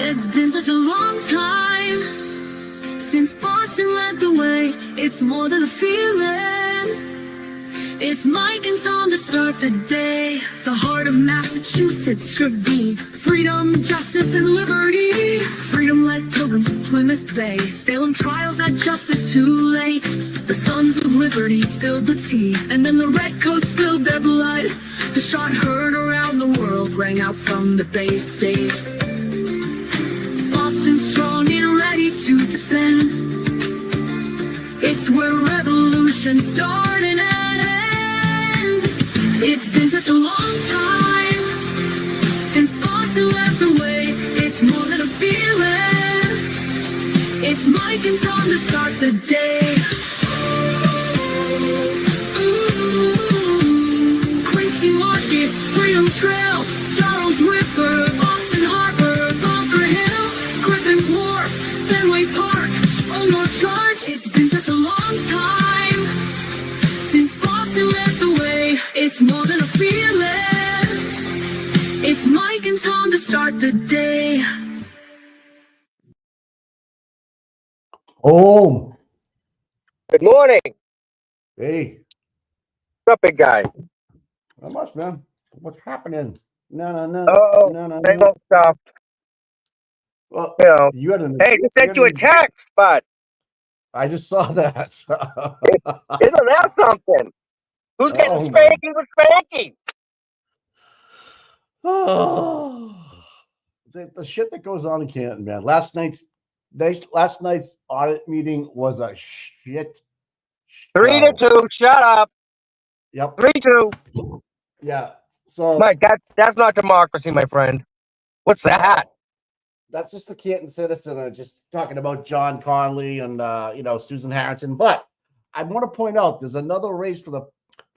It's been such a long time since Boston led the way. It's more than a feeling. It's Mike and Tom to start the day. The heart of Massachusetts should be freedom, justice, and liberty. Freedom led pilgrims to Plymouth Bay. Salem trials had justice too late. The sons of liberty spilled the tea, and then the redcoats spilled their blood. The shot heard around the world rang out from the Bay State. Boston strong and ready to defend. It's where revolution started and ends. It's been such a long time since Boston led the way. It's more than a feeling. It's Mike and Tom to start the day. Quincy Market, Freedom Trail, Charles River, Boston Harbor, Bunker Hill, Griffin's Wharf, Fenway Park, North Charge. It's been such a long time since Boston led the way. It's more than a feeling. It's Mike and Tom to start the day. Oh, Good morning. hey, What's up, big guy? not much, man. What's happening? No, Same old stuff. Well, You know. you had an. Hey, just sent you a text, but I just saw that. isn't that something? Who's getting Oh, spanky with Spanky? Oh, the shit that goes on in Canton, man. Last night's audit meeting was a shit. 3-2. Shut up. Yep. 3-2. Yeah. So Mike, that's not democracy, my friend. What's that? that's just the Canton Citizen, just talking about John Conley and Susan Harrington. But I want to point out there's another race for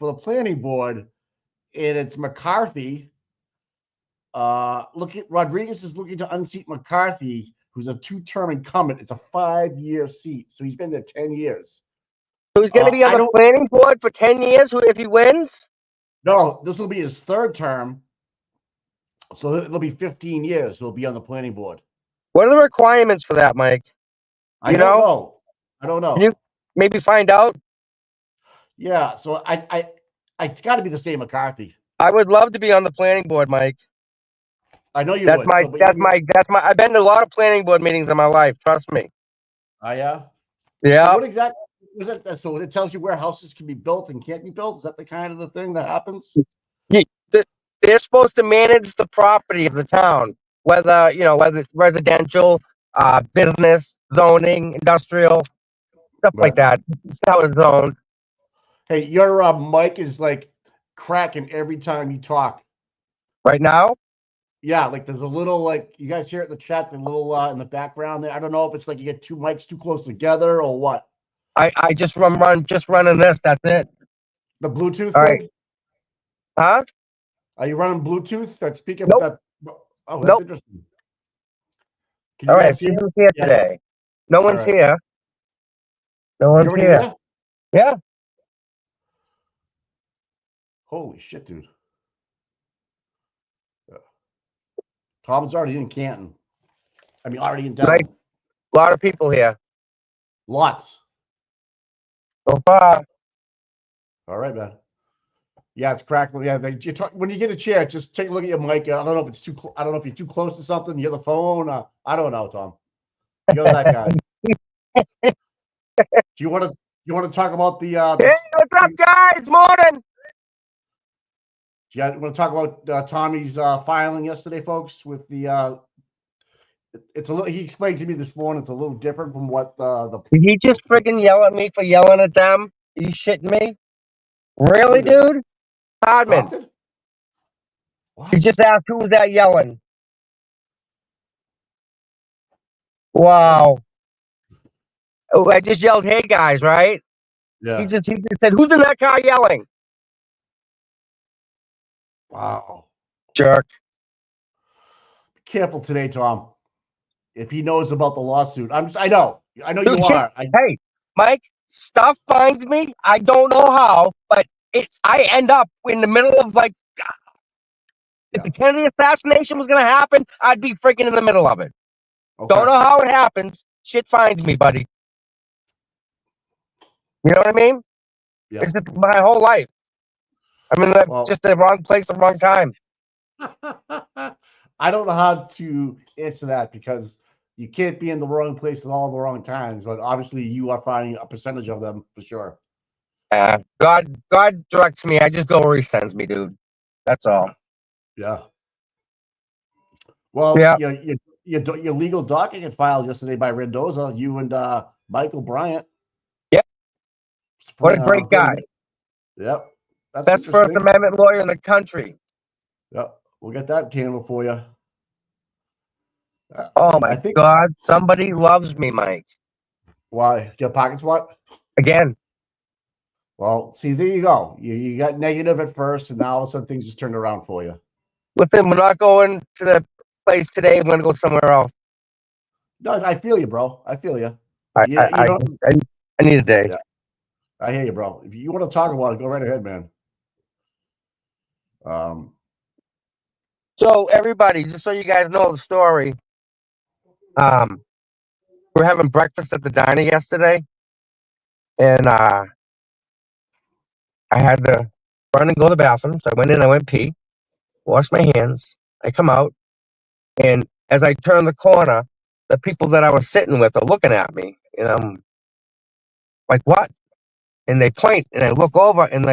the planning board, and it's McCarthy. Rodriguez is looking to unseat McCarthy, who's a 2-term incumbent. It's a 5-year seat, so he's been there 10 years. So he's going to be on the planning board for 10 years if he wins? No, this will be his 3rd term. So it'll be 15 years. He'll be on the planning board. What are the requirements for that, Mike? I don't know. Can you maybe find out? Yeah. So it's got to be the same McCarthy. I would love to be on the planning board, Mike. I know you would. That's my. I've been to a lot of planning board meetings in my life. Trust me. Oh yeah. Yeah. So what exactly is it? So it tells you where houses can be built and can't be built. Is that the kind of the thing that happens? They're supposed to manage the property of the town, whether it's residential, business, zoning, industrial, stuff like that. It's how it's zoned. Hey, your mic is like cracking every time you talk. Right now? Yeah, like there's a little, like, you guys hear it in the chat, the little in the background there. I don't know if it's like you get 2 mics too close together or what. I just running this. That's it. The Bluetooth All thing? right. Huh? Are you running Bluetooth? That's speaking Nope. with that. Oh, that's Nope. interesting. All right. See who's here today. No one's here. No one's here. Yeah. Holy shit, dude. Yeah. Tom's already in Canton. I mean, already in town. Right. A lot of people here. Lots. So far. All right, man. Yeah, it's crackling. Yeah, when you get a chance, just take a look at your mic. I don't know if it's too. I don't know if you're too close to something. You have the phone. I don't know, Tom. You're that guy. Do you want to talk about the? Hey, what's up, guys? Morning. Do you want to talk about Tommy's filing yesterday, folks? With the it's a little. He explained to me this morning. It's a little different from what the. Did he just freaking yell at me for yelling at them? Are you shitting me? Really, dude? Hardman. He just asked who was that yelling. Wow. Oh, I just yelled, "Hey guys!" Right? Yeah. He just said, "Who's in that car yelling?" Wow. Jerk. Be careful today, Tom. If he knows about the lawsuit, I know Dude, you are. Hey, Mike, stuff finds me. I don't know how, but I end up in the middle of if the Kennedy assassination was going to happen, I'd be freaking in the middle of it. Okay. Don't know how it happens. Shit finds me, buddy. You know what I mean? Yeah. It's just my whole life. I'm in Well, just the wrong place, the wrong time. I don't know how to answer that because you can't be in the wrong place at all the wrong times. But obviously, you are finding a percentage of them for sure. God directs me. I just go where He sends me, dude. That's all. Yeah. Well, Yeah. your legal document filed yesterday by Mendoza, you and Michael Bryant. Yep. What a great guy. Yep. That's Best First interesting. Amendment lawyer in the country. Yep. We'll get that handled for you. Oh my I think God. Somebody loves me, Mike. why your pockets what? Again. Well, see, there you go. You got negative at first, and now all of a sudden things just turned around for you. Listen, we're not going to the place today. We're going to go somewhere else. No, I feel you, bro. I feel you. I You need a day. Yeah. I hear you, bro. If you want to talk about it, go right ahead, man. So everybody, just so you guys know the story, we're having breakfast at the diner yesterday, and I had to run and go to the bathroom. So I went in, I went pee, washed my hands. I come out, and as I turn the corner, the people that I was sitting with are looking at me, and I'm like, "What?" And they point, and I look over, and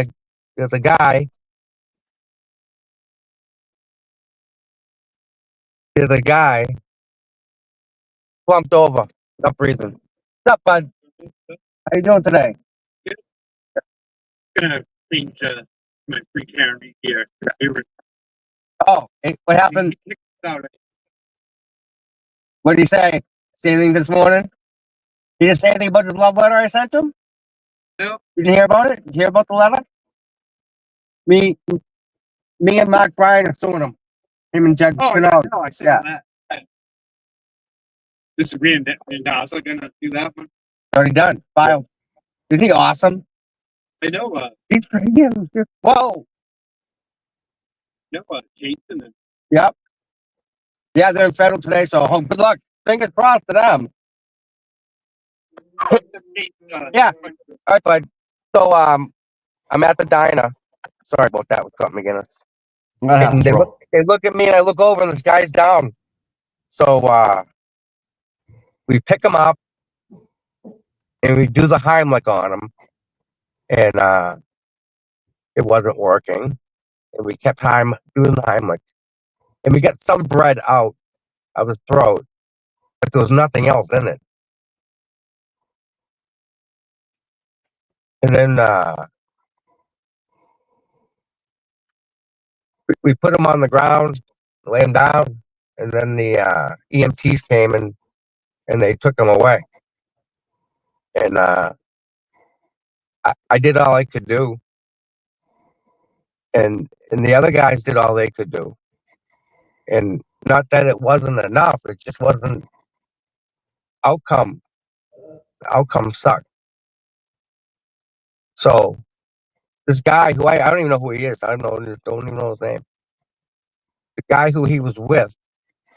there's a guy. There's a guy slumped over, not breathing. What's up, bud? How you doing today? Gonna change my free camera here. Oh, hey, what happened? What did he say? Say anything this morning? He didn't say anything about his love letter I sent him? Nope. You didn't hear about it? Did you hear about the letter? Me and Mark Bryan are suing him. Him and Judge Oh, Pinot. no, I said Yeah. that. This is Rand and also gonna do that one. Already done. Filed. Isn't he awesome? I know, He's freaking. Whoa. Jason and Yep. Yeah, they're in federal today, so good luck. Fingers crossed to them. Yeah. All right, bud. So I'm at the diner. Sorry about that with Scott McGinnis. That happens, And bro. they look at me and I look over and this guy's down. So we pick him up and we do the Heimlich on him. And it wasn't working. And we kept doing the Heimlich. And we got some bread out of his throat, but there was nothing else in it. And then we put him on the ground, lay him down, and then the EMTs came and they took him away. And I did all I could do. And the other guys did all they could do. And not that it wasn't enough, it just wasn't outcome. The outcome sucked. So this guy who I don't even know who he is. I don't even know his name. The guy who he was with,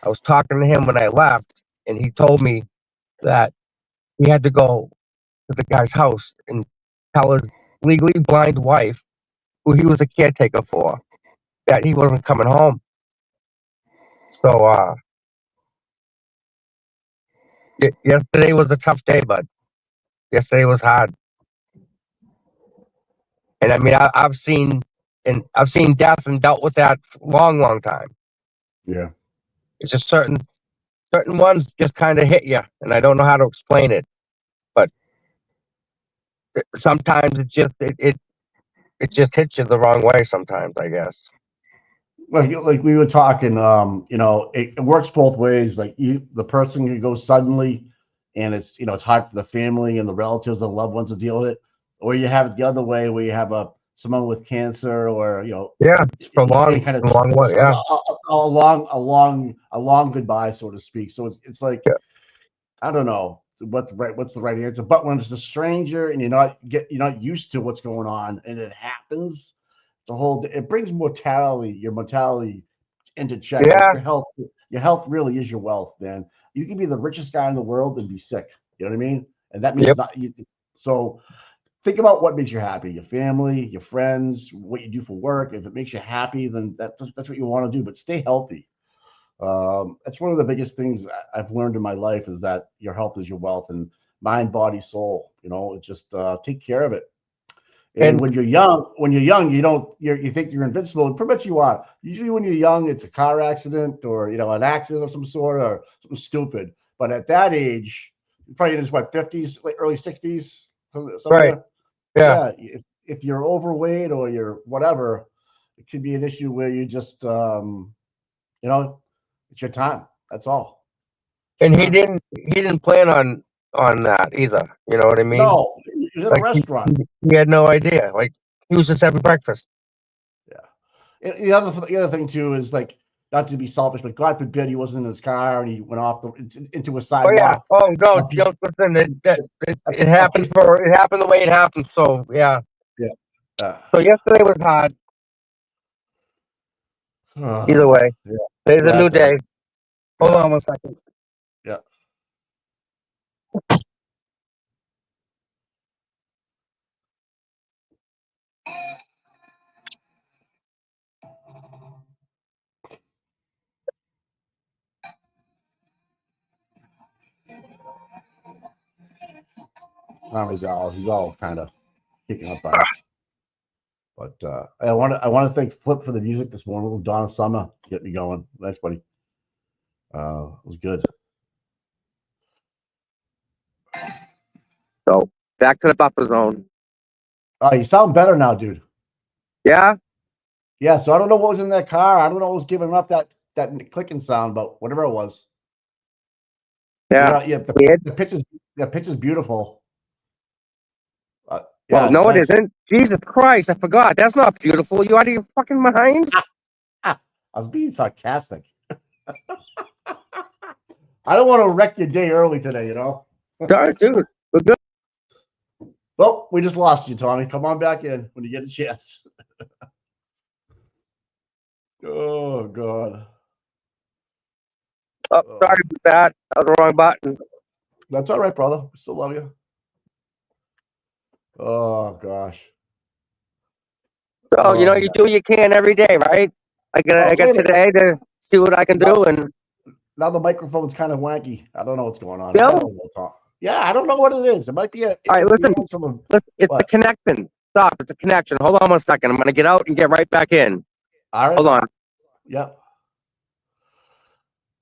I was talking to him when I left, and he told me that he had to go to the guy's house and tell his legally blind wife, who he was a caretaker for, that he wasn't coming home. So yesterday was a tough day, bud. Yesterday was hard. And I mean, I've seen death and dealt with that for a long, long time. Yeah. It's just certain ones just kind of hit you, and I don't know how to explain it. But sometimes it just hits you the wrong way. Sometimes, I guess. Like we were talking, it works both ways. Like the person who goes suddenly, and it's hard for the family and the relatives and loved ones to deal with it, or you have it the other way where you have someone with cancer, or Yeah, it's a long way. Yeah, a long goodbye, so to speak. So it's like, yeah. I don't know what's the right answer, but when it's a stranger and you're not used to what's going on and it happens, it brings your mortality into check. Yeah. Your health really is your wealth, man. You can be the richest guy in the world and be sick. You know what I mean? And that means Yep. not you. So think about what makes you happy, your family, your friends, what you do for work. If it makes you happy, then that's what you want to do, but stay healthy. That's one of the biggest things I've learned in my life is that your health is your wealth, and mind, body, soul, it's just take care of it. And when you're young, you think you're invincible, and pretty much you are. Usually when you're young, it's a car accident or, an accident of some sort or something stupid. But at that age, you're probably in his 50s, like early 60s, Right. Yeah. yeah. If you're overweight or you're whatever, it could be an issue where you just, it's your time. That's all. And he didn't plan on that either. You know what I mean? No, he was in a Like restaurant. he had no idea. Like he was just having breakfast. Yeah. The other thing too is like, not to be selfish, but God forbid he wasn't in his car and he went off into a Oh sidewalk. yeah. Oh no, don't listen. It happened the way it happened. So yeah. Yeah. So yesterday was hard. Either way, Yeah. today's a new day. Hold Yeah. on 1 second. Yeah. He's all kind of kicking up on it. But I want to thank Flip for the music this morning. Little Donna Summer get me going. Thanks, buddy. It was good. So back to the buffer zone. Oh, you sound better now, dude. Yeah. Yeah. So I don't know what was in that car. I don't know what was giving up that clicking sound, but whatever it was. Yeah. Yeah. The pitch is beautiful. Well, no, it isn't. Jesus Christ, I forgot. That's not beautiful. You out of your fucking mind? I was being sarcastic. I don't want to wreck your day early today, Sorry, dude. We're good. Well, we just lost you, Tommy. Come on back in when you get a chance. Oh, God. Oh, sorry about that. That was the wrong button. That's all right, brother. We still love you. Oh, gosh. So, you do what you can every day, right? I got today to see what I can do. And now the microphone's kind of wanky. I don't know what's going on. No? I don't know what it is. It might be all right, listen. It's a connection. Stop. It's a connection. Hold on 1 second. I'm going to get out and get right back in. All right. Hold on. Yep.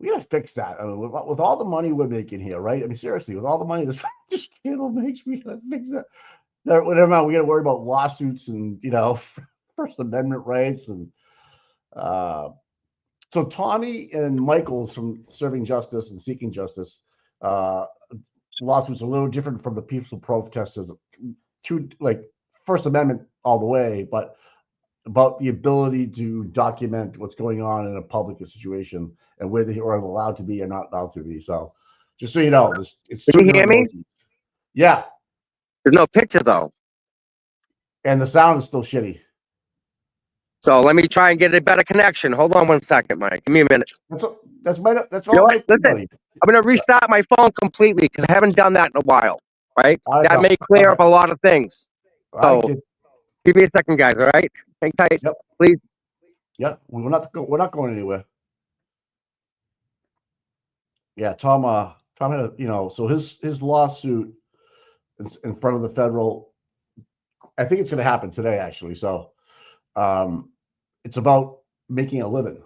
We gotta fix that. I mean, with all the money we're making here, right? I mean, seriously, with all the money this channel makes, we gotta fix that. Whatever amount, we gotta worry about lawsuits and First Amendment rights and so Tommy and Michael's from Serving Justice and Seeking Justice lawsuits are a little different from the peaceful protesters. First Amendment all the way, but about the ability to document what's going on in a public situation and where they are allowed to be and not allowed to be. So just so you know, it's Can you hear me? Yeah. There's no picture though. And the sound is still shitty. So let me try and get a better connection. Hold on 1 second, Mike. Give me a minute. That's all. Listen, I'm going to restart my phone completely because I haven't done that in a while. Right? That may clear up a lot of things. So give me a second, guys. All right? Hang tight, please. Yep. We're not going anywhere. Yeah, Tom had a, so his lawsuit in front of the federal, I think it's going to happen today, actually. So it's about making a living.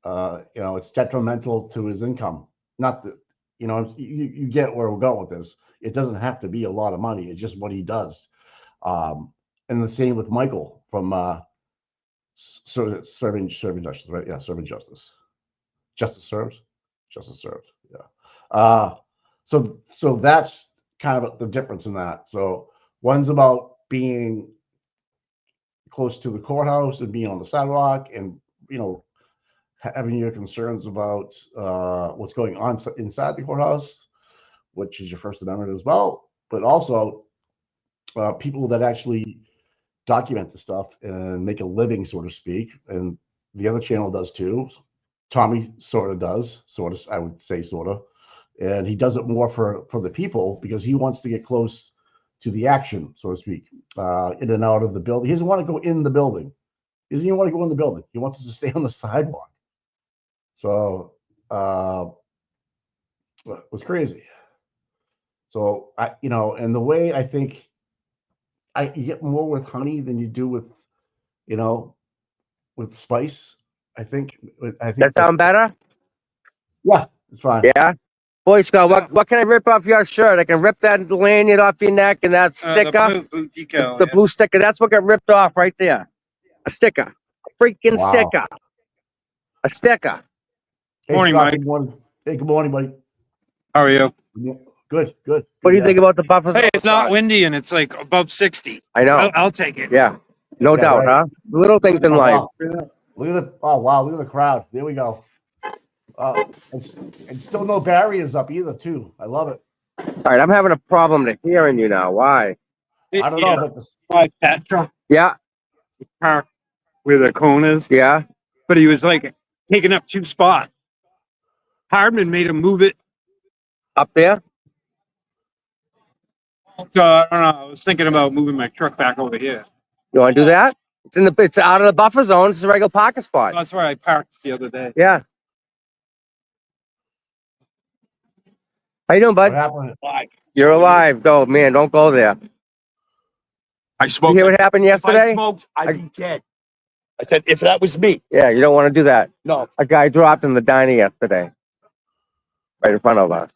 It's detrimental to his income. Not that, you get where we're going with this. It doesn't have to be a lot of money. It's just what he does. And the same with Michael from Serving Justice, right? Yeah, Serving Justice. Justice Served. Yeah. So that's kind of the difference in that. So one's about being close to the courthouse and being on the sidewalk and, having your concerns about what's going on inside the courthouse, which is your First Amendment as well, but also people that actually document the stuff and make a living, so to speak. And the other channel does too. Tommy sort of does, sort of. I would say sort of, and he does it more for the people because he wants to get close to the action, so to speak, in and out of the building. He doesn't want to go in the building. He doesn't even want to go in the building. He wants us to stay on the sidewalk. So it was crazy. So and the way I think you get more with honey than you do with, with spice. I think That sound better? yeah, it's fine. Yeah. Boy Scout, what can I rip off your shirt? I can rip that lanyard off your neck and that sticker. The blue decal, The blue sticker. That's what got ripped off right there. A sticker. A freaking Wow. sticker. A sticker. Hey, Morning, Scott, Mike. good morning. Hey, good morning, buddy. How are you? Good, good. What do you think about the Buffalo? Hey, it's not windy and it's like above 60. I know. I'll take it. Yeah. No Yeah, doubt, right. huh? Little things in Oh, life. wow. Look at look at the crowd. There we go. And still no barriers up either, too. I love it. All right, I'm having a problem to hearing you now. Why? I don't know, but My fat truck Yeah, parked where the cone is, yeah. but he was like taking up 2 spots. Hardman made him move it. Up there? So I don't know. I was thinking about moving my truck back over here. You want to do that? It's out of the buffer zone. It's a regular parking spot. That's where I parked the other day. Yeah. How you doing, what bud? happened? You're alive. Go, man. Don't go there. I You smoked. hear what happened If I yesterday? smoked, I'd be dead. I said, if that was me, Yeah, you don't want to do that. no. A guy dropped in the diner yesterday, right in front of us.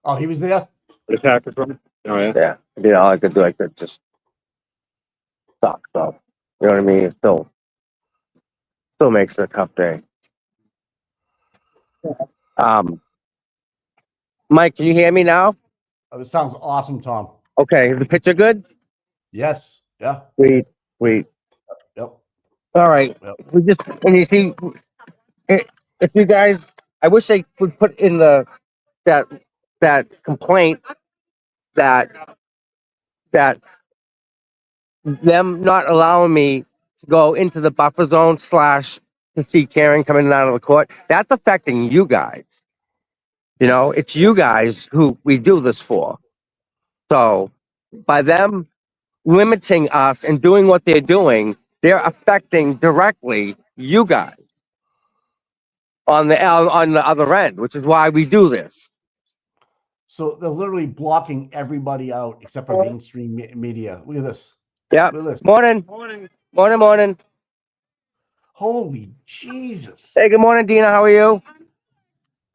Oh, he was there? The packer from. Oh yeah. Yeah, all I could do, I could just suck. So, you know what I mean? It still makes it a tough day. Mike, can you hear me now? Oh, this sounds awesome, Tom. Okay, is the picture good? Yes. Yeah. Sweet. Yep. All right. Yep. We just, and you see, if you guys, I wish they would put in that complaint that them not allowing me to go into the buffer zone / to see Karen coming out of the court. That's affecting you guys. It's you guys who we do this for. So by them limiting us and doing what they're doing, they're affecting directly you guys on the other end, which is why we do this. So they're literally blocking everybody out except for mainstream media. Look at this. Yeah. Look at this. Morning. Morning. Holy Jesus. Hey, good morning, Dina. How are you?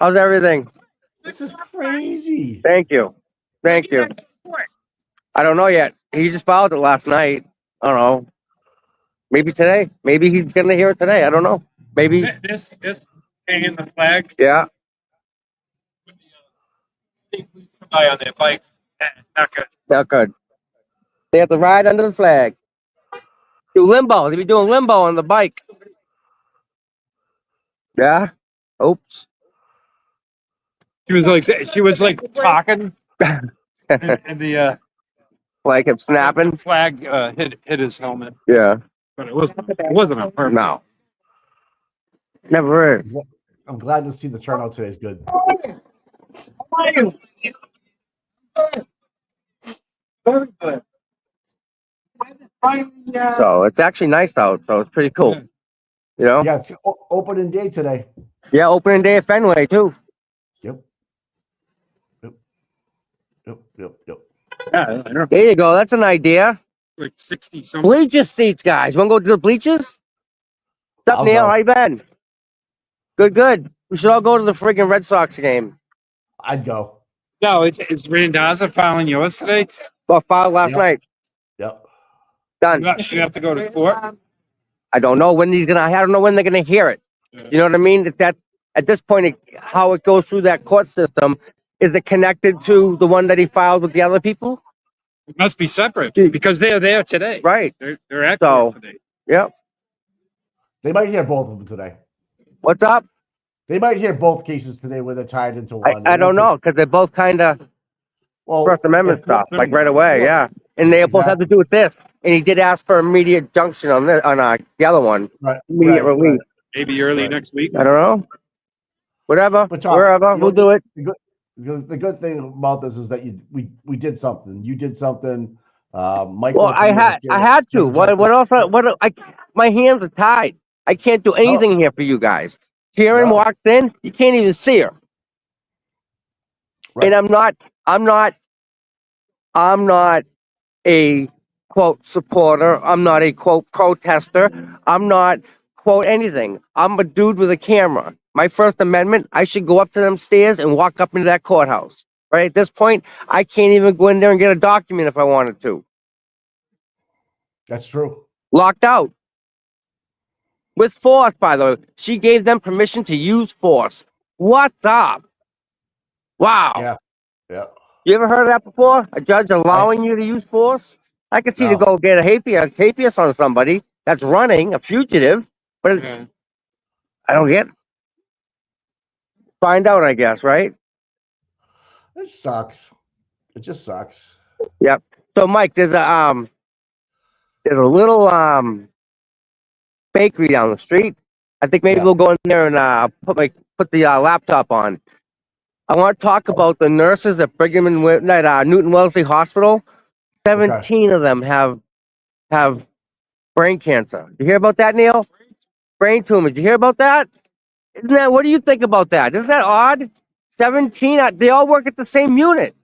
How's everything? This is crazy. Thank you. I don't know yet. He just filed it last night. I don't know. Maybe today. Maybe he's gonna hear it today. I don't know. Maybe. This hanging the flag. Yeah. Guy on their bike. Not good. Not good. They have to ride under the flag. Do limbo. They be doing limbo on the bike. Yeah. Oops. She was like talking, and the Like him snapping. flag hit his helmet, Yeah. but it wasn't on purpose. No. Never is. I'm glad to see the turnout today is good. Very good. So it's actually nice out. So it's pretty cool. Yeah. Yeah, it's opening day today. Yeah. Opening day at Fenway too. Yep. Yeah, I know. There you go. That's an idea. Like 60 something. Bleachers seats, guys. Want to go to the bleachers? What's up, I'll Neil? go. How you been? Good. We should all go to the friggin' Red Sox game. I'd go. No, is Randazza filing yours today? Well, filed last Yep. night. Yep. Done. You have to go to court. I don't know when I don't know when they're gonna hear it. You know what I mean? That at this point, how it goes through that court system, is it connected to the one that he filed with the other people? It must be separate because they're there today. Right. They're at So- court today. Yep. They might hear both of them today. What's up? They might hear both cases today where they're tied into one. I don't know because they're both kind of Well, First Amendment if- stuff, like right away. Yeah. And they both have to do with this. And he did ask for immediate junction on the other one. Right, Immediate right, relief. Maybe early Right. next week. I don't know. Whatever, But Tom, wherever, you we'll know, do it. the good thing about this is that we did something. You did something. Mike Well, went to the other I had to. What else? My hands are tied. I can't do No, anything here for you guys. Sharon no, walks in, you can't even see her. right. And I'm not a quote supporter. I'm not a quote protester. I'm not quote anything. I'm a dude with a camera. My First Amendment, I should go up to them stairs and walk up into that courthouse. Right at this point, I can't even go in there and get a document if I wanted to. That's true. Locked out. With force, by the way. She gave them permission to use force. What's up? Wow. Yeah, yeah. You ever heard of that before? A judge allowing you to use force? I could see to No. go get a habeas on somebody that's running, a fugitive, but I don't get it. Find out, I guess, right? It sucks. It just sucks. Yep. So, Mike, there's a little bakery down the street. I think maybe Yeah. we'll go in there and put the laptop on. I want to talk about the nurses at Newton Wellesley Hospital. 17 of them have brain cancer. You hear about that, Neil? Brain tumor. Did you hear about that? Isn't that? What do you think about that? Isn't that odd? 17. They all work at the same unit.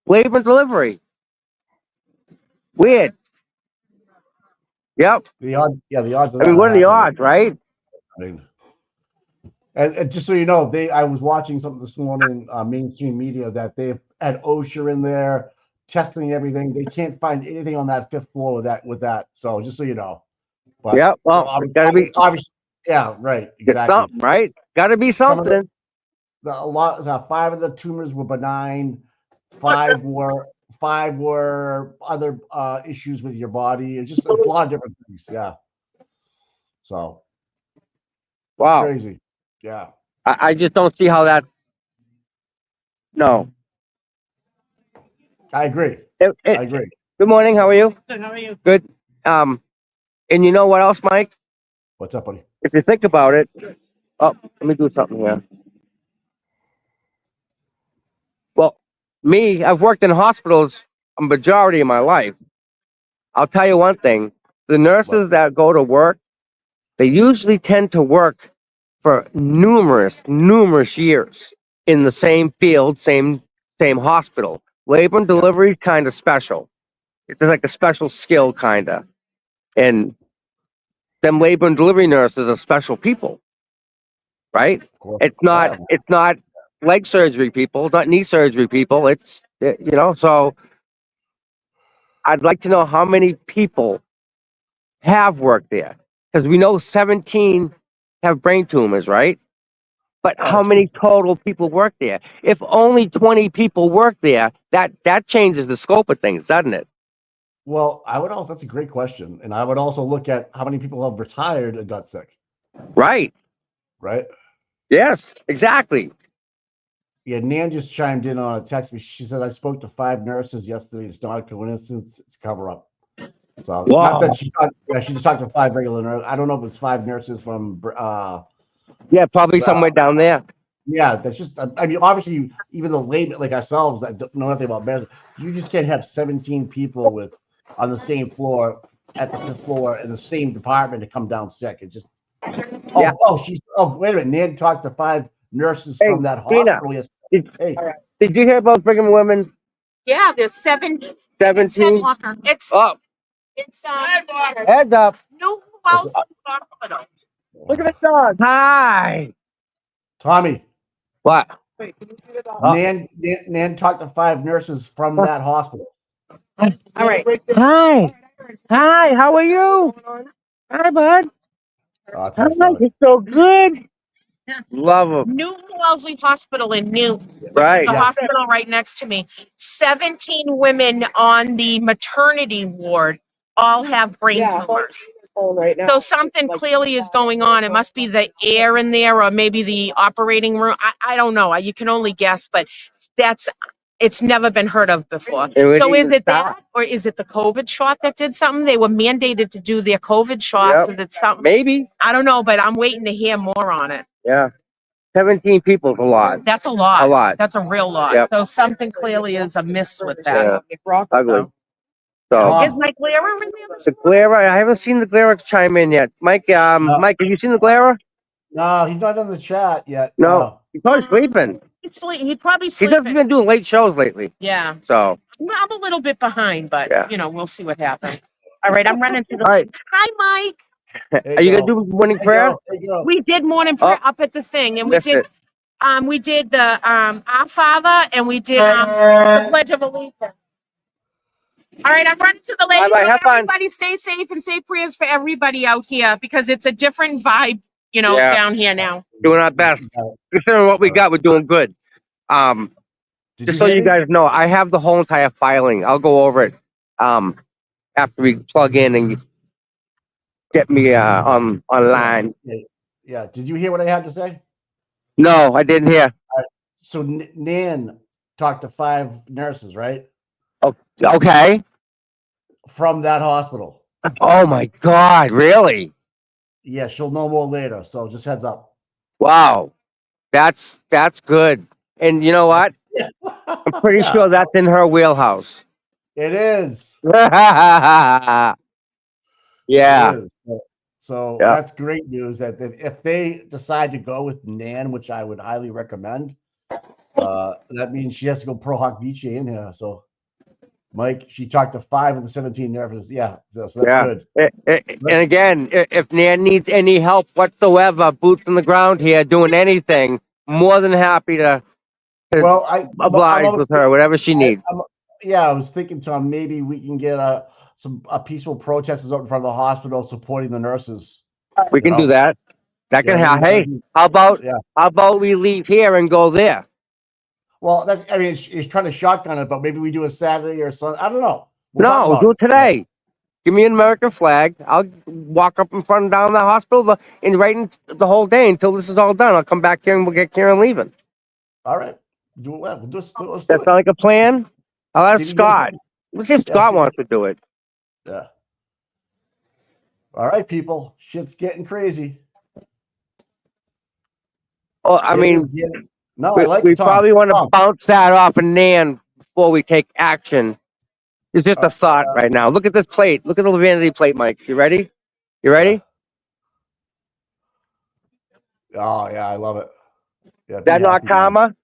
Labor and delivery. Weird. Yep. The odds. Yeah, the odds. Of I mean, that what are the happening. odds, right? I mean, and just so you know, I was watching something this morning, mainstream media, that they had OSHA in there testing everything. They can't find anything on that 5th floor with that. So just so you know. But Yep. Well, it's gotta be obviously. Yeah. Right. Exactly. something, right? Gotta be Some of the- something. Five of the tumors were benign. Five were other issues with your body. It's just a lot of different things. Yeah. So Wow. crazy. Yeah. I just don't see how that's. No. I agree. It- I it- agree. Good morning. How are you? Good, how are you? Good. And you know what else, Mike? What's up, buddy? If you think about it, oh, let me do something here. Well, I've worked in hospitals a majority of my life. I'll tell you one thing: the nurses that go to work, they usually tend to work for numerous years in the same field, same hospital. Labor and delivery kind of special. It's like a special skill, kind of, and them labor and delivery nurses are special people, right? Of course. It's not leg surgery people, not knee surgery people. It's so I'd like to know how many people have worked there, because we know 17 have brain tumors, right? But how many total people work there? If only 20 people work there, that changes the scope of things, doesn't it? Well, that's a great question. And I would also look at how many people have retired and got sick. Right. Right? Yes, exactly. Yeah, Nan just chimed in on a text me. She said, I spoke to 5 nurses yesterday. It's not a coincidence. It's a cover up. So Wow. not that she just talked to 5 regular nurses. I don't know if it was 5 nurses from Yeah, probably somewhere down there. yeah, that's just, I mean, obviously, even the layman like ourselves that don't know nothing about medicine, you just can't have 17 people on the same floor at the 5th floor in the same department to come down sick. It just, Yeah. Wait a minute. Nan talked to 5 nurses Hey, from that Tina, hospital yesterday. Hey, Did you hear about Brigham and Women's Yeah, there's 17. 17? It's Oh, heads up. New Wellesley Hospital. Look at the dog. Hi. Tommy, What? Nan talked to 5 nurses from that hospital. All right. Hi. Hi, how are you? Hi, bud. That's Hi, exciting. you're so good. Love them. New Wellesley Hospital in New. Right. The hospital right next to me. 17 women on the maternity ward all have brain tumors. So something clearly is going on. It must be the air in there, or maybe the operating room. I don't know. You can only guess, but that's It's never been heard of before. It would So is even it start. that, or is it the COVID shot that did something? They were mandated to do their COVID shot. Yep. Was it something? Maybe. I don't know, but I'm waiting to hear more on it. Yeah. 17 people is a lot. That's a lot. A lot. That's a real lot. Yep. So something clearly is amiss with that. Ugly. So Tom, Is Mike Lehrer in there? the Glera, I haven't seen the Glera chime in yet. Mike, Mike, have you seen the Glera? no, he's not in the chat yet. No. He's probably sleeping. He'd probably He sleep. doesn't been doing late shows lately. Yeah. So I'm a little bit behind, but Yeah. you know, we'll see what happens. All right, I'm running to the. all right. Hi, Mike. There Are you gonna go. do morning There you prayer? go. There you go. We did morning prayer up at the thing, and Missed it. we did the Our Father, and we did the Pledge of Allegiance. All right, I'm running to the lady. Bye-bye, have fun. Everybody stay safe and say prayers for everybody out here because it's a different vibe, you know, Yeah. down here now. Doing our best. Considering what we got, we're doing good. Did Just so hear you me? guys know, I have the whole entire filing. I'll go over it after we plug in and get me online. Yeah. Did you hear what I had to say? No, I didn't hear. So Nan talked to 5 nurses, right, Okay. from that hospital. Oh my God, really? Yeah, she'll know more later. So just heads up. Wow. That's good. And you know what? I'm pretty Yeah, sure that's in her wheelhouse. it is. Yeah. It is. So Yeah. that's great news. That if they decide to go with Nan, which I would highly recommend, that means she has to go pro hoc vice in here. So, Mike, she talked to 5 of the 17 nurses. Yeah, so that's Yeah. good. And again, if Nan needs any help whatsoever, boots on the ground here, doing anything, more than happy to Well, oblige with her, whatever she needs. I was thinking, Tom, maybe we can get a peaceful protesters out in front of the hospital supporting the nurses. We can do that. That can Yeah, happen. maybe Hey, we can- how Yeah. about we leave here and go there? Well, I mean, he's trying to shotgun it, but maybe we do a Saturday or Sunday. I don't know. We'll talk No, about do it today. Give me an American flag. I'll walk up in front and down the hospital and right in the whole day until this is all done. I'll come back here and we'll get Karen leaving. All right. Do it well. Let's do That it. sound like a plan? I'll ask See if you get Scott. Let's see if Yeah, Scott see- wants to do it. Yeah. All right, people. Shit's getting crazy. Well, I Shit mean, is no, we, I like we it, Tom. probably want to Tom, bounce that off of Nan before we take action. It's just a thought right now. Look at this plate. Look at the vanity plate, Mike. You ready? You ready? Oh yeah, I love it. Yeah, be That not happy, man. karma?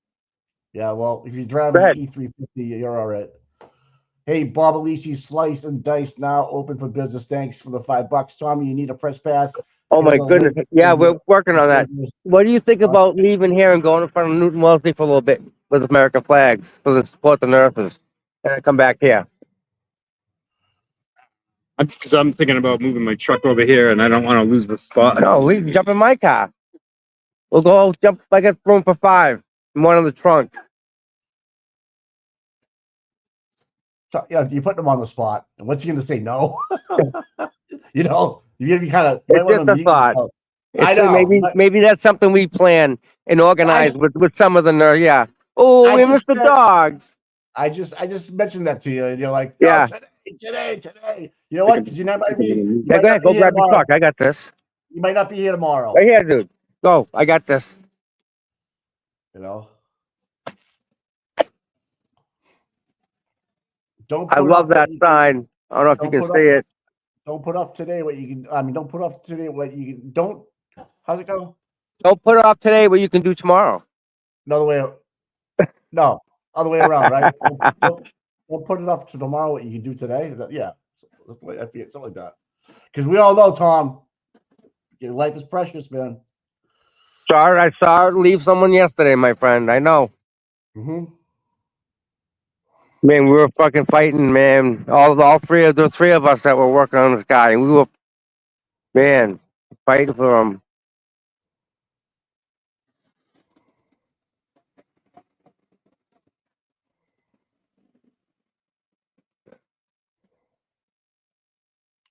Yeah, well, if you drive Go an ahead. E350, you're all right. Hey, Bob Alisi, Slice and Dice now open for business. Thanks for the $5. Tommy, you need a press pass. Oh my Here's a goodness. link. Yeah, we're working on that. What do you think about leaving here and going in front of Newton Wellesley for a little bit with American flags for the support the nurses? And then come back here. Because I'm thinking about moving my truck over here, and I don't want to lose the spot. No, we can jump in my car. We'll go jump. I got room for 5. One in the trunk. So, yeah, you put them on the spot. And what's he going to say? No. You know, you're going to be kind of. It's just a thought. I It's, know, maybe but- maybe that's something we plan and organize with some of the nurse. Yeah. Oh, I we just missed the said- dogs. I just mentioned that to you, and you're like, Yeah. today. You know what? Because you might be. You Yeah, might go not ahead. be Go here grab your tomorrow. truck. I got this. You might not be here tomorrow. Right here, dude. Go. I got this. You know. Don't. I put love up that what you- sign. I don't know if you Don't can put see up- it. Don't put up today what you can. I mean, don't put up today what you can. Don't. How's it go? Don't put it off today, but you can do tomorrow. Another way. No, other way around, right? Don't put it up to tomorrow. What you can do today? Is that, yeah, that's the way I feel. Something like that. Because we all know, Tom, your life is precious, man. Sorry, I saw it leave someone yesterday, my friend. I know. Mm-hmm. Man, we were fucking fighting, man. All three of us that were working on this guy, and we were, man, fighting for him.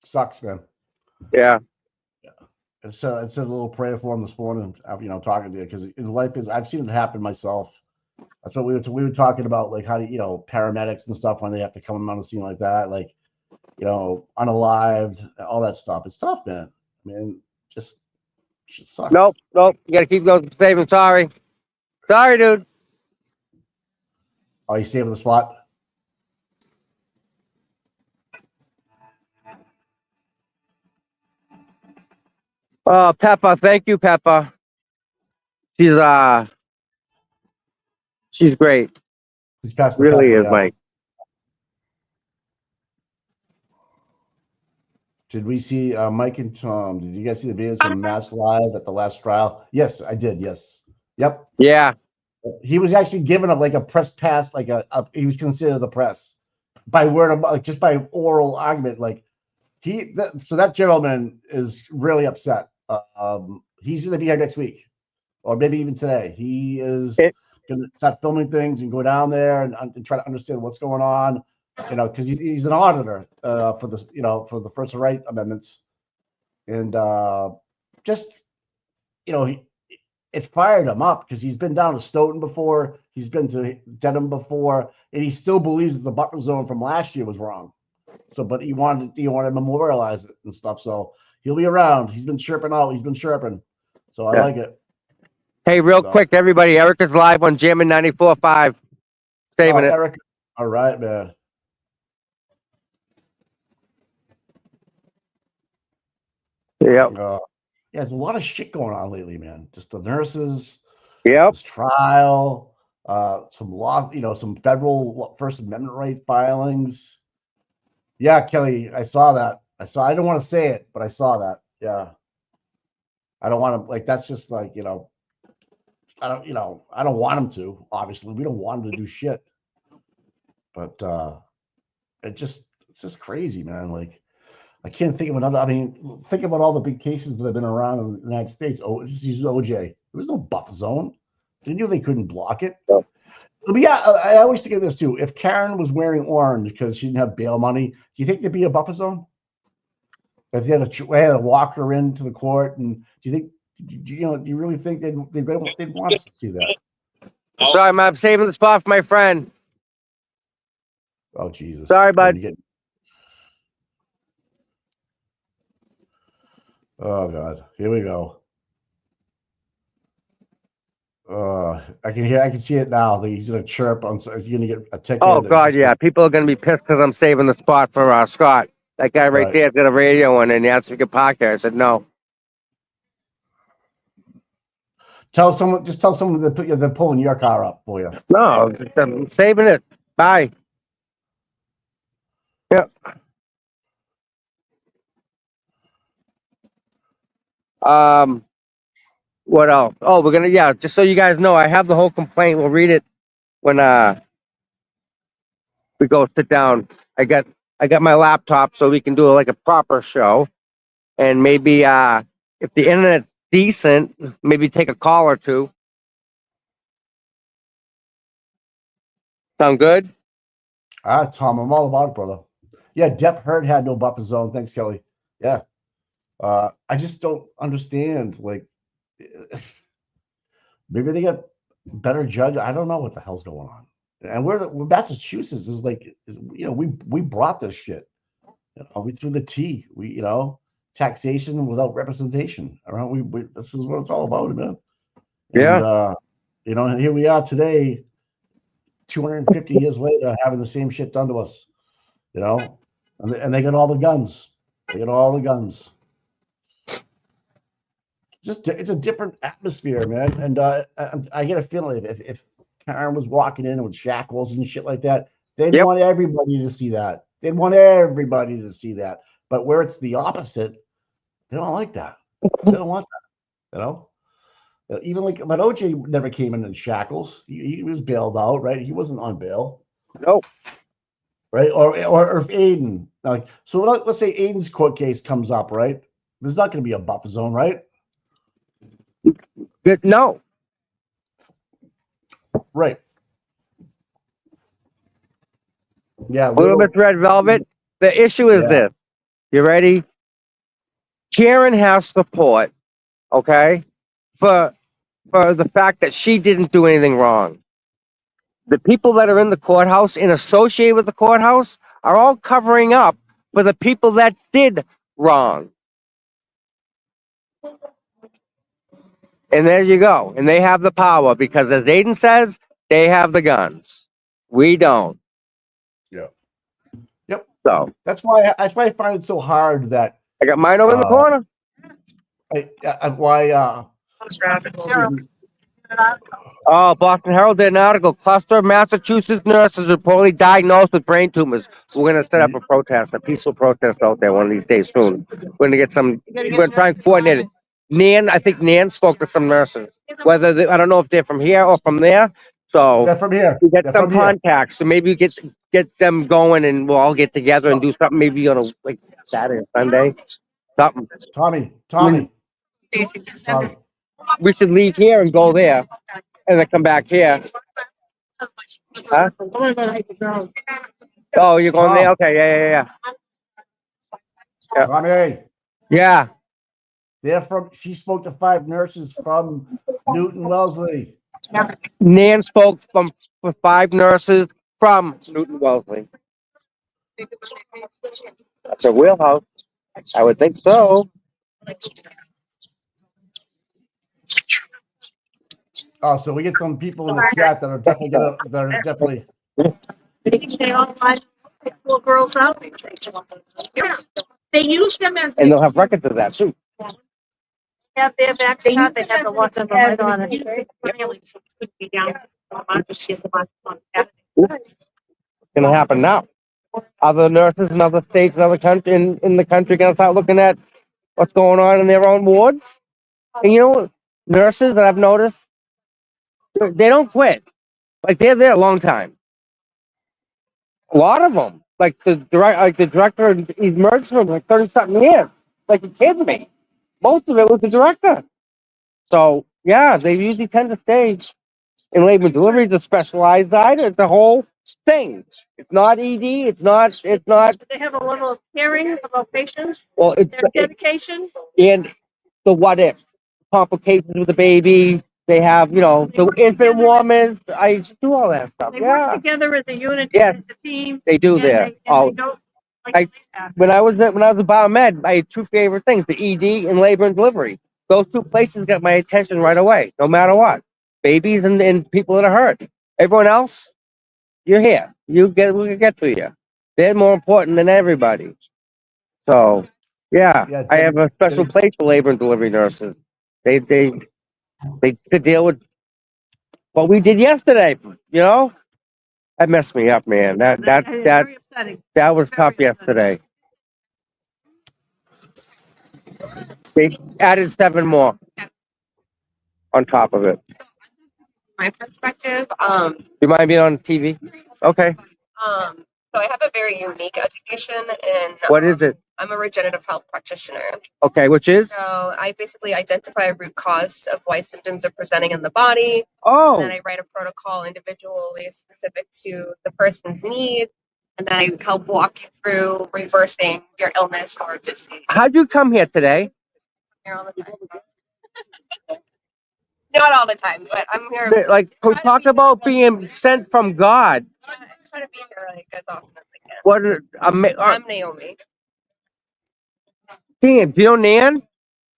Sucks, man. Yeah. And so I said a little prayer for him this morning. You know, talking to you because life is. I've seen it happen myself. That's what we were talking about, like how do paramedics and stuff when they have to come on the scene like that, like unalived, all that stuff. It's tough, man. I mean, just shit sucks. Nope. You gotta keep going. Saving. Sorry, dude. Oh, you saving the spot? Oh, Peppa. Thank you, Peppa. She's great. He's past the Really pepper, is, yeah. Mike. Did we see Mike and Tom? Did you guys see the videos from Mass Live at the last trial? Yes, I did. Yes. Yep. Yeah. He was actually given a press pass, he was considered the press by word of just by oral argument. Like so that gentleman is really upset. He's going to be here next week, or maybe even today. He is going to start filming things and go down there and try to understand what's going on. Because he's an auditor for the First Right Amendments, and it fired him up because he's been down to Stoughton before, he's been to Dedham before, and he still believes that the buffer zone from last year was wrong. So, but he wanted to memorialize it and stuff. So he'll be around. He's been chirping out. He's been chirping. So I like it. Hey, real quick, everybody. Eric is live on Jammin' 94.5. Saving it. Eric. All right, man. Yep. Yeah, there's a lot of shit going on lately, man. Just the nurses. Yep. This trial, some law, some federal First Amendment right filings. Yeah, Kelly, I saw that. I don't want to say it, but I saw that. Yeah. I don't want to that's just I don't want him to, obviously. We don't want him to do shit. But it's just crazy, man. Like, I can't think of another. I mean, think about all the big cases that have been around in the United States. Oh, just use OJ. There was no buffer zone. They knew they couldn't block it. No. But yeah, I always think of this too. If Karen was wearing orange because she didn't have bail money, do you think there'd be a buffer zone? If they had to walk her into the court, and do you think, do you really think they'd want us to see that? Sorry, I'm saving the spot for my friend. Oh, Jesus. Sorry, bud. Oh, God. Here we go. I can see it now. He's going to chirp on. He's going to get a ticket. Oh, God, yeah. People are going to be pissed because I'm saving the spot for Scott. That guy right there's got a radio on, and he asked if we could park here. I said no. Just tell someone that they're pulling your car up for you. No, I'm saving it. Bye. Yep. What else? Oh, we're gonna just so you guys know, I have the whole complaint. We'll read it when we go sit down. I got my laptop so we can do a proper show, and maybe if the internet's decent, maybe take a call or two. Sound good? Tom, I'm all about it, brother. Yeah, Depp Heard had no buffer zone. Thanks, Kelly. Yeah. I just don't understand. Like, maybe they got better judge. I don't know what the hell's going on. And we're Massachusetts is we brought this shit. We threw the tea. We taxation without representation. We this is what it's all about, man. Yeah. And here we are today, 250 years later, having the same shit done to us. And they got all the guns. They got all the guns. It's a different atmosphere, man. And I get a feeling if Karen was walking in with shackles and shit like that, they'd want everybody to see that. They'd want everybody to see that. But where it's the opposite, they don't like that. They don't want that. Even but OJ never came in shackles. He was bailed out, right? He wasn't on bail. Nope. Right? Or if Aiden, so let's say Aiden's court case comes up, right? There's not going to be a buffer zone, right? No. Right. Yeah. Little Miss Red Velvet. The issue is this. You ready? Karen has support, okay, for the fact that she didn't do anything wrong. The people that are in the courthouse and associated with the courthouse are all covering up for the people that did wrong. And there you go. And they have the power because, as Aiden says, they have the guns. We don't. Yeah. Yep. So That's why I find it so hard that I got mine over in the corner. Oh, Boston Herald did an article. Cluster of Massachusetts nurses reportedly diagnosed with brain tumors. We're going to set up a protest, a peaceful protest out there one of these days soon. We're going to get some, we're going to try and coordinate it. I think Nan spoke to some nurses. I don't know if they're from here or from there. So they're from here. we get They're some from here. contacts. So maybe we get them going and we'll all get together and do something maybe on a Saturday or Sunday. Something. Tommy. We should leave here and go there and then come back here. Huh? Oh, you're going there? Okay, yeah. Tommy. Yeah. She spoke to 5 nurses from Newton Wellesley. Nan spoke for 5 nurses from Newton Wellesley. That's a wheelhouse. I would think so. Oh, so we get some people in the chat that are definitely They all find little girls out. Yeah. They use them as. And they'll have records of that too. Have their backs They cut, they have the lots of them on it. It's gonna happen now. Other nurses in other states and other country in the country gonna start looking at what's going on in their own wards. And you know, nurses that I've noticed, they don't quit. Like they're there a long time. A lot of them, like the director of emergency room, like 30-something years. Like you kidding me? Most of it was the director. So yeah, they usually tend to stay in labor and delivery. It's a specialized side. It's a whole thing. It's not ED. It's not. They have a level of caring about patients, Well, it's their dedication. and the what if complications with the baby. They have, the infant warmers. I used to do all that stuff. They work Yeah, together as a unit, Yes. as a team. they do and there. they Oh, don't I- like that. when I was a biomed, I had 2 favorite things: the ED and labor and delivery. Those 2 places got my attention right away, no matter what. Babies and people that are hurt. Everyone else, you're here. We can get to you. They're more important than everybody. So, Yeah, I have a special place for labor and delivery nurses. They could deal with what we did yesterday. That messed me up, man. That Very upsetting. was tough yesterday. They added 7 more on top of it. My perspective, You mind being on TV? Okay. so I have a very unique education in What is it? I'm a regenerative health practitioner. Okay, which is? So I basically identify a root cause of why symptoms are presenting in the body. And Oh, then I write a protocol individually specific to the person's need. And then I help walk you through reversing your illness or disease. how'd you come here today? Here all the time. Not all the time, but I'm here. Like, talk about being sent from God. I try to be here like as often as I can. What? I'm Naomi. Damn, do you know Nan?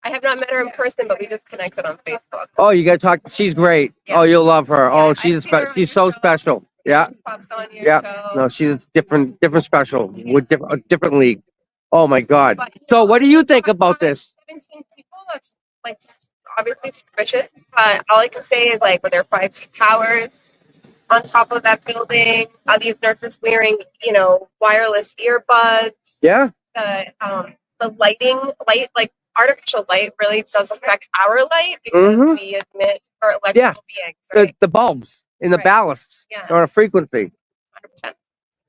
I have not met her in person, but we just connected on Facebook. Oh, you gotta talk. She's great. Yeah. Oh, you'll love her. Yeah, Oh, I've she's seen her on she's your so show. special. Yeah. She pops on your Yeah. show. No, she's different special with a different league. Oh my God. But, So, what do you think about this? 17 people, that's like obviously suspicious. But all I can say is like, with their 5G towers on top of that building, are these nurses wearing, wireless earbuds? Yeah. The light, like artificial light, really does affect our light because Mhm. we emit our electrical Yeah. beings, right? The bulbs in the Right. ballasts Yeah. on a frequency. 100%.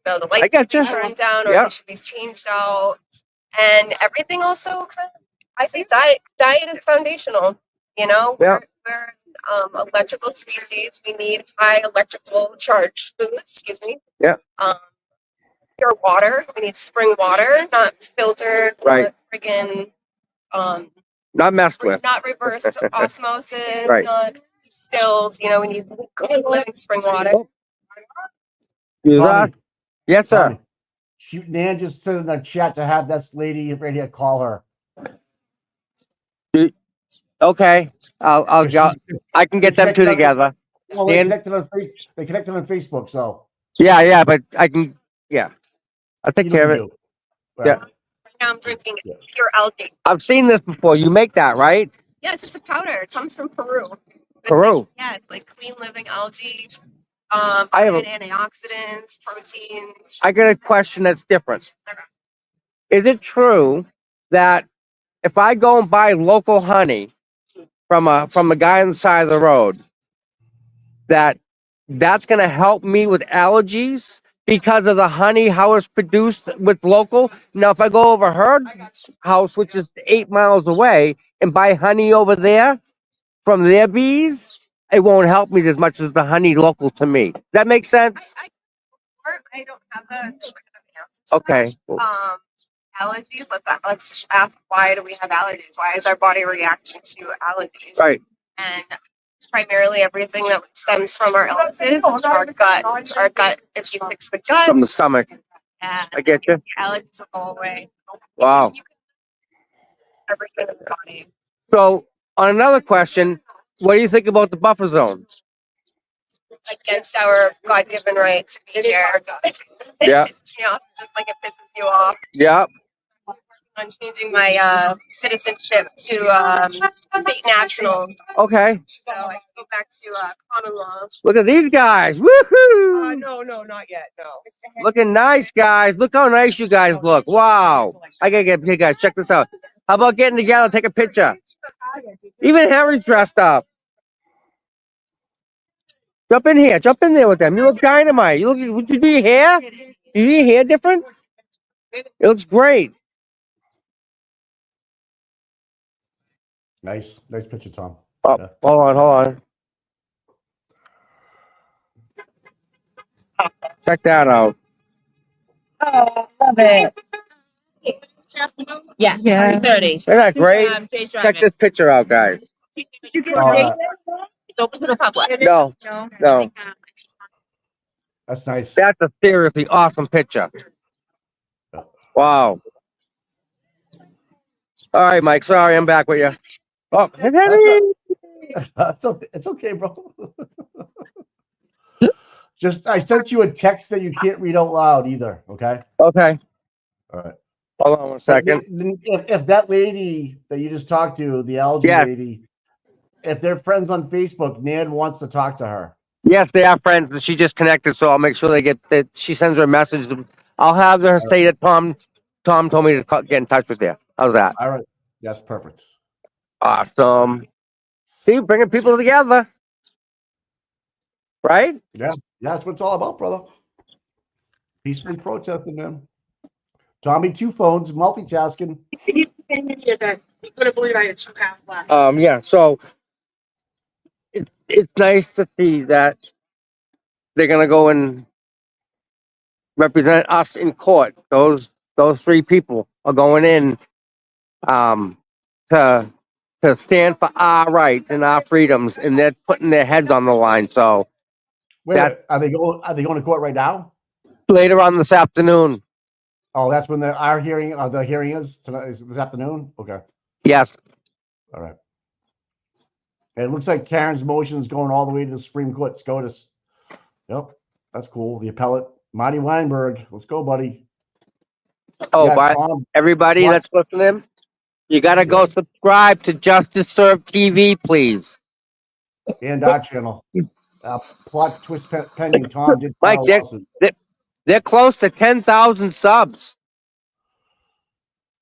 So the I light gotcha. should be turned down or Yeah. they should be changed out. And everything also I say diet is foundational. Yeah. We're electrical species. We need high electrical charged foods, excuse me. Yeah. Pure water. We need spring water, not filtered, Right. not friggin' Not messed with. not reversed osmosis, Right. not distilled. We need good living spring water. Oh, You Tommy, Yes, sir. Tommy. Nan just said in the chat to have this lady right here call her. Okay. I'll But go. I can get them two together. Well, they Dan? connected on they connected on Facebook, so Yeah, but I can. Yeah, I'll take you know care what of to it. do. Yeah. Right. Right now I'm drinking Yeah. pure algae. I've seen this before. You make that, right? Yeah, it's just a powder. It comes from Peru. It's Peru. Like, yeah, it's like clean living algae. I have a- Antioxidants, proteins. I got a question that's different. Is it true that if I go and buy local honey from a guy on the side of the road, that's going to help me with allergies because of the honey, how it's produced with local? Now, if I go over her house, which is 8 miles away, and buy honey over there from their bees, it won't help me as much as the honey local to me. That makes sense? I don't have the answer to Okay. that. Allergies. Let's ask, why do we have allergies? Why is our body reacting to allergies? Right. And primarily everything that stems from our illnesses, our gut. Our gut. If you fix the gut, From the stomach. and I get you. allergies will go away. Wow. You can everything in the body. So, on another question, what do you think about the buffer zone? Against our God-given right to be here. It Yeah. pisses me off, just like it pisses you off. Yeah. I'm changing my citizenship to state national, Okay. so I can go back to common law. Look at these guys. Woohoo! No, not yet, no. Looking nice, guys. Look how nice you guys look. Wow. I gotta get, hey guys, check this out. How about getting together, take a picture? Even Harry's dressed up. Jump in here. Jump in there with them. You look dynamite. You look. Would you do your hair? Do you do your hair different? It looks great. Nice picture, Tom. Oh, Yeah. hold on. Check that out. Oh, love it. Yeah, Yeah. 30. Isn't that great? Check this picture out, guys. Oh, It's open to the public. No, no. that's nice. That's a seriously awesome picture. Wow. All right, Mike. Sorry, I'm back with you. Oh, hey, Henry. It's okay, bro. Just I sent you a text that you can't read out loud either. Okay. Okay. All right. Hold on one second. If that lady that you just talked to, the algae Yes. lady, if they're friends on Facebook, Nan wants to talk to her. Yes, they are friends, and she just connected, so I'll make sure they get that. She sends her a message. I'll have her say that Tom told me to get in touch with you. How's that? All right. That's perfect. Awesome. See, bringing people together, right? Yeah, that's what it's all about, brother. Peacefully protesting, man. Tommy, 2 phones, multitasking. You couldn't believe I had 2 half left. Yeah. So it's nice to see that they're gonna go and represent us in court. Those 3 people are going in to stand for our rights and our freedoms, and they're putting their heads on the line. So Wait a minute. Are they going to court right now? later on this afternoon. Oh, that's when the hearing is tonight. Is this afternoon? Okay. Yes. All right. It looks like Karen's motion is going all the way to the Supreme Court SCOTUS. Yep, that's cool. The appellate Marty Weinberg. Let's go, buddy. Oh, Yeah, but Tom, everybody what? that's listening, you gotta go subscribe to Justice Serve TV, please. and our channel. Plot twist pending. Tom did Mike, file a lawsuit. they're close to 10,000 subs.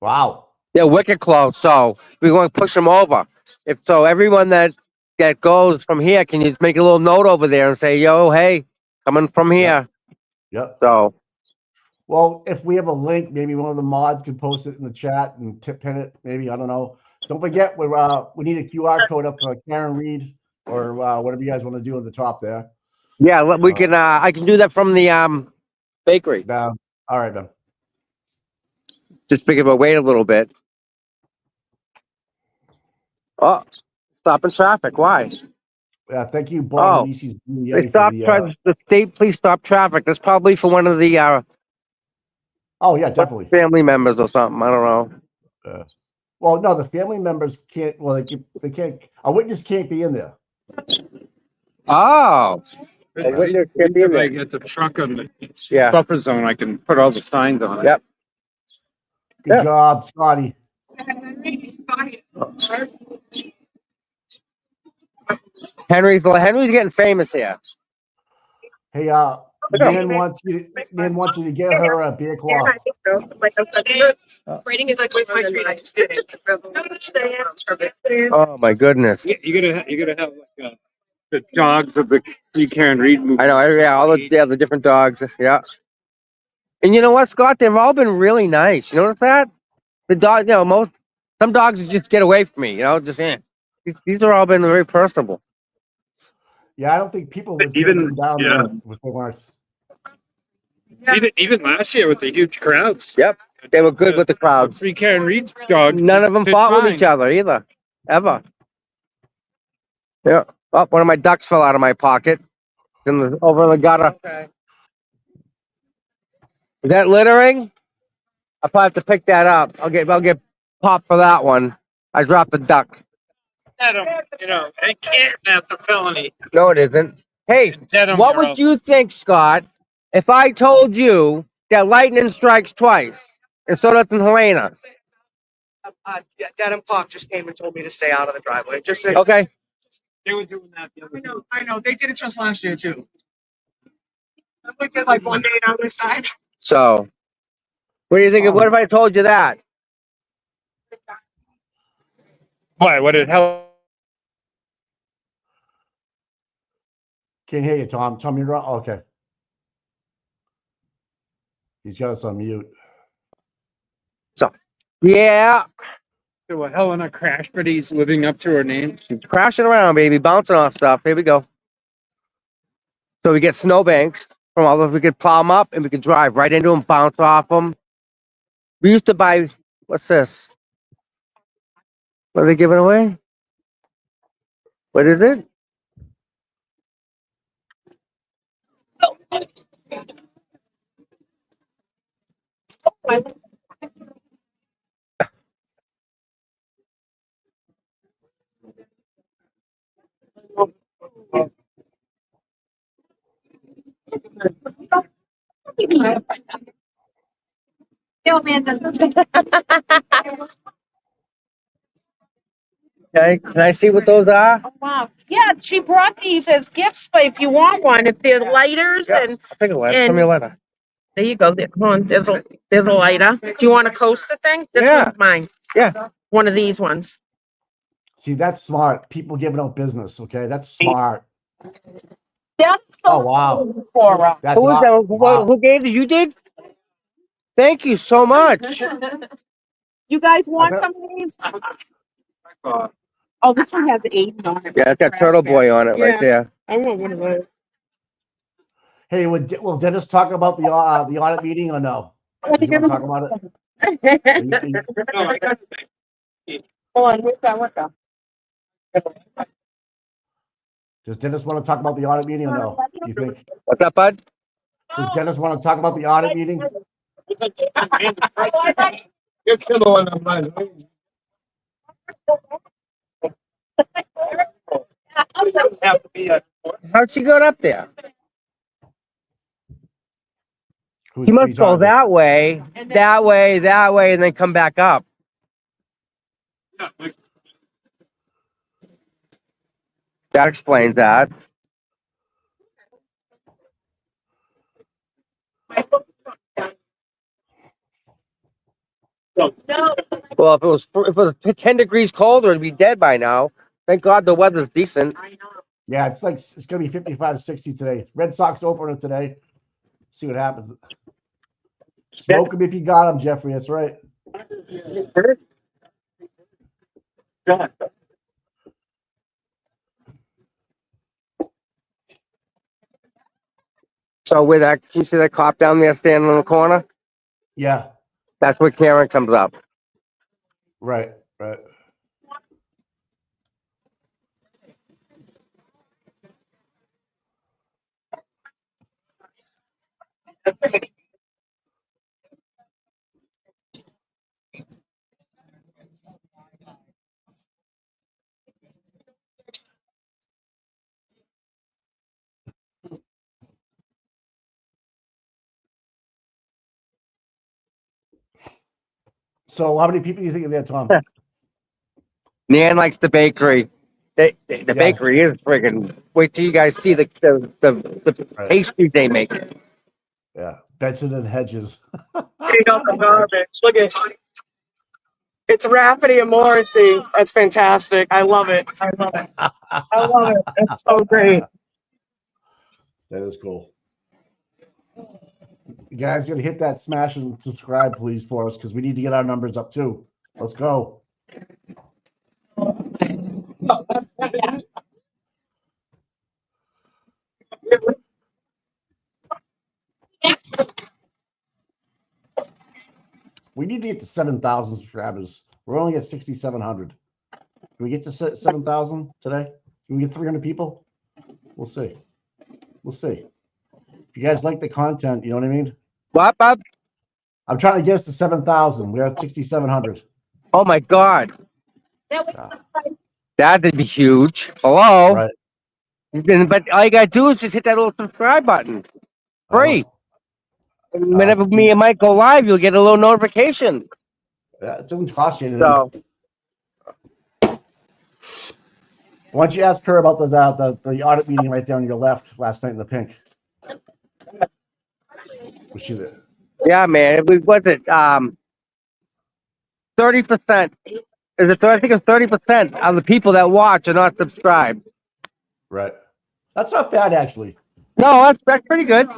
Wow. They're wicked close, so we're going to push them over. If so, everyone that goes from here, can you just make a little note over there and say, "Yo, hey, coming from here." Yep. So, Well, if we have a link, maybe one of the mods can post it in the chat and pin it. Maybe, I don't know. Don't forget, we need a QR code up for Karen Reed or whatever you guys want to do at the top there. yeah, we can. I can do that from the bakery. All right, then. Just pick up a wait a little bit. Oh, stopping traffic. Why? Thank you, Oh, Bob Lisi's they stopped. The state police stopped traffic. That's probably for one of the Oh yeah, definitely. family members or something. I don't know. Well, no, the family members can't. Well, they can't. A witness can't be in there. Oh, a witness can't be in Until I there. get the truck on the Yeah. buffer zone, I can put all the signs on it. Yep. Good Yeah. job, Scotty. Henry's getting famous here. Hey, Nan wants you to get her a beer claw. I think so. Like I'm rating is like where's my treat? I just did it. Oh my goodness. You gotta have like the dogs of the Free Karen Reed movie. I know. Yeah, all the different dogs. Yeah. And you know what, Scott? They've all been really nice. You notice that? The dog, some dogs just get away from me. Just these are all been very personable. Yeah, I don't think people would take Even- them down yeah. there with the weren't. Even last year with the huge crowds. Yep. They were good with the crowds. Free Karen Reed's dog. None of them did fought with fine. each other either, ever. Yeah. Oh, one of my ducks fell out of my pocket over in the gutter. Okay. Is that littering? I'll probably have to pick that up. I'll get popped for that one. I dropped the duck. They can't have the felony. No, it isn't. Hey, what would you think, Scott, if I told you that lightning strikes twice and so does in Helena? Dad and Pop just came and told me to stay out of the driveway. Just say, Okay. They were doing that the other day. I know. They did it to us last year too. We did like one day on this side. So, what do you think? What if I told you that? Why? What did hell? Can't hear you, Tom. Tom, you're wrong. Okay. He's got us on mute. Yeah. So Helena crashed, but he's living up to her name. Crashing around, baby, bouncing off stuff. Here we go. So we get snowbanks from all of we could plow them up and we could drive right into them, bounce off them. We used to buy, what's this? What are they giving away? What is it? Okay, can I see what those are? Wow. Yeah, she brought these as gifts, but if you want one, if they're lighters Yeah. and I'll take a letter. Send me a letter. there you go. Come on, there's a lighter. Do you want a coaster thing? This Yeah. one's mine. Yeah. One of these ones. See, that's smart. People giving out business. Okay, that's smart. Yeah. Oh wow. For That's Who was aw- that? wow. Who gave it? You did? Thank you so much. You guys want I bet- some of these? Oh, this one has 8 on it. Yeah, it's got Turtle Boy on it right Yeah. there. I want one of those. Hey, will Dennis talk about the audit meeting or no? Did you want to talk about it? No, I got the thing. Hold on, where's that one go? Does Dennis want to talk about the audit meeting or no? Do you think? What's up, bud? Does Dennis want to talk about the audit meeting? You're killing on mine. Have to be a How'd she get up there? Who's He must go talking? that way, that way, that way, and then come back up. That explains that. Well, if it was 10 degrees colder, it'd be dead by now. Thank God the weather's decent. Yeah, it's gonna be 55 to 60 today. Red Sox opener today. See what happens. Smoke him if you got him, Jeffrey. That's right. So with that, can you see that cop down there standing in the corner? Yeah, That's where Karen comes up. right, right. So how many people do you think are there, Tom? Nan likes the bakery. The Yeah. bakery is friggin'. Wait till you guys see the Right. pastries they make. Yeah. Benson and Hedges. Clean up the garbage. Look at it's Rafferty and Morrissey. That's fantastic. I love it. I love it. I love it. It's so great. That is cool. You guys gotta hit that smash and subscribe, please, for us, because we need to get our numbers up too. Let's go. We need to get to 7,000 subscribers. We're only at 6,700. Can we get to 7,000 today? Can we get 300 people? We'll see. We'll see. If you guys like the content, you know what I mean? What, Bob? I'm trying to get us to 7,000. We're at 6,700. Oh my God. Yeah. That'd be huge. Hello. Right. But all you gotta do is just hit that little subscribe button. Free. Whenever me and Mike go live, you'll get a little notification. Yeah, it doesn't cost you anything. So Why don't you ask her about the audit meeting right there on your left last night in the pink? Was she there? yeah, man. Was it 30%? Is it? I think it's 30% of the people that watch are not subscribed. Right. That's not bad, actually. No, that's pretty good.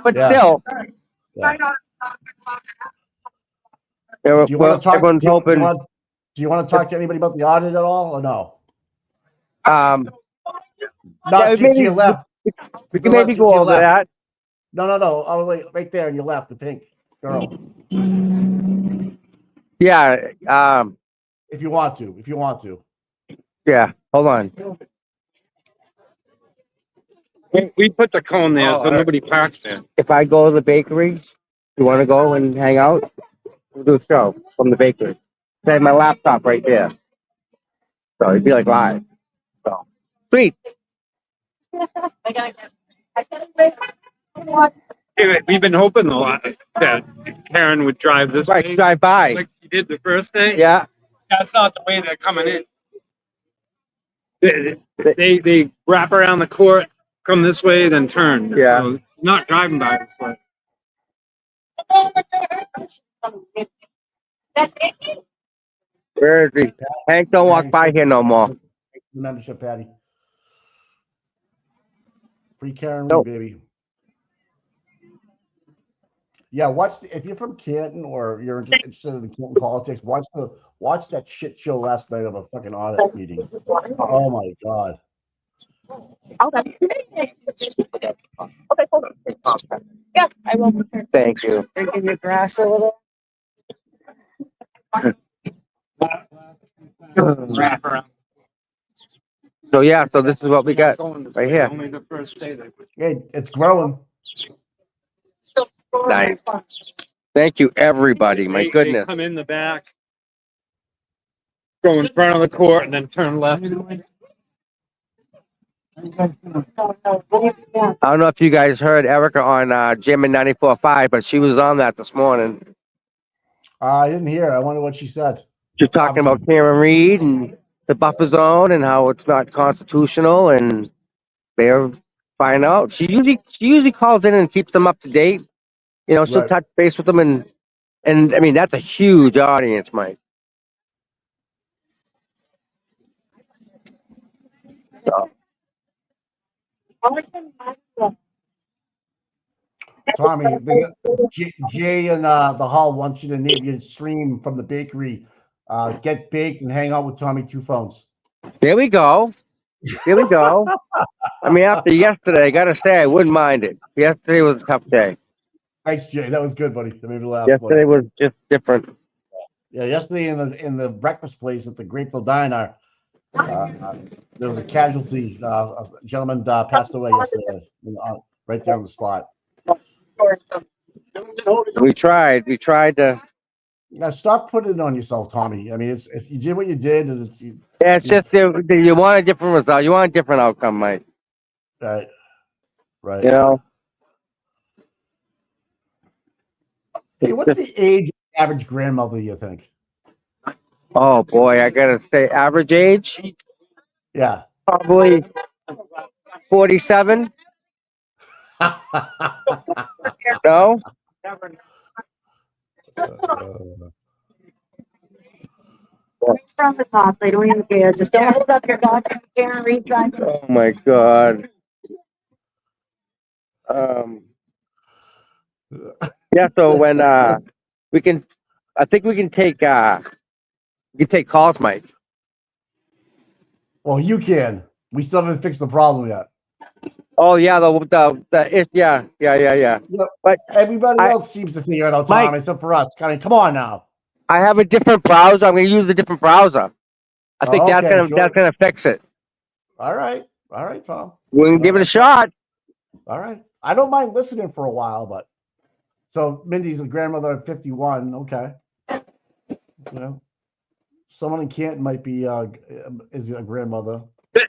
But Yeah. still, Yeah. yeah, Do you want to talk? everyone's hoping. Do you want to talk to anybody about the audit at all, or no? Um, Not yeah, to maybe- your left. we can maybe go over that. No. Oh, wait, right there on your left, the pink girl. Yeah. If you want to. Yeah. Hold on. We put the cone there, Oh, so nobody parks there. If I go to the bakery, you want to go and hang out? We'll do a show from the bakery. I have my laptop right there. So it'd be like live. So sweet. Anyway, we've been hoping a lot that Karen would drive this Right, way, drive by. like she did the first day. Yeah. That's not the way they're coming in. They wrap around the court, come this way, then turn. Yeah. So not driving by this way. Where is he? Hank, don't walk by here no more. The membership, Patty. Free Karen Nope. Reed, baby. Yeah, if you're from Canton or you're interested in Canton politics, watch that shit show last night of a fucking audit meeting. Oh my God. Okay. Okay, hold on. Yeah, I will. Thank you. Drinking your grass a little. Wrap around. So yeah, so this is what we got right here. Only the first day they put. Hey, it's growing. Nice. Thank you, everybody. My They goodness. come in the back, go in front of the court, and then turn left. I don't know if you guys heard Erica on Jim in 94.5, but she was on that this morning. I didn't hear. I wonder what she said. She's talking about Karen Reed and the buffer zone and how it's not constitutional, and they're finding out. She usually calls in and keeps them up to date. You know, she'll Right. touch base with them, and I mean that's a huge audience, Mike. So Tommy, Jay and the hall want you to name your stream from the bakery. Get baked and hang out with Tommy 2 Phones. there we go. Here we go. I mean, after yesterday, I gotta say I wouldn't mind it. Yesterday was a tough day. Thanks, Jay. That was good, buddy. That made me laugh. Yesterday was just different. Yeah, yesterday in the breakfast place at the Grateful Diner, there was a casualty. A gentleman passed away yesterday, right there on the spot. We tried to. Now stop putting it on yourself, Tommy. I mean, it's you did what you did, and it's you, Yeah, it's just you want a different result. You want a different outcome, Mike. right, right. You know. Hey, what's the age of the average grandmother you think? Oh boy, I gotta say, average age Yeah. probably 47. No, From the top, they don't even care. Just don't hold up your goddamn camera and read something. oh my god. Yeah. So when we can, I think we can take calls, Mike. Well, you can. We still haven't fixed the problem yet. Oh yeah, yeah. Yep. But Everybody I- else seems to figure it out, Mike- Tom, except for us. Come on now. I have a different browser. I'm gonna use a different browser. I think Oh, okay, sure. that's gonna fix it. All right, Tom. We can give it a shot. All right. I don't mind listening for a while, but so Mindy's a grandmother at 51. Okay. Well, someone in Canton might be is a grandmother.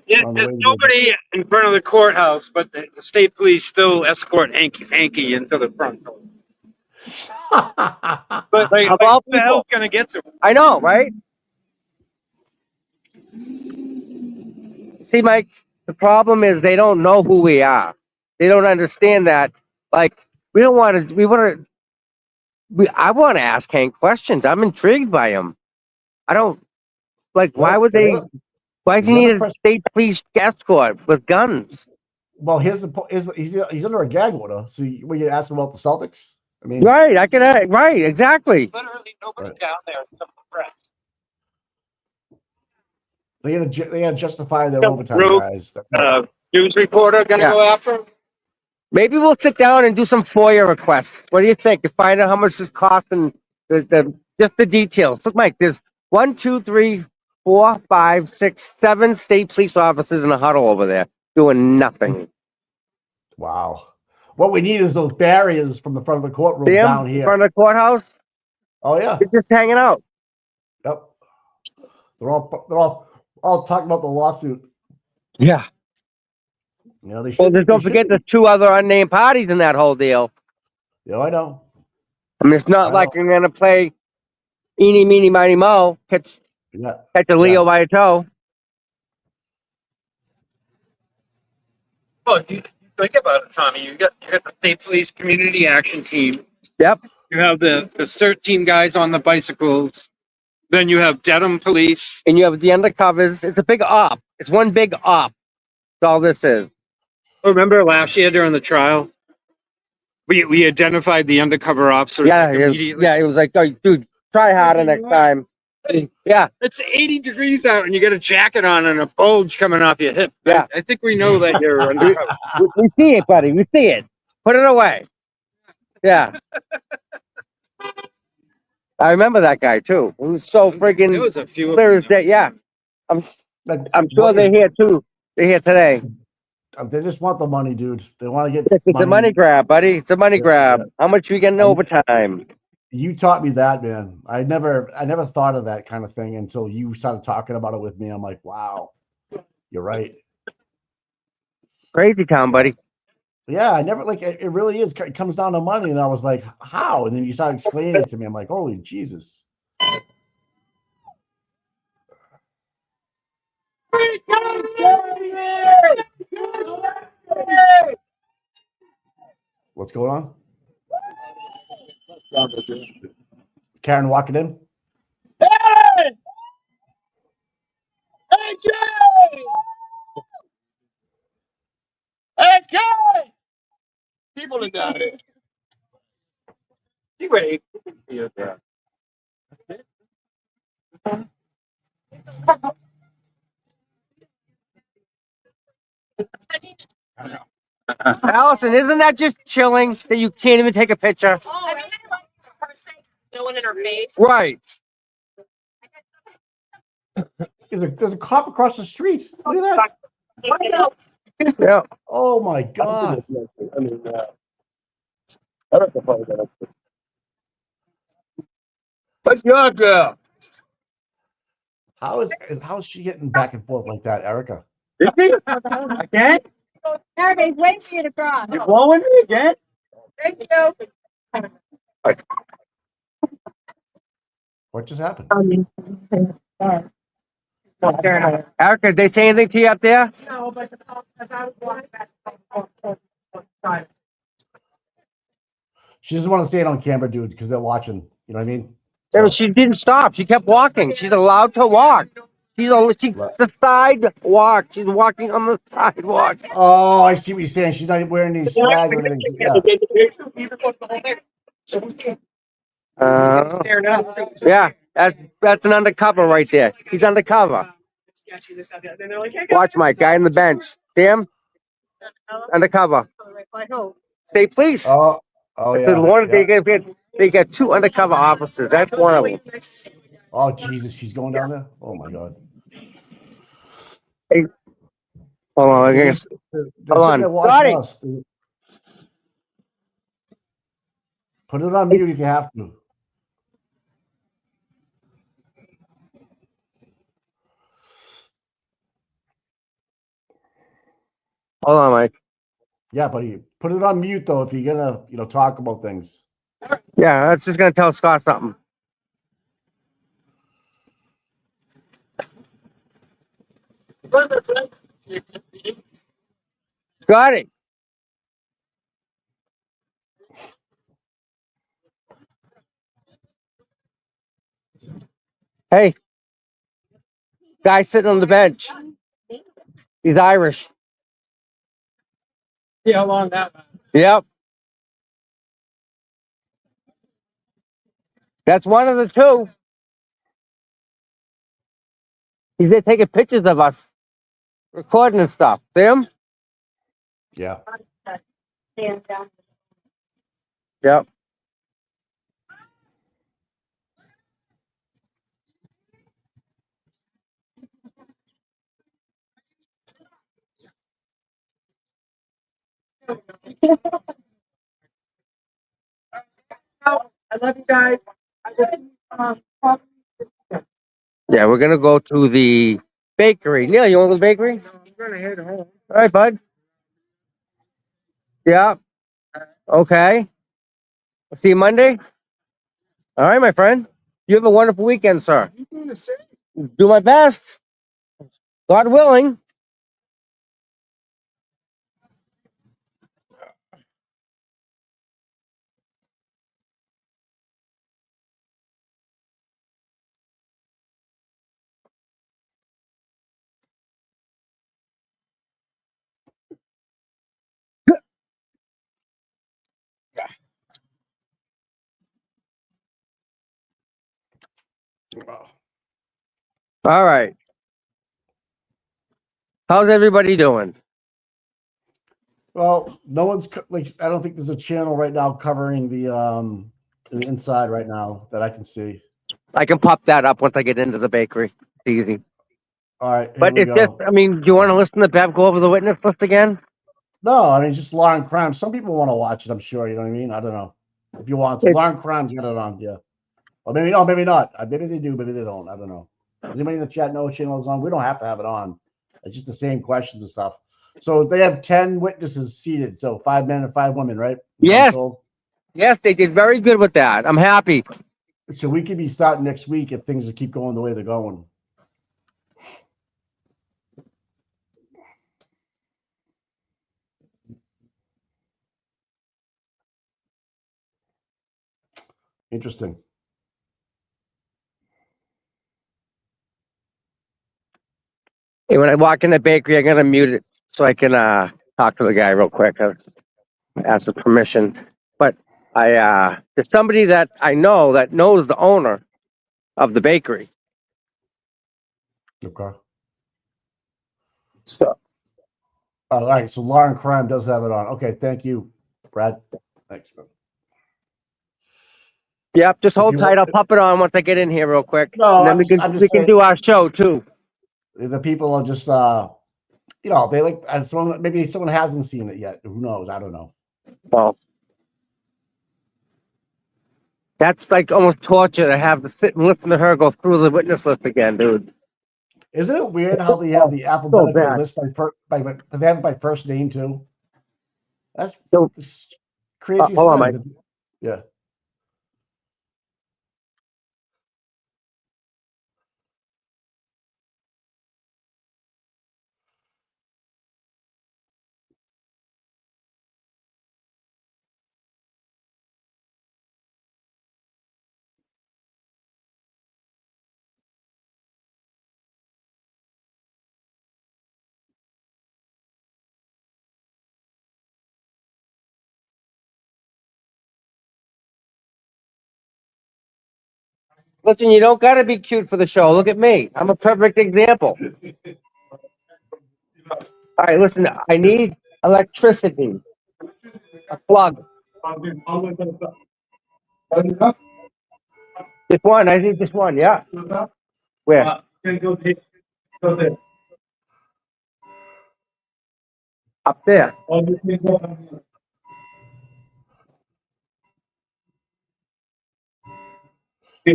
There's nobody in front of the courthouse, but the state police still escort Hanky into the front door. But like, Of all the hell's people. gonna get to him? I know, right? See, Mike, the problem is they don't know who we are. They don't understand that. Like, I want to ask Hank questions. I'm intrigued by him. I don't, like, why would they, why does he need a state police escort with guns? Well, here's he's under a gag order. So we can ask him about the Celtics. I mean, Right, right, exactly. Literally nobody Right. down there except the press. they gotta justify their Some overtime, rogue, guys. News reporter gonna Yeah. go after him? Maybe we'll sit down and do some FOIA requests. What do you think? To find out how much this costs and just the details. Look, Mike, there's 1, 2, 3, 4, 5, 6, 7 state police officers in a huddle over there doing nothing. Wow. What we need is those barriers from the front of the courtroom See 'em down in here. front of the courthouse? Oh yeah. They're just hanging out. Yep. They're all talking about the lawsuit. Yeah. You know, they should. Well, don't they forget should there's 2 other unnamed parties in that whole deal. be. Yeah, I know. I mean, it's not I like know. you're gonna play eeny, meeny, miny, mo, catch Yeah. a Leo by a toe. Well, you think about it, Tommy. You got the state police community action team. Yep. You have the CERT team guys on the bicycles. Then you have Dedham police. And you have the undercovers. It's a big op. It's one big op. That's all this is. Remember last year during the trial? We identified the undercover officer. Yeah, immediately. it was like, oh, dude, try harder next time. Yeah, It's 80 degrees out and you got a jacket on and a bulge coming off your hip. Yeah. I think we know that you're undercover. we see it, buddy. We see it. Put it away. Yeah. I remember that guy too. It was so There friggin' was a few of clear them. as day. Yeah, I'm sure What they're is- here too. They're here today. They just want the money, dude. They want to get. It's a money grab, buddy. It's a money Yeah, grab. yeah. How much we getting overtime? You taught me that, man. I never thought of that kind of thing until you started talking about it with me. I'm like, wow, you're right. Crazy town, buddy. Yeah, I never it really is. It comes down to money, and I was like, how? And then you started explaining it to me. I'm like, holy Jesus. What's going on? Karen walking in. People are down there. Anyway, Allison, isn't that just chilling that you can't even take a picture? I mean, I like her saying no one in her face. Right. There's a cop across the street. Look at that. Yeah. Oh my God. What's your girl? How is she getting back and forth like that, Erica? Is he? Again? Erica, he's waiting for you to cross. You blowing me again? Thank you. What just happened? Erica, did they say anything to you up there? No, but as I was walking back. She doesn't want to say it on camera, dude, because they're watching. You know what I mean? Yeah, but she didn't stop. She kept walking. She's allowed to walk. She's the sidewalk. She's walking on the sidewalk. Oh, I see what you're saying. She's not wearing any swag or anything. Yeah. Yeah, that's an undercover right there. He's undercover. Watch Mike, guy on the bench. See him? Undercover. State police. Oh, yeah. They get 2 undercover officers. That's one of them. Oh, Jesus, she's going down there? Oh, my God. Hey, hold on. They're Hold sitting on. there watching us, dude. Put it on mute if you have to. Hold on, Mike. Yeah, buddy. Put it on mute, though, if you're going to, talk about things. Yeah, that's just gonna tell Scott something. Scotty. Hey. Guy sitting on the bench. He's Irish. See how long that. Yep. That's one of the 2. He's there taking pictures of us, recording and stuff. See him? Yeah. Yep. I love you guys. Yeah, we're gonna go to the bakery. Neil, you want to go to the bakery? I'm gonna head home. All right, bud. Yeah. Okay. I'll see you Monday. All right, my friend. You have a wonderful weekend, sir. You doing the same? Do my best. God willing. All right. How's everybody doing? Well, no one's like. I don't think there's a channel right now covering the inside right now that I can see. I can pop that up once I get into the bakery. It's easy. All right, here But we it's go. just, I mean, do you want to listen to Bev go over the witness list again? No, I mean just Law and Crime. Some people want to watch it. I'm sure. You know what I mean? I don't know. If you want to, Law and Crime's got it on. Yeah. Or maybe maybe not. Maybe they do. Maybe they don't. I don't know. Does anybody in the chat know what channel is on? We don't have to have it on. It's just the same questions and stuff. So they have 10 witnesses seated. So 5 men and 5 women, right? Yes. So Yes, they did very good with that. I'm happy. we could be starting next week if things keep going the way they're going. Interesting. Hey, when I walk in the bakery, I'm gonna mute it so I can talk to the guy real quick. Ask the permission. But there's somebody that I know that knows the owner of the bakery. Okay. So All right. So Law and Crime does have it on. Okay. Thank you, Brad. Thanks. yep, just hold you tight. want- I'll pop it on once I get in here real quick. No, and then I'm we just can saying- do our show too. The people are just they like maybe someone hasn't seen it yet. Who knows? I don't know. Well, That's like almost torture to have to sit and listen to her go through the witness list again, dude. Isn't it weird how they have the So alphabetical bad. list but they have it by first name too? That's So, the craziest hold on, thing. Yeah. Listen, you don't gotta be cute for the show. Look at me. I'm a perfect example. All right, listen, I need electricity. A plug. Just one. I need just one. Yeah. Where? Up there.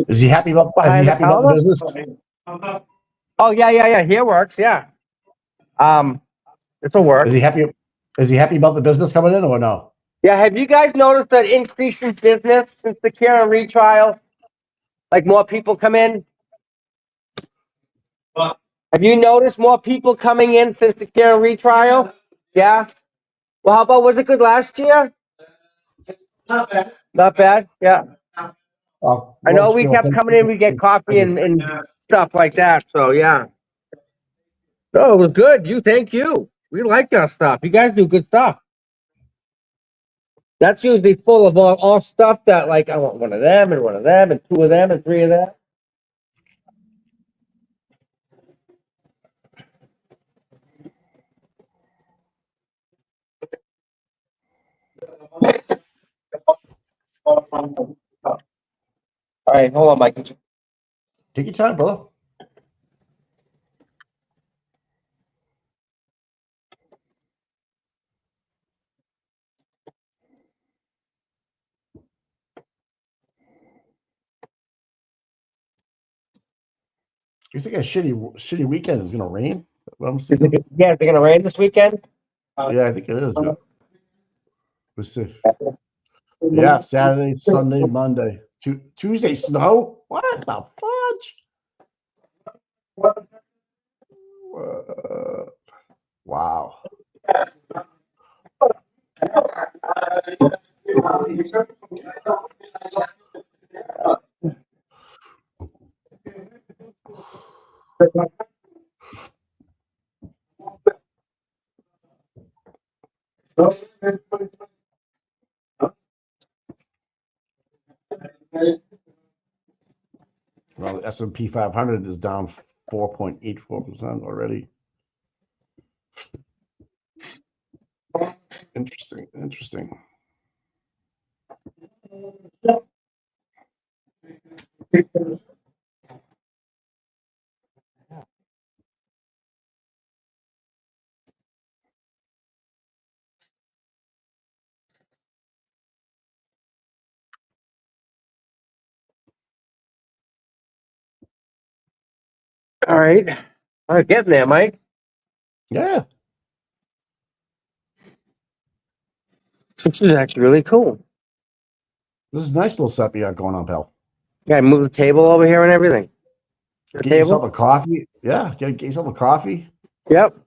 Is he happy about Behind the the counter? business? Oh yeah. Here works. Yeah. This'll work. Is he happy about the business coming in or no? Yeah. Have you guys noticed that increase in business since the Karen retrial? Like more people come in. Have you noticed more people coming in since the Karen retrial? Yeah. Well, how about was it good last year? Not bad. Yeah. I know we kept coming in. We get coffee and stuff like that. So yeah. No, it was good. Thank you. We like our stuff. You guys do good stuff. That's usually full of all stuff that like I want one of them and one of them and two of them and three of them. All right, hold on, Mike. Take your time, brother. You think a shitty weekend is gonna rain? What I'm seeing? Yeah, they're gonna rain this weekend. Yeah, I think it is. We'll see. Yeah, Saturday, Sunday, Monday, Tuesday snow. What the fudge? Wow. Well, the S&P 500 is down 4.84% already. Interesting. All right. All right, getting there, Mike. Yeah. This is actually really cool. This is a nice little setup you got going on, pal. Yeah, I moved the table over here and everything. Get yourself a coffee. Yeah, get yourself a coffee. Yep.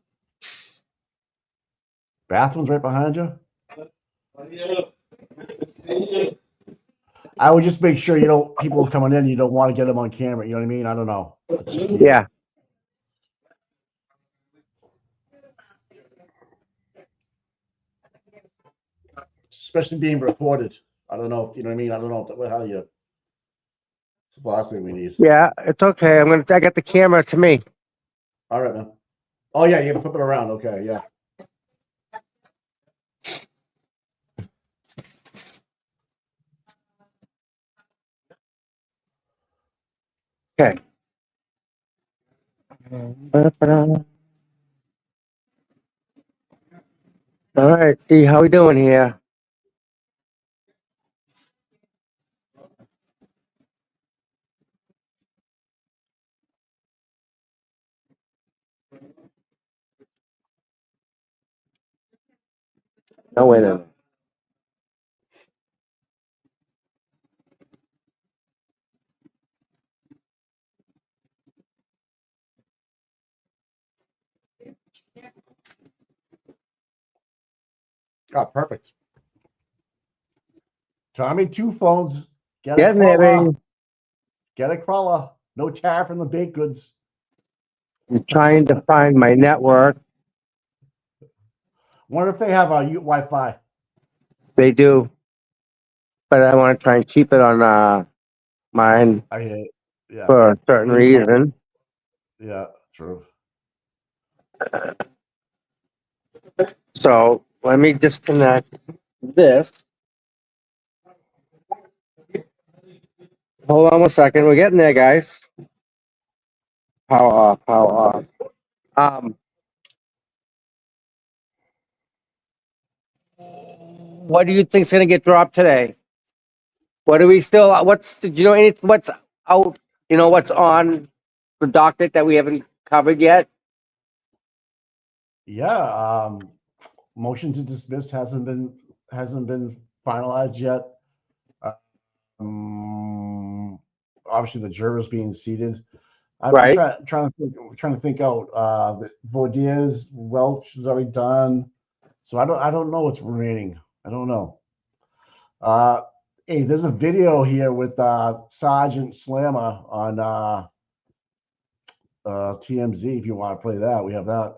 Bathroom's right behind you. I would just make sure people coming in, you don't want to get them on camera. You know what I mean? I don't know. Yeah. Especially being recorded. I don't know if you know what I mean. I don't know how you. It's the last thing we need. Yeah, it's okay. I got the camera to me. All right, man. Oh yeah, you gotta flip it around. Okay, yeah. Okay. All right, see how we doing here. No internet. Oh, perfect. Tommy, 2 phones. Get a Getting there, crawler. baby. Get a crawler. No tariff on the baked goods. I'm trying to find my network. Wonder if they have a Wi-Fi. They do, but I want to try and keep it on mine I hear it. Yeah. for a certain reason. Yeah, true. So let me disconnect this. Hold on 1 second. We're getting there, guys. Power off. Power off. What do you think's gonna get dropped today? What do we still? Do you know anything? What's out? You know what's on the docket that we haven't covered yet? Yeah, motion to dismiss hasn't been finalized yet. Obviously the jurors being seated. I'm Right. trying to think out. The Vaudiers, Welch is already done, so I don't know what's remaining. I don't know. Hey, there's a video here with Sergeant Slammer on TMZ. If you want to play that, we have that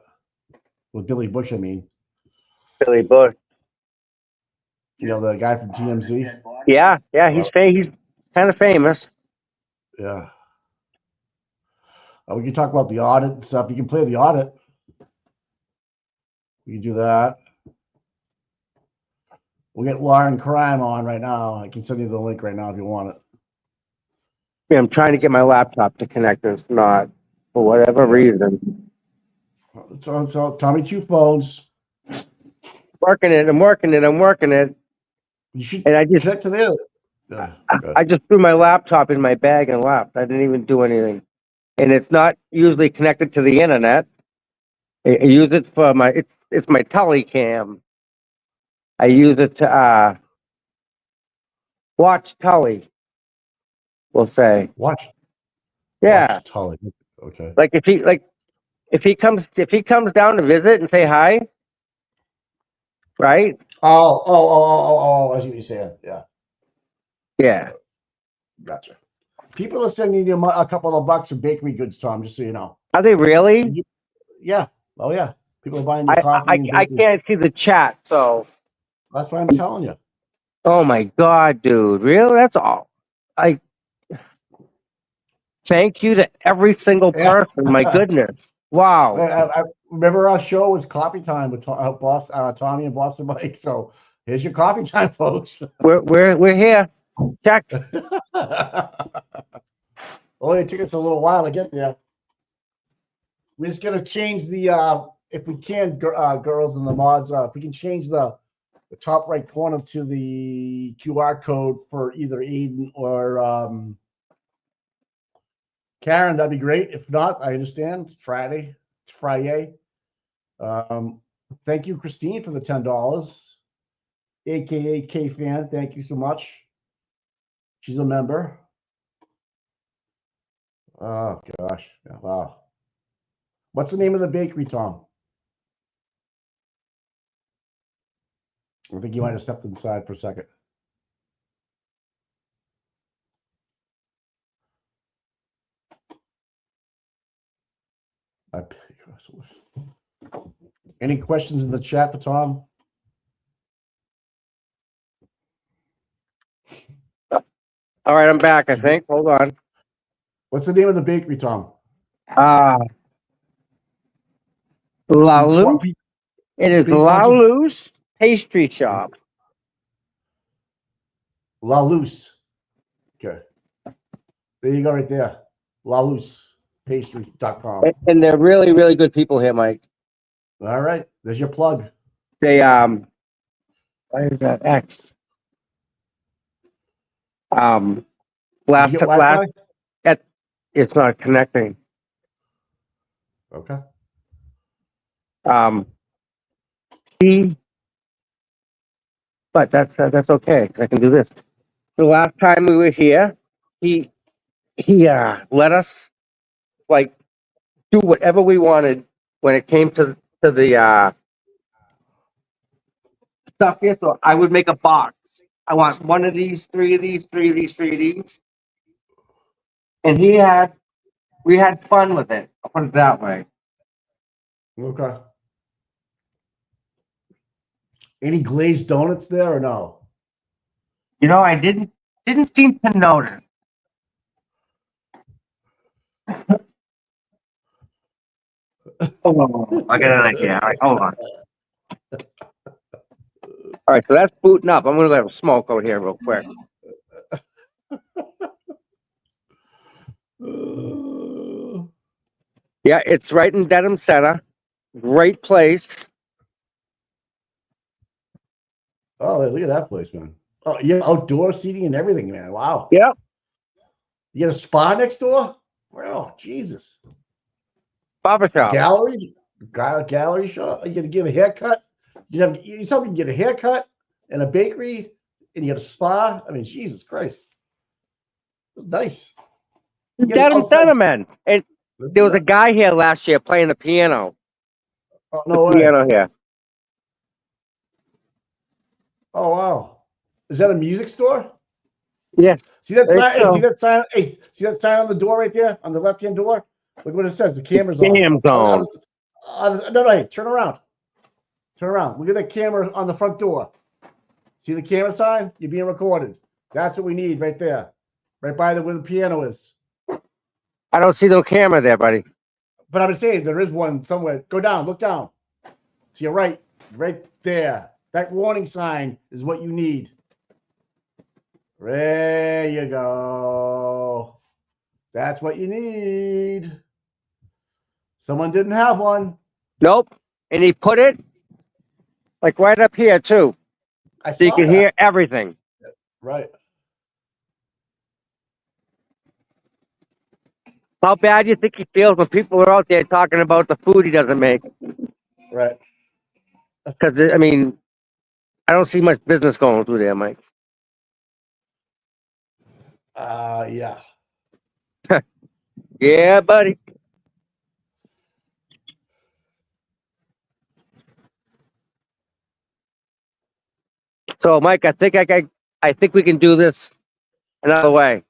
with Billy Bush. I mean, Billy Bush. you know, the guy from TMZ. Yeah, he's he's kind of famous. Yeah. We can talk about the audit and stuff. You can play the audit. We can do that. We'll get Law and Crime on right now. I can send you the link right now if you want it. Yeah, I'm trying to get my laptop to connect. It's not for whatever reason. So Tommy, 2 phones. Working it. I'm working it. You should And I just connect to the other. Yeah, okay. I just threw my laptop in my bag and left. I didn't even do anything. And it's not usually connected to the internet. I use it for it's my telecam. I use it to watch telly. We'll say. Watch Tully. Okay. Like if he comes down to visit and say hi, right? Oh, I see what you're saying. Yeah, Yeah. gotcha. People are sending you a couple of bucks for bakery goods, Tom, just so you know. Are they really? Yeah. Oh, yeah. People are buying your coffee. I can't see the chat, so That's what I'm telling you. oh my god, dude. Really? That's all. I thank you to every single person. My goodness. Wow. I remember our show was Coffee Time with Tommy and Boston Mike. So here's your coffee time, folks. We're here. Check. Only it took us a little while to get there. We're just gonna change the if we can, girls and the mods, if we can change the top right corner to the QR code for either Aiden or Karen, that'd be great. If not, I understand. It's Friday. It's Friday. Thank you, Christine, for the $10. AKA K Fan. Thank you so much. She's a member. Oh gosh. Wow. What's the name of the bakery, Tom? I think you might have stepped inside for a second. Any questions in the chat for Tom? All right, I'm back, I think. Hold on. What's the name of the bakery, Tom? La Luz. It is La Luz Pastry Shop. La Luz. Okay. There you go right there. La Luz Pastry.com. And they're really, really good people here, Mike. All right. There's your plug. They why is that X? Last it's not connecting. Okay. But that's okay, 'cause I can do this. The last time we were here, he let us like do whatever we wanted when it came to the stuff here. So I would make a box. I want one of these, three of these, three of these, three of these. And we had fun with it. I'll put it that way. Okay. Any glazed donuts there or no? You know, I didn't seem to notice. Oh, I got an idea. All right, hold on. All right, so that's booting up. I'm gonna have a smoke over here real quick. Yeah, it's right in Dedham Center. Great place. Oh, look at that place, man. Oh, you have outdoor seating and everything, man. Wow. Yep. You got a spa next door? Well, Jesus. Barber shop. Gallery? Gallery shop? You gonna give a haircut? You tell me you get a haircut and a bakery and you got a spa? I mean, Jesus Christ. It's nice. You get an Dedham outside- Center, man. And there was a guy here last year playing the piano. Oh, no way. Piano here. Oh, wow. Is that a music store? Yes. See that There sign? you Hey, go. see that sign? Hey, see that sign on the door right there? On the left-hand door? Look what it says. The camera's on. Damn zone. No, hey, turn around. Turn around. Look at that camera on the front door. See the camera sign? You're being recorded. That's what we need right there. Right by where the piano is. I don't see no camera there, buddy. But I'm saying there is one somewhere. Go down, look down. To your right there. That warning sign is what you need. There you go. That's what you need. Someone didn't have one. Nope. And he put it like right up here too. I So you saw can that. hear everything. Right. How bad do you think he feels when people are out there talking about the food he doesn't make? Right. Because, I mean, I don't see much business going through there, Mike. Yeah. Yeah, buddy. So, Mike, I think we can do this another way.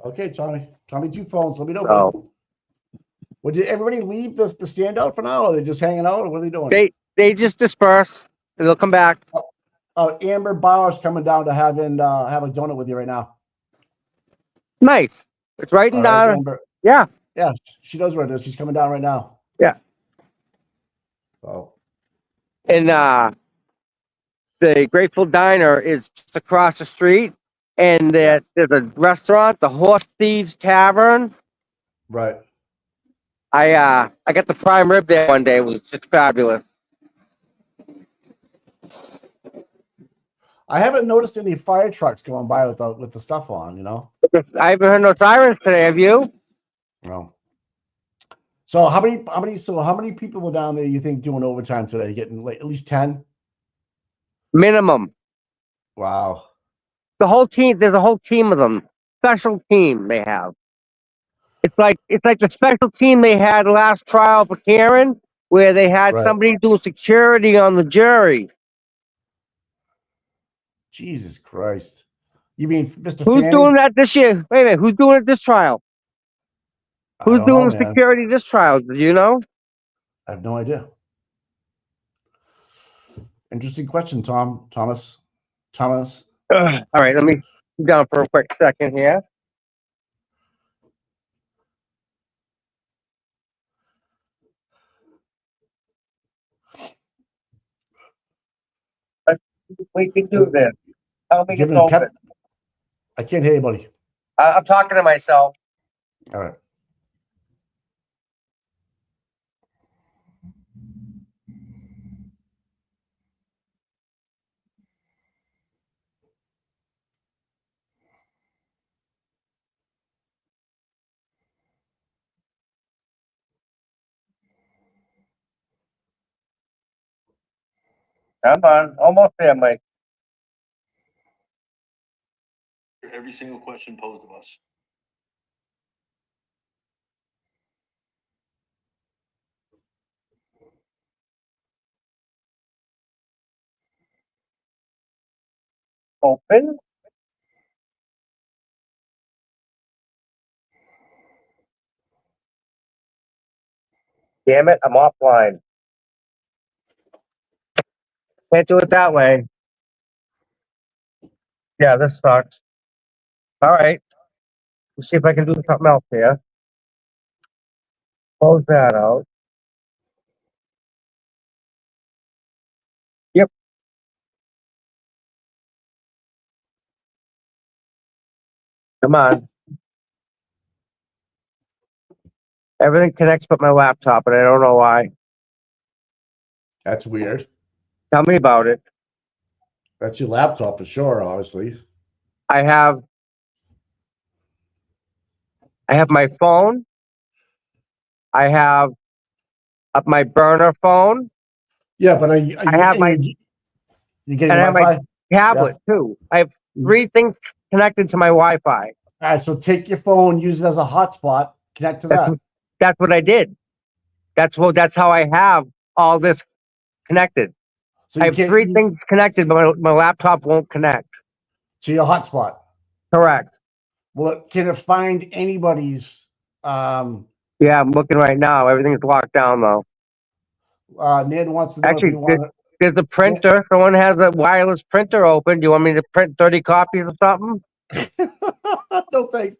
Okay, Tommy. Tommy, 2 phones. Let me know. So Well, did everybody leave the standout for now? Or are they just hanging out? Or what are they doing? they just disperse and they'll come back. Amber Bauer's coming down to have a donut with you right now. Nice. It's right in All right, down. Amber. Yeah. Yeah, she knows where it is. She's coming down right now. Yeah. Oh. And the Grateful Diner is just across the street. And there's a restaurant, the Horse Thieves Tavern. Right. I got the prime rib there one day. It was just fabulous. I haven't noticed any fire trucks going by with the stuff on, you know? I haven't heard no sirens today, have you? No. So how many people were down there you think doing overtime today? Getting like at least 10? Minimum. Wow. The whole team, there's a whole team of them. Special team they have. It's like the special team they had last trial for Karen, where they had Right. somebody doing security on the jury. Jesus Christ. You mean Mr. Who's Fanning? doing that this year? Wait a minute, who's doing it this trial? I Who's don't know, doing man. security this trial? Do you know? I have no idea. Interesting question, Thomas. All right, let me go down for a quick second here. We can do this. Tell me Give it's it a pep. open. I can't hear you, buddy. I'm talking to myself. All right. Come on, almost there, Mike. every single question posed of us. Open. Damn it, I'm offline. Can't do it that way. Yeah, this sucks. All right. Let's see if I can do something else here. Close that out. Yep. Come on. Everything connects but my laptop, and I don't know why. That's weird. Tell me about it. That's your laptop for sure, obviously. I have my phone. I have my burner phone. Yeah, but you getting And I have my Wi-Fi? tablet too. I have 3 things connected to my Wi-Fi. All right, so take your phone, use it as a hotspot, connect to that. That's what I did. That's how I have all this connected. So I you have can't 3 things connected, but my laptop won't connect. to your hotspot. Correct. Well, can it find anybody's? Yeah, I'm looking right now. Everything's locked down though. Ned wants to know if Actually, you want there's a printer. Someone has a wireless printer open. Do you want me to print 30 copies or something? No thanks.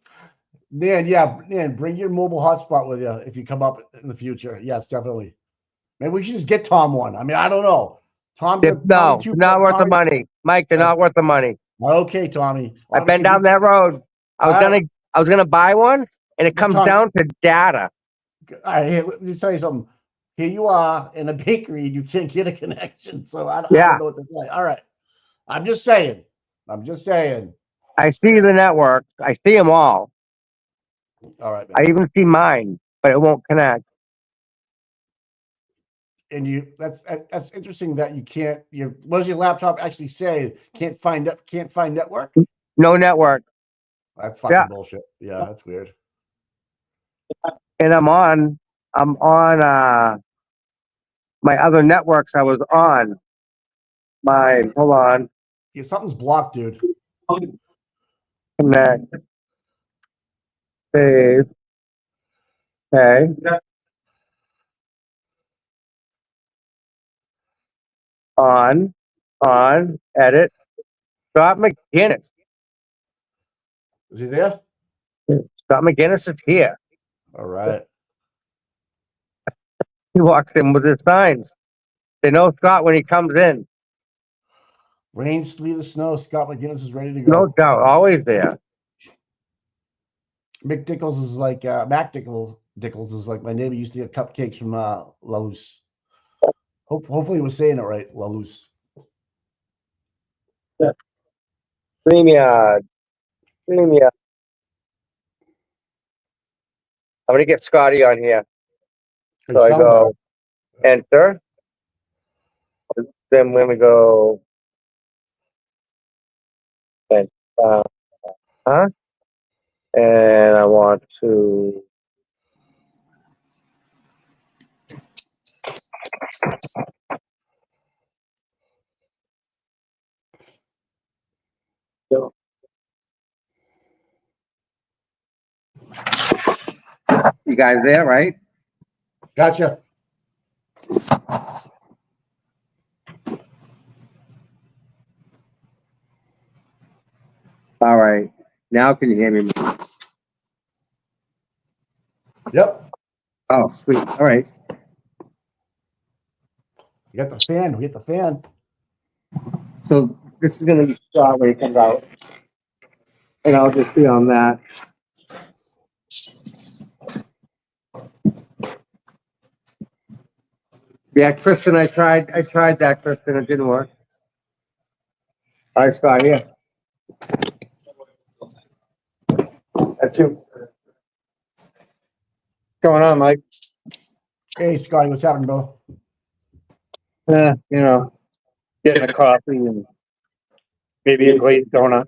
Nan, bring your mobile hotspot with you if you come up in the future. Yes, definitely. Maybe we should just get Tom one. I mean, I don't know. Tom, No, not worth the money. Mike, they're not worth the money. Okay, Tommy. I've been down that road. I was gonna buy one, and it comes down to data. All right, here, let me tell you something. Here you are in a bakery, and you can't get a connection. So I don't know what to say. All right. I'm just saying. I see the network. I see them all. All right, man. I even see mine, but it won't connect. And that's interesting that you can't. What does your laptop actually say? Can't find network. No network. That's fucking bullshit. Yeah, that's weird. And I'm on my other networks I was on. Hold on. Yeah, something's blocked, dude. Connect. Save. Okay. On, edit. Scott McGinnis. Is he there? Scott McGinnis is here. All right. He walks in with his signs. They know Scott when he comes in. Rain, sleet, or snow, Scott McGinnis is ready to go. No doubt, always there. Mick Dickles is like Mac Dickles is like my neighbor used to get cupcakes from La Luz. Hopefully we're saying it right, La Luz. StreamYard. I'm gonna get Scotty on here. So I go enter. Then when we go and I want to You guys there, right? Gotcha. All right. Now can you hear me? Yep. Oh, sweet. All right. You got the fan. We get the fan. So this is gonna be Scott when he comes out. And I'll just be on that. Yeah, Kristen, I tried that, Kristen. It didn't work. All right, Scott, here. That's you. What's going on, Mike? Hey, Scotty, what's happening, brother? You know, getting a coffee and maybe a glazed donut.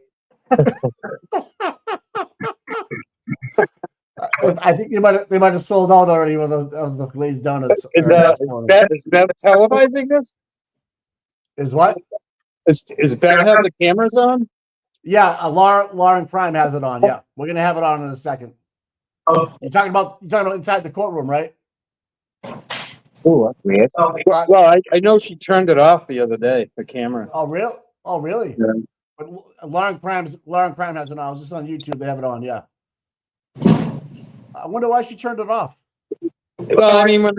I think they might have sold out already with the glazed donuts. Is Bev televising this? Is what? Is Bev have the cameras on? Yeah, Lauren Prime has it on. Yeah, we're gonna have it on in a second. Oh, You're talking about inside the courtroom, right? Oh, that's weird. well, I know she turned it off the other day, the camera. Oh, real? Oh, really? Yeah. But Lauren Prime has it on. I was just on YouTube. They have it on. Yeah. I wonder why she turned it off. Well, I mean, when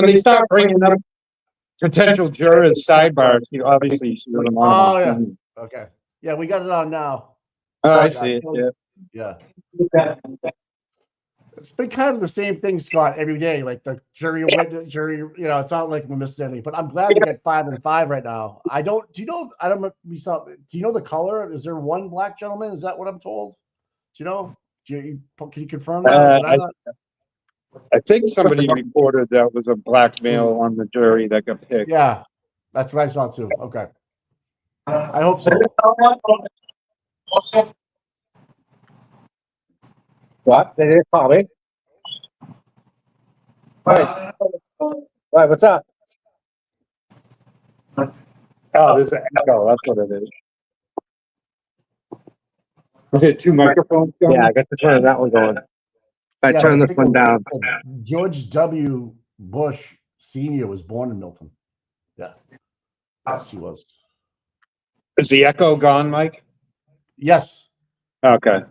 they start bringing up potential jurors sidebars, obviously she doesn't want. Oh, yeah. Okay. Yeah, we got it on now. Oh, I see. Yeah. It's been kind of the same thing, Scott, every day. Like the jury, it's not like we missed anything. But I'm glad to get 5 and 5 right now. Do you know the color? Is there one black gentleman? Is that what I'm told? Do you know? Can you confirm that? I think somebody reported that was a black male on the jury that got picked. Yeah, that's what I saw too. Okay. I hope so. What? They didn't call me. Right. Right, what's up? Oh, there's an echo. That's what it is. Is it 2 microphones going? Yeah, I got to turn that one going. I turn this one down. George W. Bush Sr. was born in Milton. Yeah. Yes, he was. Is the echo gone, Mike? Yes. Okay.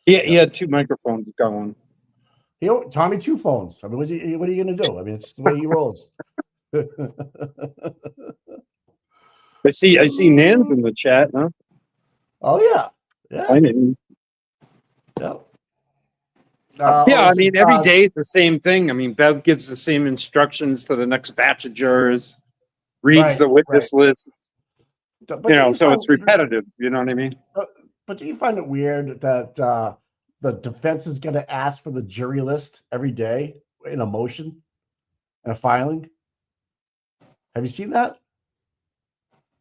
He had 2 microphones going. Tommy 2 phones. I mean, what are you going to do? I mean, it's the way he rolls. I see Nan's in the chat, huh? Oh, yeah. Yeah. I didn't. Yeah. I mean, every day it's the same thing. I mean, Bev gives the same instructions to the next batch of jurors, reads the witness list. So it's repetitive. You know what I mean? But do you find it weird that the defense is going to ask for the jury list every day in a motion and a filing? Have you seen that?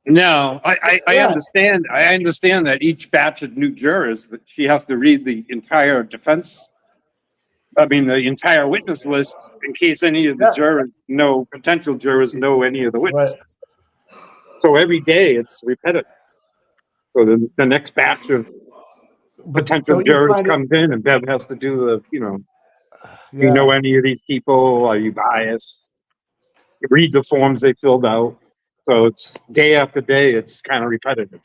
No, I understand. I understand that each batch of new jurors, that she has to read the entire defense. I mean, the entire witness list in case any of the potential jurors know any of the witnesses. Right. So every day it's repetitive. So the next batch of potential jurors comes in, and Bev has to do do you know any of these people? Are you biased? You read the forms they filled out. So it's day after day, it's kind of repetitive.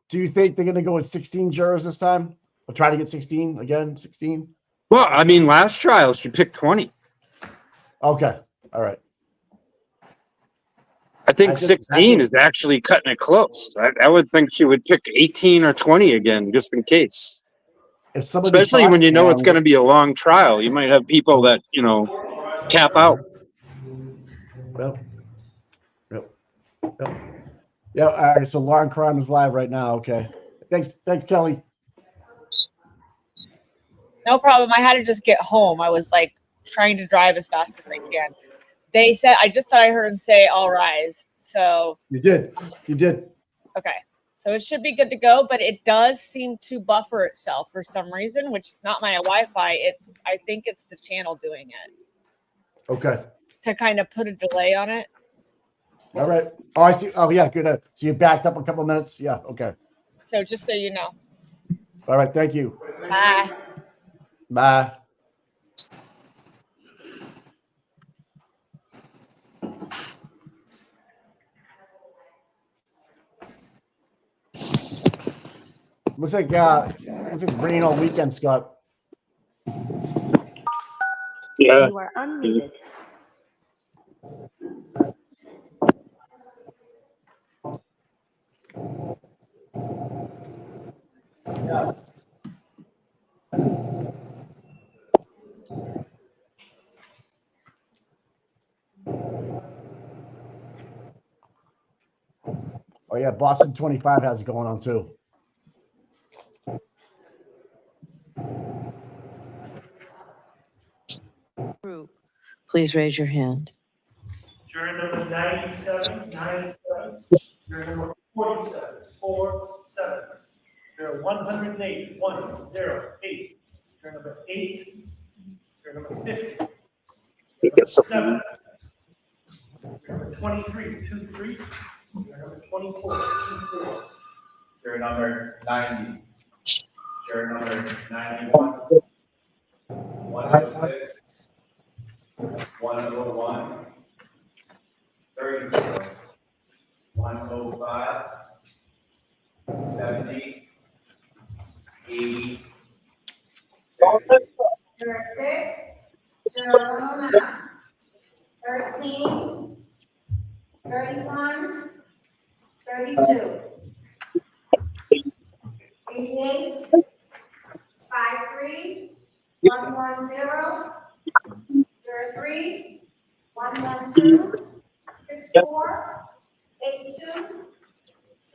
Do you think they're going to go with 16 jurors this time? Or try to get 16 again? 16? Well, I mean, last trial, she picked 20. Okay. All right. I think 16 is actually cutting it close. I would think she would pick 18 or 20 again, just in case. Especially when you know it's going to be a long trial. You might have people that, tap out. Yeah. All right. So Lauren Crime is live right now. Okay. Thanks, Kelly. No problem. I had to just get home. I was like trying to drive as fast as I can. They said, I just thought I heard him say, "All rise." So you did. Okay. So it should be good to go, but it does seem to buffer itself for some reason, which is not my Wi-Fi. I think it's the channel doing it. Okay. To kind of put a delay on it. All right. Oh, I see. Oh, yeah. Good. So you backed up a couple minutes. Yeah. Okay. So just so you know. All right. Thank you. Bye. Bye. Looks like rain all weekend, Scott. Yeah. You are unmuted. Oh yeah, Boston 25 has it going on too. Please raise your hand. Jury number 97, 97. Jury number 47, 47. Juror 108, 108. Juror number 8. Juror number 50. Juror number 7. Juror number 23, 23. Juror number 24, 24. Juror number 90. Juror number 91. 106. 101. 34. 105. 70. 80. 60. Juror 6. Juror 109. 13. 31. 32. 88. 53. 110. Juror 3. 112. 64. 82.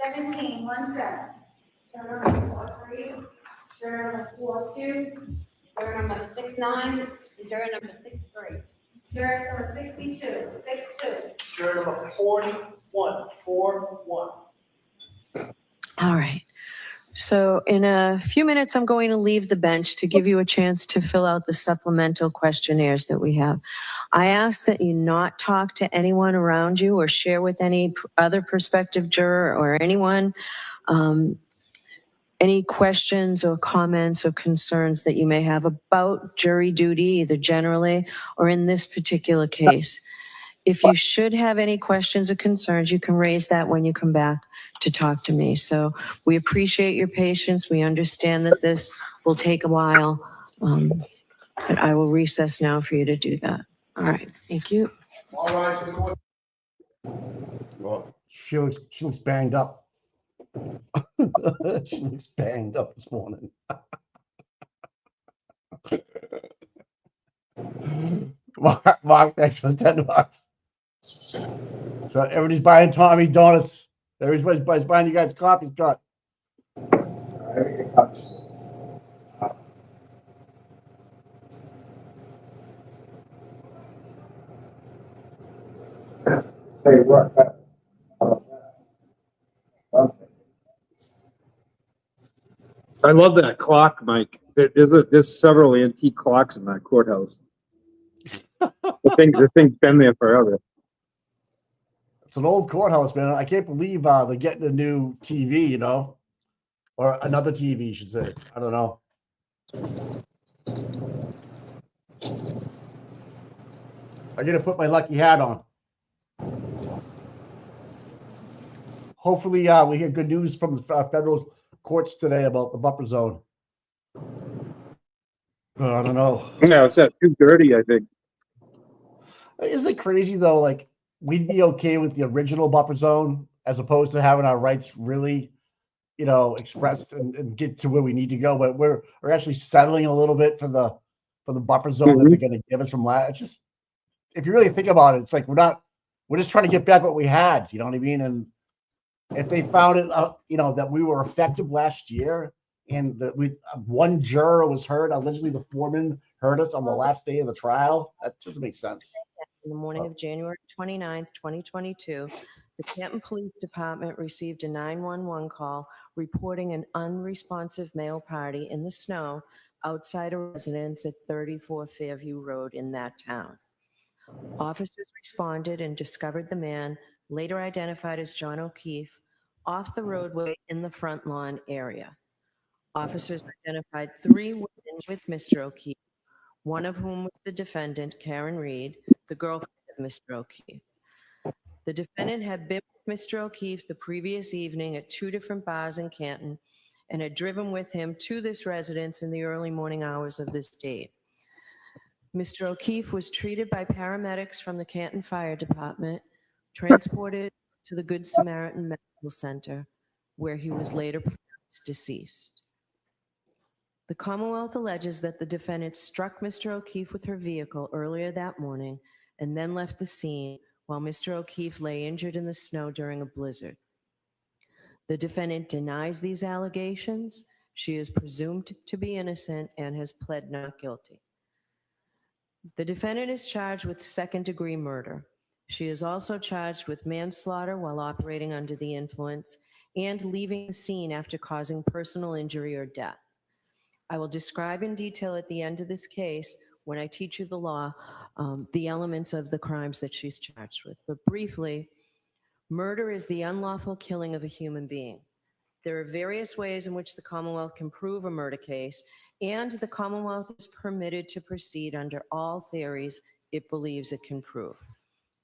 17. 17. Juror number 43. Juror number 42. Juror number 69. And juror number 63. Juror number 62. 62. Juror number 41, 41. All right. So in a few minutes, I'm going to leave the bench to give you a chance to fill out the supplemental questionnaires that we have. I ask that you not talk to anyone around you or share with any other prospective juror or anyone any questions or comments or concerns that you may have about jury duty, either generally or in this particular case. If you should have any questions or concerns, you can raise that when you come back to talk to me. So we appreciate your patience. We understand that this will take a while, but I will recess now for you to do that. All right, thank you. All rise for the court. Well, she looks banged up. She looks banged up this morning. Mark, thanks for the $10. So everybody's buying Tommy donuts. Everybody's buying you guys coffee, Scott. Hey, what? I love that clock, Mike. There's several antique clocks in that courthouse. The thing's been there forever. It's an old courthouse, man. I can't believe they're getting a new TV, you know, or another TV, you should say. I don't know. I'm gonna put my lucky hat on. Hopefully, we hear good news from the federal courts today about the buffer zone. I don't know. No, it's at 2:30, I think. Isn't it crazy though? Like, we'd be okay with the original buffer zone as opposed to having our rights really, you know, expressed and get to where we need to go. But we're actually settling a little bit for the buffer zone that they're going to give us from last. It's just, if you really think about it, it's like we're just trying to get back what we had. You know what I mean? And if they found it, you know, that we were effective last year and that one juror was heard, allegedly the foreman heard us on the last day of the trial, that doesn't make sense. In the morning of January 29th, 2022, the Canton Police Department received a 911 call reporting an unresponsive male party in the snow outside a residence at 34 Fairview Road in that town. Officers responded and discovered the man, later identified as John O'Keefe, off the roadway in the front lawn area. Officers identified 3 women with Mr. O'Keefe, one of whom was the defendant, Karen Reed, the girlfriend of Mr. O'Keefe. The defendant had been with Mr. O'Keefe the previous evening at 2 different bars in Canton and had driven with him to this residence in the early morning hours of this date. Mr. O'Keefe was treated by paramedics from the Canton Fire Department, transported to the Good Samaritan Medical Center, where he was later pronounced deceased. The Commonwealth alleges that the defendant struck Mr. O'Keefe with her vehicle earlier that morning and then left the scene while Mr. O'Keefe lay injured in the snow during a blizzard. The defendant denies these allegations. She is presumed to be innocent and has pled not guilty. The defendant is charged with second-degree murder. She is also charged with manslaughter while operating under the influence and leaving the scene after causing personal injury or death. I will describe in detail at the end of this case, when I teach you the law, the elements of the crimes that she's charged with. But briefly, murder is the unlawful killing of a human being. There are various ways in which the Commonwealth can prove a murder case, and the Commonwealth is permitted to proceed under all theories it believes it can prove.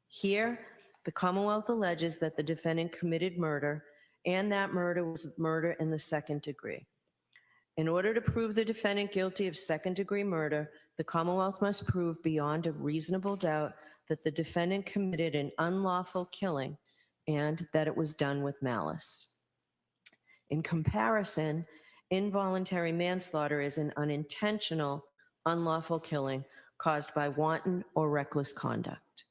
Here, the Commonwealth alleges that the defendant committed murder, and that murder was murder in the second degree. In order to prove the defendant guilty of second-degree murder, the Commonwealth must prove beyond a reasonable doubt that the defendant committed an unlawful killing and that it was done with malice. In comparison, involuntary manslaughter is an unintentional, unlawful killing caused by wanton or reckless conduct.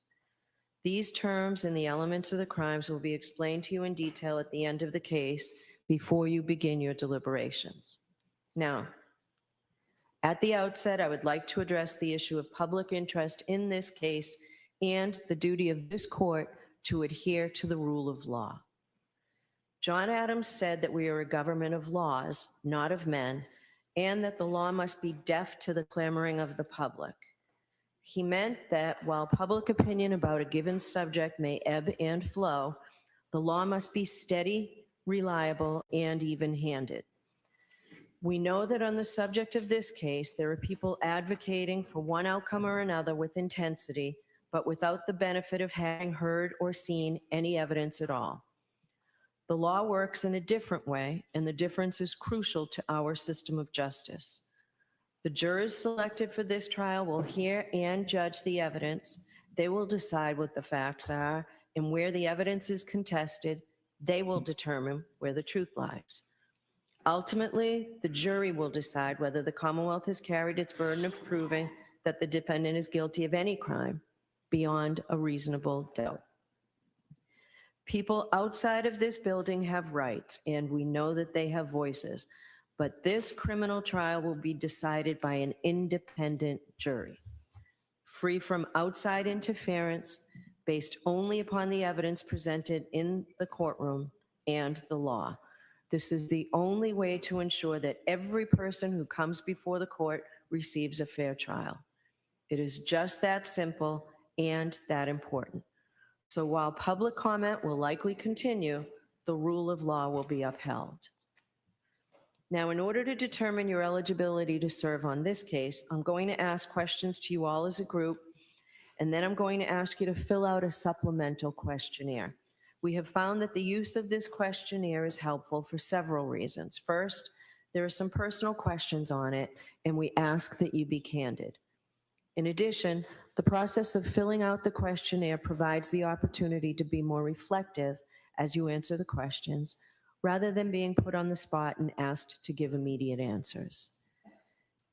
These terms and the elements of the crimes will be explained to you in detail at the end of the case before you begin your deliberations. Now, at the outset, I would like to address the issue of public interest in this case and the duty of this court to adhere to the rule of law. John Adams said that we are a government of laws, not of men, and that the law must be deaf to the clamoring of the public. He meant that while public opinion about a given subject may ebb and flow, the law must be steady, reliable, and even-handed. We know that on the subject of this case, there are people advocating for one outcome or another with intensity, but without the benefit of having heard or seen any evidence at all. The law works in a different way, and the difference is crucial to our system of justice. The jurors selected for this trial will hear and judge the evidence. They will decide what the facts are, and where the evidence is contested, they will determine where the truth lies. Ultimately, the jury will decide whether the Commonwealth has carried its burden of proving that the defendant is guilty of any crime beyond a reasonable doubt. People outside of this building have rights, and we know that they have voices, but this criminal trial will be decided by an independent jury, free from outside interference, based only upon the evidence presented in the courtroom and the law. This is the only way to ensure that every person who comes before the court receives a fair trial. It is just that simple and that important. So while public comment will likely continue, the rule of law will be upheld. Now, in order to determine your eligibility to serve on this case, I'm going to ask questions to you all as a group, and then I'm going to ask you to fill out a supplemental questionnaire. We have found that the use of this questionnaire is helpful for several reasons. First, there are some personal questions on it, and we ask that you be candid. In addition, the process of filling out the questionnaire provides the opportunity to be more reflective as you answer the questions, rather than being put on the spot and asked to give immediate answers.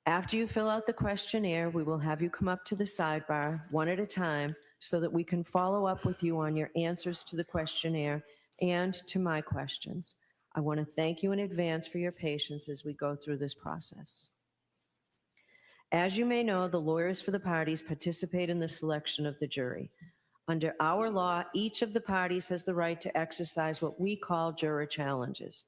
After you fill out the questionnaire, we will have you come up to the sidebar one at a time so that we can follow up with you on your answers to the questionnaire and to my questions. I want to thank you in advance for your patience as we go through this process. As you may know, the lawyers for the parties participate in the selection of the jury. Under our law, each of the parties has the right to exercise what we call juror challenges.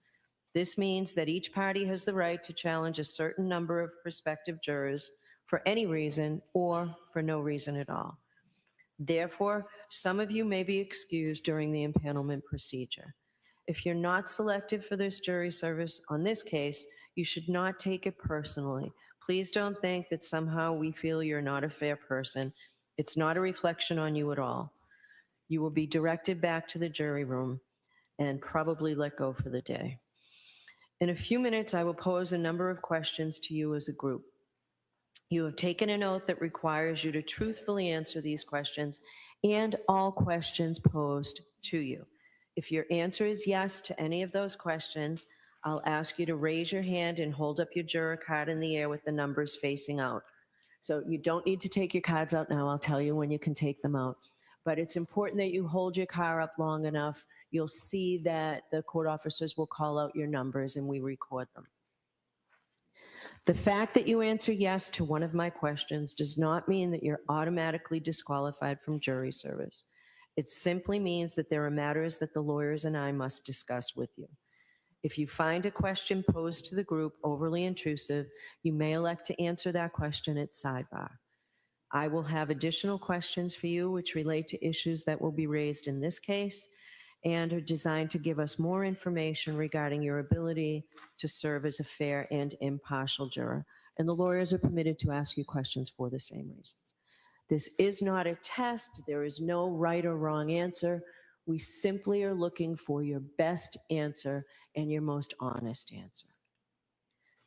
This means that each party has the right to challenge a certain number of prospective jurors for any reason or for no reason at all. Therefore, some of you may be excused during the impanelment procedure. If you're not selected for this jury service on this case, you should not take it personally. Please don't think that somehow we feel you're not a fair person. It's not a reflection on you at all. You will be directed back to the jury room and probably let go for the day. In a few minutes, I will pose a number of questions to you as a group. You have taken an oath that requires you to truthfully answer these questions and all questions posed to you. If your answer is yes to any of those questions, I'll ask you to raise your hand and hold up your juror card in the air with the numbers facing out. So you don't need to take your cards out now. I'll tell you when you can take them out. But it's important that you hold your car up long enough. You'll see that the court officers will call out your numbers and we record them. The fact that you answer yes to one of my questions does not mean that you're automatically disqualified from jury service. It simply means that there are matters that the lawyers and I must discuss with you. If you find a question posed to the group overly intrusive, you may elect to answer that question at sidebar. I will have additional questions for you which relate to issues that will be raised in this case and are designed to give us more information regarding your ability to serve as a fair and impartial juror. And the lawyers are permitted to ask you questions for the same reasons. This is not a test. There is no right or wrong answer. We simply are looking for your best answer and your most honest answer.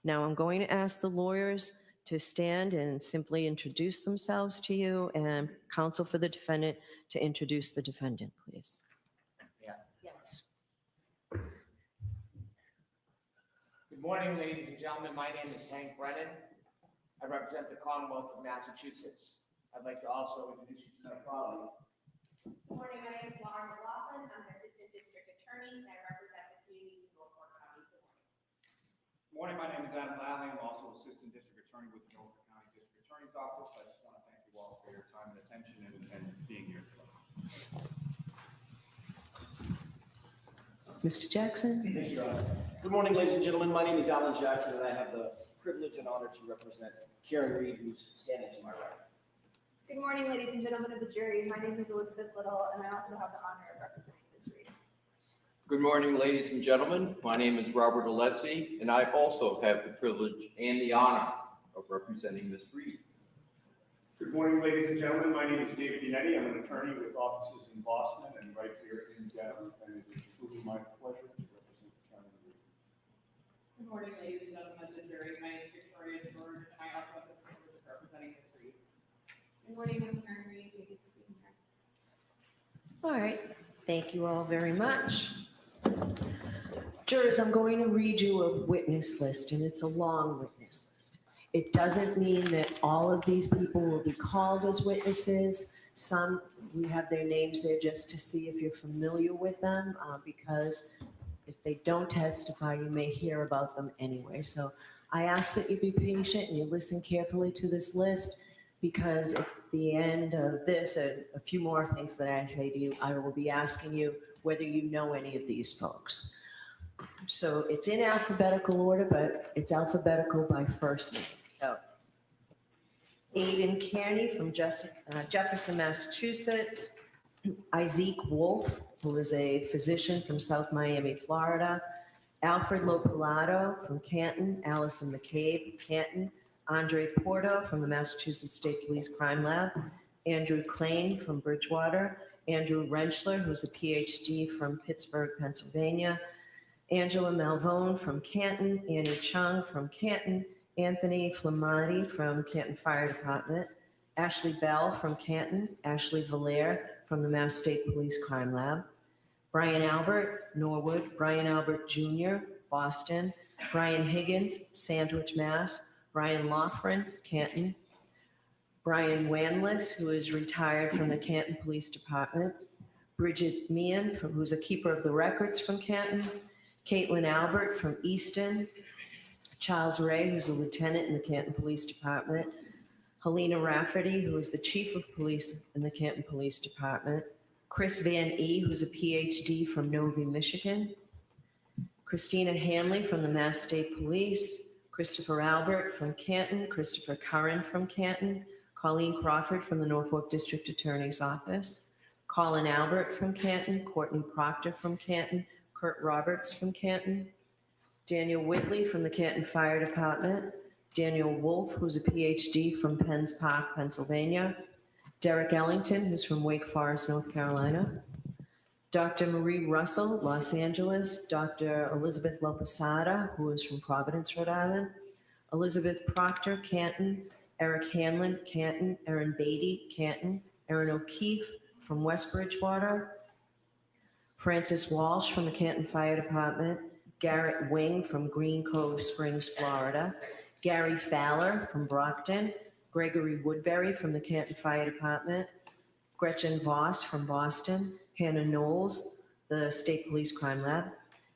Now I'm going to ask the lawyers to stand and simply introduce themselves to you, and counsel for the defendant to introduce the defendant, please. Yes. Good morning, ladies and gentlemen. My name is Hank Brennan. I represent the Commonwealth of Massachusetts. I'd like to also introduce you to my colleagues. Good morning, my name is Lauren McLaughlin. I'm an Assistant District Attorney and I represent the communities in Norfolk County. Good morning. Good morning, my name is Adam Lally. I'm also Assistant District Attorney with the Norfolk County District Attorney's Office. I just want to thank you all for your time and attention and being here today. Mr. Jackson? Thank you, Your Honor. Good morning, ladies and gentlemen. My name is Alan Jackson, and I have the privilege and honor to represent Karen Reed, who's standing to my right. Good morning, ladies and gentlemen of the jury. My name is Elizabeth Little and I also have the honor of representing Ms. Reed. Good morning, ladies and gentlemen. My name is Robert Alessi, and I also have the privilege and the honor of representing Ms. Reed. Good morning, ladies and gentlemen. My name is David Yannetti. I'm an attorney with offices in Boston and right here in Dedham, and it is truly my pleasure to represent Karen Reed. Good morning, ladies and gentlemen of the jury. My name is Victoria George, and I also have the privilege of representing Ms. Reed. Good morning, I'm Karen Reed. Thank you for being here. All right, thank you all very much. Jurors, I'm going to read you a witness list, and it's a long witness list. It doesn't mean that all of these people will be called as witnesses. Some, we have their names there just to see if you're familiar with them, because if they don't testify, you may hear about them anyway. So I ask that you be patient and you listen carefully to this list, because at the end of this, a few more things that I say to you, I will be asking you whether you know any of these folks. So it's in alphabetical order, but it's alphabetical by first name. So Aiden Kearney from Jefferson, Massachusetts. Isaac Wolf, who is a physician from South Miami, Florida. Alfred Lopalato from Canton. Allison McCabe, Canton. Andre Porto from the Massachusetts State Police Crime Lab. Andrew Klain from Bridgewater. Andrew Rentschler, who's a PhD from Pittsburgh, Pennsylvania. Angela Malvone from Canton. Annie Chung from Canton. Anthony Flamati from Canton Fire Department. Ashley Bell from Canton. Ashley Valaire from the Mass State Police Crime Lab. Brian Albert, Norwood. Brian Albert Jr., Boston. Brian Higgins, Sandwich, Mass. Brian Loughran, Canton. Brian Wanless, who is retired from the Canton Police Department. Bridget Meehan, who's a keeper of the records from Canton. Caitlin Albert from Easton. Charles Ray, who's a lieutenant in the Canton Police Department. Helena Rafferty, who is the chief of police in the Canton Police Department. Chris Van E., who's a PhD from Novi, Michigan. Christina Hanley from the Mass State Police. Christopher Albert from Canton. Christopher Curran from Canton. Colleen Crawford from the Norfolk District Attorney's Office. Colin Albert from Canton. Courtney Proctor from Canton. Kurt Roberts from Canton. Daniel Whitley from the Canton Fire Department. Daniel Wolf, who's a PhD from Penns Park, Pennsylvania. Derek Ellington, who's from Wake Forest, North Carolina. Dr. Marie Russell, Los Angeles. Dr. Elizabeth Loposada, who is from Providence, Rhode Island. Elizabeth Proctor, Canton. Eric Hanlon, Canton. Erin Beatty, Canton. Erin O'Keefe from West Bridgewater. Francis Walsh from the Canton Fire Department. Garrett Wing from Green Cove Springs, Florida. Gary Fowler from Brockton. Gregory Woodbury from the Canton Fire Department. Gretchen Voss from Boston. Hannah Knowles, the State Police Crime Lab.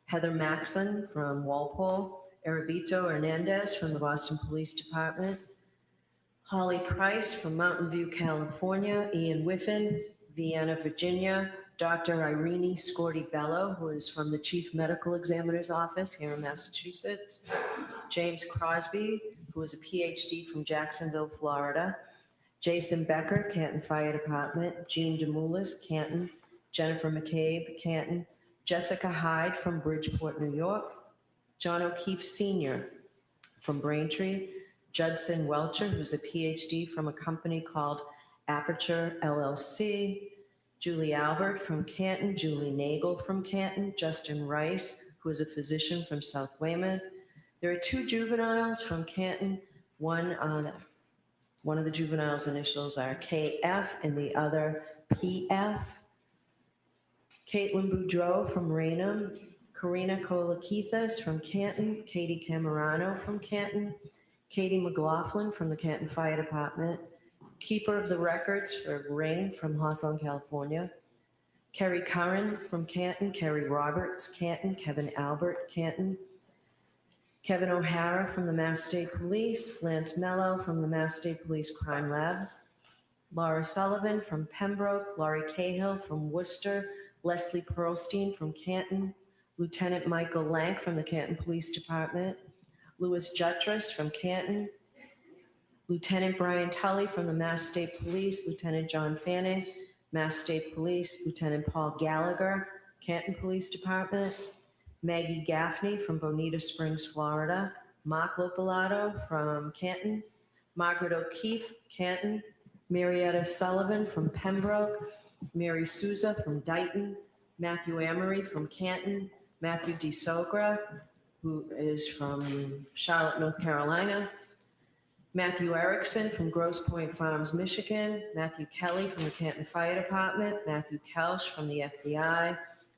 Heather Maxon from Walpole. Erabito Hernandez from the Boston Police Department. Holly Price from Mountain View, California. Ian Whiffen, Vienna, Virginia. Dr. Irene Scorti Bello, who is from the Chief Medical Examiner's Office here in Massachusetts. James Crosby, who is a PhD from Jacksonville, Florida. Jason Becker, Canton Fire Department. Jean Demoulas, Canton. Jennifer McCabe, Canton. Jessica Hyde from Bridgeport, New York. John O'Keefe Sr. from Braintree. Judson Welcher, who's a PhD from a company called Aperture LLC. Julie Albert from Canton. Julie Nagel from Canton. Justin Rice, who is a physician from South Weymouth. There are 2 juveniles from Canton. One of the juveniles' initials are KF and the other PF. Caitlin Boudreau from Raynham. Karina Kolakithas from Canton. Katie Camerano from Canton. Katie McLaughlin from the Canton Fire Department. Keeper of the records for Ring from Hawthorne, California. Kerry Curran from Canton. Kerry Roberts, Canton. Kevin Albert, Canton. Kevin O'Hara from the Mass State Police. Lance Mello from the Mass State Police Crime Lab. Laura Sullivan from Pembroke. Laurie Cahill from Worcester. Leslie Pearlstein from Canton. Lieutenant Michael Lank from the Canton Police Department. Louis Jutras from Canton. Lieutenant Brian Tully from the Mass State Police. Lieutenant John Fanning, Mass State Police. Lieutenant Paul Gallagher, Canton Police Department. Maggie Gaffney from Bonita Springs, Florida. Mark Lopalato from Canton. Margaret O'Keefe, Canton. Marietta Sullivan from Pembroke. Mary Souza from Dighton. Matthew Amory from Canton. Matthew DeSogra, who is from Charlotte, North Carolina. Matthew Erickson from Grosse Pointe Farms, Michigan. Matthew Kelly from the Canton Fire Department. Matthew Kelsch from the FBI.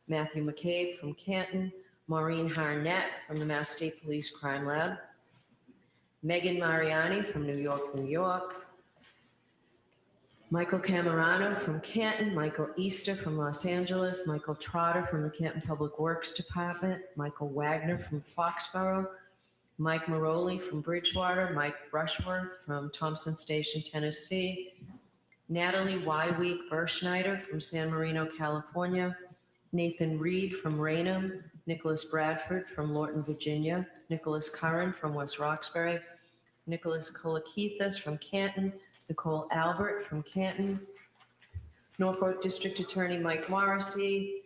Matthew McCabe from Canton. Maureen Harnett from the Mass State Police Crime Lab. Megan Mariani from New York, New York. Michael Camerano from Canton. Michael Easter from Los Angeles. Michael Trotter from the Canton Public Works Department. Michael Wagner from Foxborough. Mike Maroli from Bridgewater. Mike Rushworth from Thompson Station, Tennessee. Natalie Wyweek Berschneider from San Marino, California. Nathan Reed from Raynham. Nicholas Bradford from Lorton, Virginia. Nicholas Curran from West Roxbury. Nicholas Kolakithas from Canton. Nicole Albert from Canton. Norfolk District Attorney Mike Morrissey.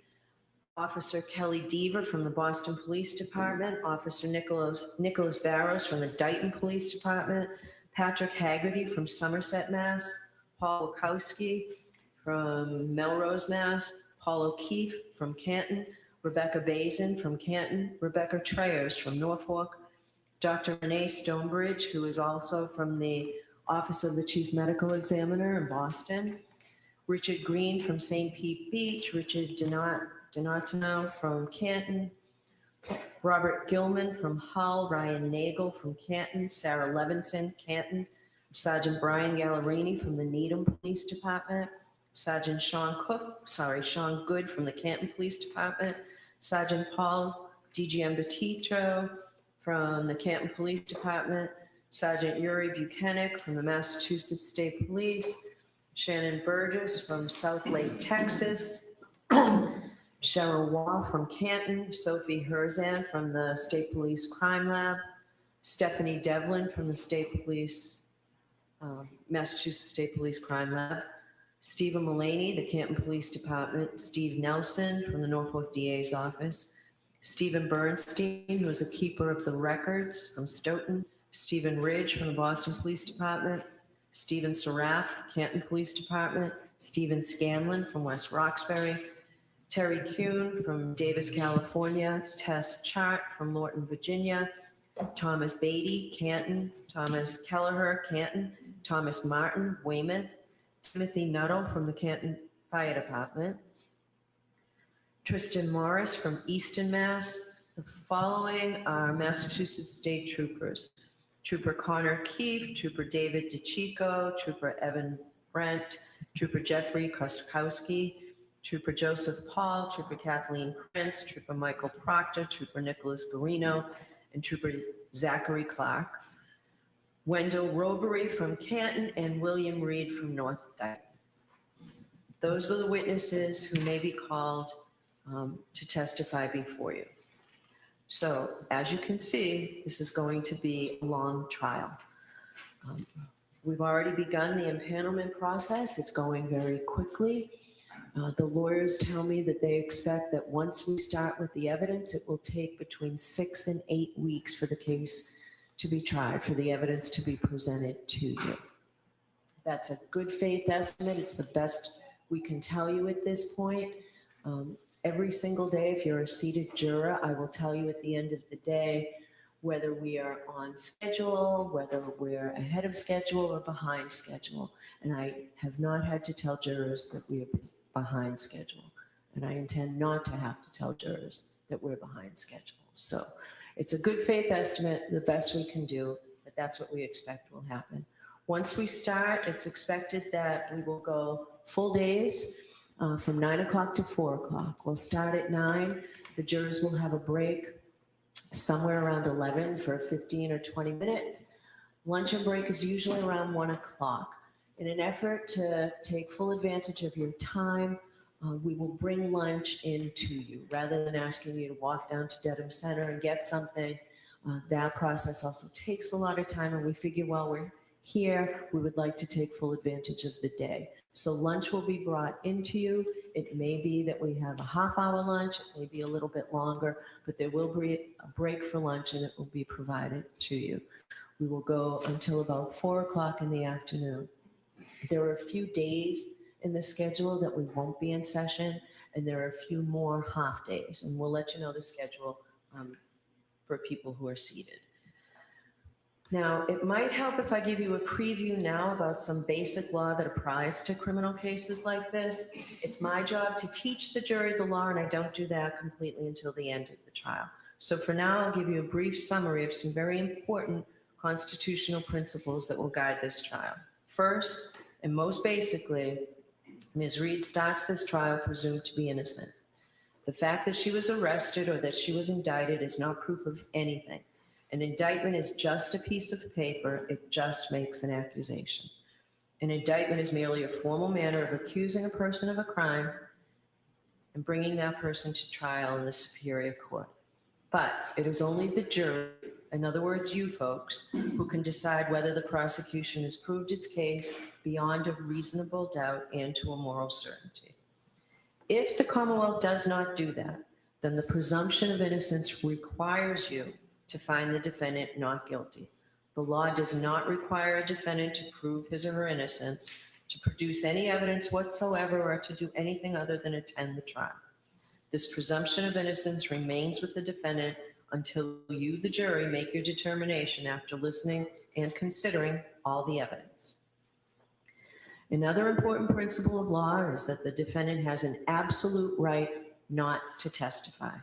Officer Kelly Deaver from the Boston Police Department. Officer Nicholas Barrows from the Dighton Police Department. Patrick Haggerty from Somerset, Mass. Paul Wachowski from Melrose, Mass. Paul O'Keefe from Canton. Rebecca Bazin from Canton. Rebecca Treyers from Norfolk. Dr. Renee Stonebridge, who is also from the Office of the Chief Medical Examiner in Boston. Richard Green from St. Pete Beach. Richard Donatino from Canton. Robert Gilman from Hull. Ryan Nagel from Canton. Sarah Levinson, Canton. Sergeant Brian Gallerini from the Needham Police Department. Sergeant Sean Good from the Canton Police Department. Sergeant Paul DiGiambattista from the Canton Police Department. Sergeant Yuri Buchanan from the Massachusetts State Police. Shannon Burgess from South Lake, Texas. Cheryl Wall from Canton. Sophie Herzan from the State Police Crime Lab. Stephanie Devlin from the State Police, Massachusetts State Police Crime Lab. Stephen Mullaney, the Canton Police Department. Steve Nelson from the Norfolk DA's office. Stephen Bernstein, who is a keeper of the records from Stoughton. Stephen Ridge from the Boston Police Department. Stephen Seraph, Canton Police Department. Stephen Scanlon from West Roxbury. Terry Kuhn from Davis, California. Tess Chart from Lorton, Virginia. Thomas Beatty, Canton. Thomas Kelleher, Canton. Thomas Martin, Weymouth. Timothy Nuttall from the Canton Fire Department. Tristan Morris from Easton, Mass. The following are Massachusetts State Troopers. Trooper Connor Keefe, Trooper David DeChico, Trooper Evan Brent, Trooper Jeffrey Kostkowski, Trooper Joseph Paul, Trooper Kathleen Prince, Trooper Michael Proctor, Trooper Nicholas Garino, and Trooper Zachary Clark. Wendell Robery from Canton and William Reed from North Dayton. Those are the witnesses who may be called to testify before you. So as you can see, this is going to be a long trial. We've already begun the impanelment process. It's going very quickly. The lawyers tell me that they expect that once we start with the evidence, it will take between 6 and 8 weeks for the case to be tried, for the evidence to be presented to you. That's a good faith estimate. It's the best we can tell you at this point. Every single day, if you're a seated juror, I will tell you at the end of the day whether we are on schedule, whether we're ahead of schedule or behind schedule. And I have not had to tell jurors that we are behind schedule. And I intend not to have to tell jurors that we're behind schedule. So it's a good faith estimate, the best we can do, but that's what we expect will happen. Once we start, it's expected that we will go full days from 9 o'clock to 4 o'clock. We'll start at 9. The jurors will have a break somewhere around 11 for 15 or 20 minutes. Lunch and break is usually around 1 o'clock. In an effort to take full advantage of your time, we will bring lunch into you rather than asking you to walk down to Dedham Center and get something. That process also takes a lot of time, and we figure while we're here, we would like to take full advantage of the day. So lunch will be brought into you. It may be that we have a half-hour lunch, it may be a little bit longer, but there will be a break for lunch and it will be provided to you. We will go until about 4 o'clock in the afternoon. There are a few days in the schedule that we won't be in session, and there are a few more half days, and we'll let you know the schedule for people who are seated. Now, it might help if I give you a preview now about some basic law that applies to criminal cases like this. It's my job to teach the jury the law, and I don't do that completely until the end of the trial. So for now, I'll give you a brief summary of some very important constitutional principles that will guide this trial. First, and most basically, Ms. Reed starts this trial presumed to be innocent. The fact that she was arrested or that she was indicted is not proof of anything. An indictment is just a piece of paper. It just makes an accusation. An indictment is merely a formal manner of accusing a person of a crime and bringing that person to trial in the superior court. But it is only the jury, in other words, you folks, who can decide whether the prosecution has proved its case beyond a reasonable doubt and to a moral certainty. If the Commonwealth does not do that, then the presumption of innocence requires you to find the defendant not guilty. The law does not require a defendant to prove his or her innocence, to produce any evidence whatsoever, or to do anything other than attend the trial. This presumption of innocence remains with the defendant until you, the jury, make your determination after listening and considering all the evidence. Another important principle of law is that the defendant has an absolute right not to testify,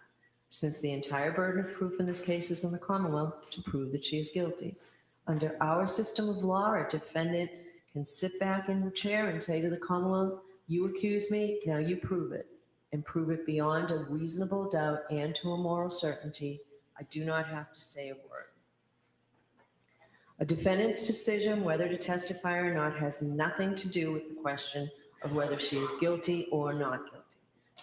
since the entire burden of proof in this case is on the Commonwealth to prove that she is guilty. Under our system of law, a defendant can sit back in the chair and say to the Commonwealth, you accuse me, now you prove it, and prove it beyond a reasonable doubt and to a moral certainty. I do not have to say a word. A defendant's decision whether to testify or not has nothing to do with the question of whether she is guilty or not guilty.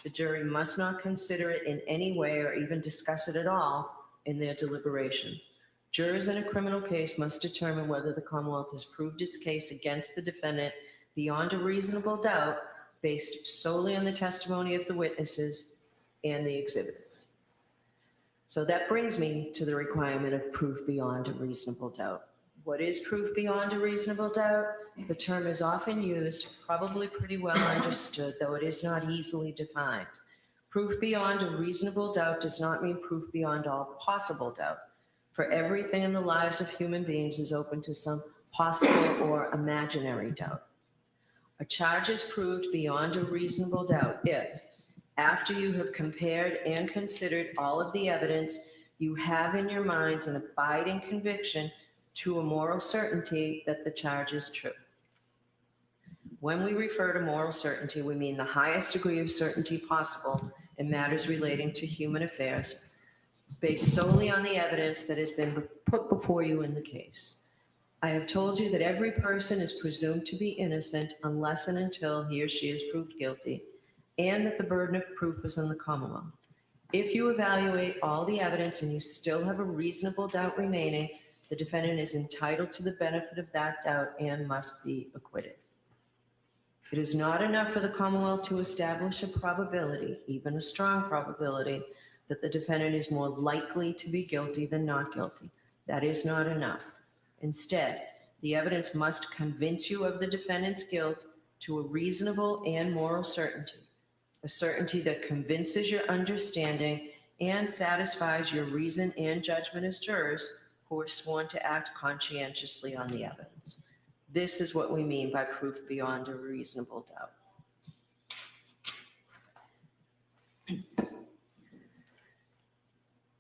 The jury must not consider it in any way or even discuss it at all in their deliberations. Jurors in a criminal case must determine whether the Commonwealth has proved its case against the defendant beyond a reasonable doubt based solely on the testimony of the witnesses and the exhibits. So that brings me to the requirement of proof beyond a reasonable doubt. What is proof beyond a reasonable doubt? The term is often used, probably pretty well understood, though it is not easily defined. Proof beyond a reasonable doubt does not mean proof beyond all possible doubt. For everything in the lives of human beings is open to some possible or imaginary doubt. A charge is proved beyond a reasonable doubt if, after you have compared and considered all of the evidence, you have in your minds an abiding conviction to a moral certainty that the charge is true. When we refer to moral certainty, we mean the highest degree of certainty possible in matters relating to human affairs, based solely on the evidence that has been put before you in the case. I have told you that every person is presumed to be innocent unless and until he or she is proved guilty, and that the burden of proof is on the Commonwealth. If you evaluate all the evidence and you still have a reasonable doubt remaining, the defendant is entitled to the benefit of that doubt and must be acquitted. It is not enough for the Commonwealth to establish a probability, even a strong probability, that the defendant is more likely to be guilty than not guilty. That is not enough. Instead, the evidence must convince you of the defendant's guilt to a reasonable and moral certainty, a certainty that convinces your understanding and satisfies your reason and judgment as jurors who are sworn to act conscientiously on the evidence. This is what we mean by proof beyond a reasonable doubt.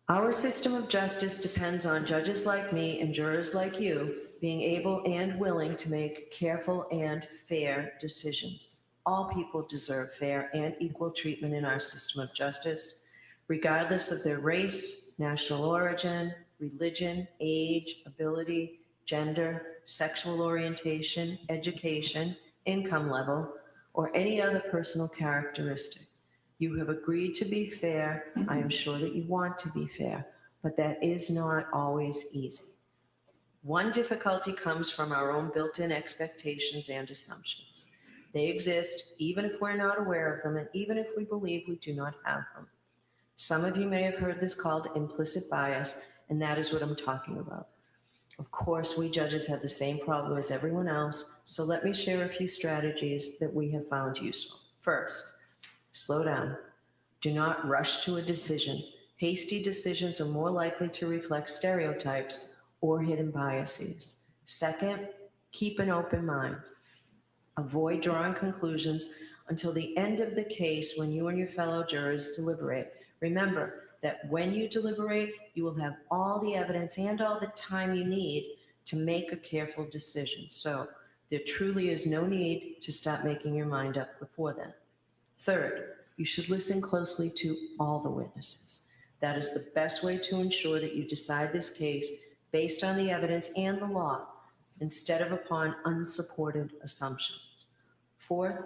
Our system of justice depends on judges like me and jurors like you being able and willing to make careful and fair decisions. All people deserve fair and equal treatment in our system of justice, regardless of their race, national origin, religion, age, ability, gender, sexual orientation, education, income level, or any other personal characteristic. You have agreed to be fair. I am sure that you want to be fair, but that is not always easy. One difficulty comes from our own built-in expectations and assumptions. They exist even if we're not aware of them and even if we believe we do not have them. Some of you may have heard this called implicit bias, and that is what I'm talking about. Of course, we judges have the same problem as everyone else, so let me share a few strategies that we have found useful. First, slow down. Do not rush to a decision. Hasty decisions are more likely to reflect stereotypes or hidden biases. Second, keep an open mind. Avoid drawing conclusions until the end of the case when you and your fellow jurors deliberate. Remember that when you deliberate, you will have all the evidence and all the time you need to make a careful decision. So there truly is no need to stop making your mind up before then. Third, you should listen closely to all the witnesses. That is the best way to ensure that you decide this case based on the evidence and the law, instead of upon unsupported assumptions. Fourth,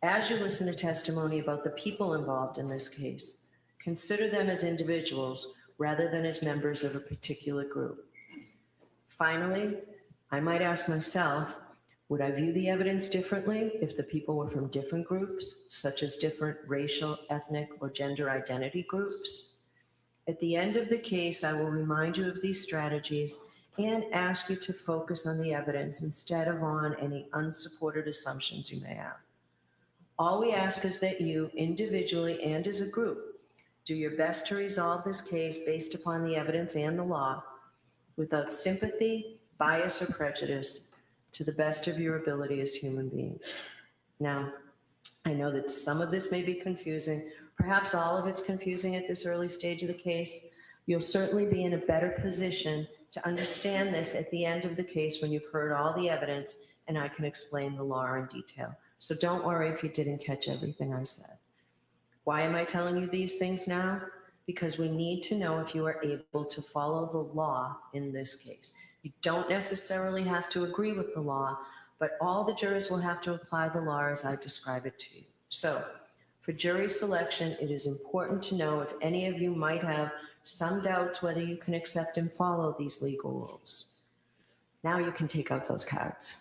as you listen to testimony about the people involved in this case, consider them as individuals rather than as members of a particular group. Finally, I might ask myself, would I view the evidence differently if the people were from different groups, such as different racial, ethnic, or gender identity groups? At the end of the case, I will remind you of these strategies and ask you to focus on the evidence instead of on any unsupported assumptions you may have. All we ask is that you, individually and as a group, do your best to resolve this case based upon the evidence and the law, without sympathy, bias, or prejudice, to the best of your ability as human beings. Now, I know that some of this may be confusing. Perhaps all of it's confusing at this early stage of the case. You'll certainly be in a better position to understand this at the end of the case when you've heard all the evidence and I can explain the law in detail. So don't worry if you didn't catch everything I said. Why am I telling you these things now? Because we need to know if you are able to follow the law in this case. You don't necessarily have to agree with the law, but all the jurors will have to apply the law as I describe it to you. So, for jury selection, it is important to know if any of you might have some doubts whether you can accept and follow these legal rules. Now you can take out those cards.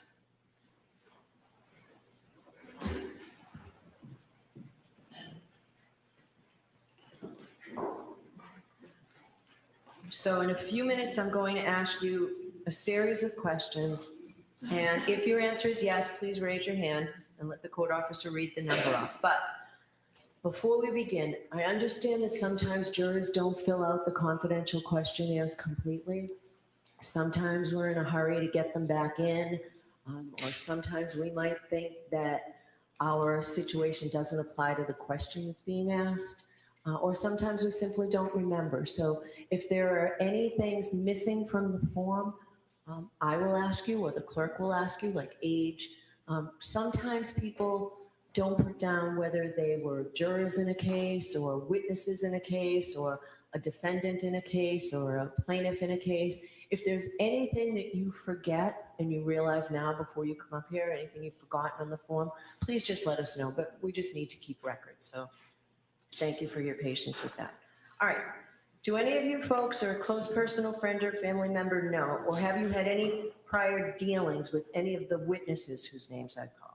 So in a few minutes, I'm going to ask you a series of questions. And if your answer is yes, please raise your hand and let the court officer read the number off. But before we begin, I understand that sometimes jurors don't fill out the confidential questionnaires completely. Sometimes we're in a hurry to get them back in, or sometimes we might think that our situation doesn't apply to the question that's being asked, or sometimes we simply don't remember. So if there are any things missing from the form, I will ask you, or the clerk will ask you, like age. Sometimes people don't put down whether they were jurors in a case or witnesses in a case or a defendant in a case or a plaintiff in a case. If there's anything that you forget and you realize now before you come up here, anything you've forgotten on the form, please just let us know. But we just need to keep records. So thank you for your patience with that. All right. Do any of you folks or a close personal friend or family member know, or have you had any prior dealings with any of the witnesses whose names I've called?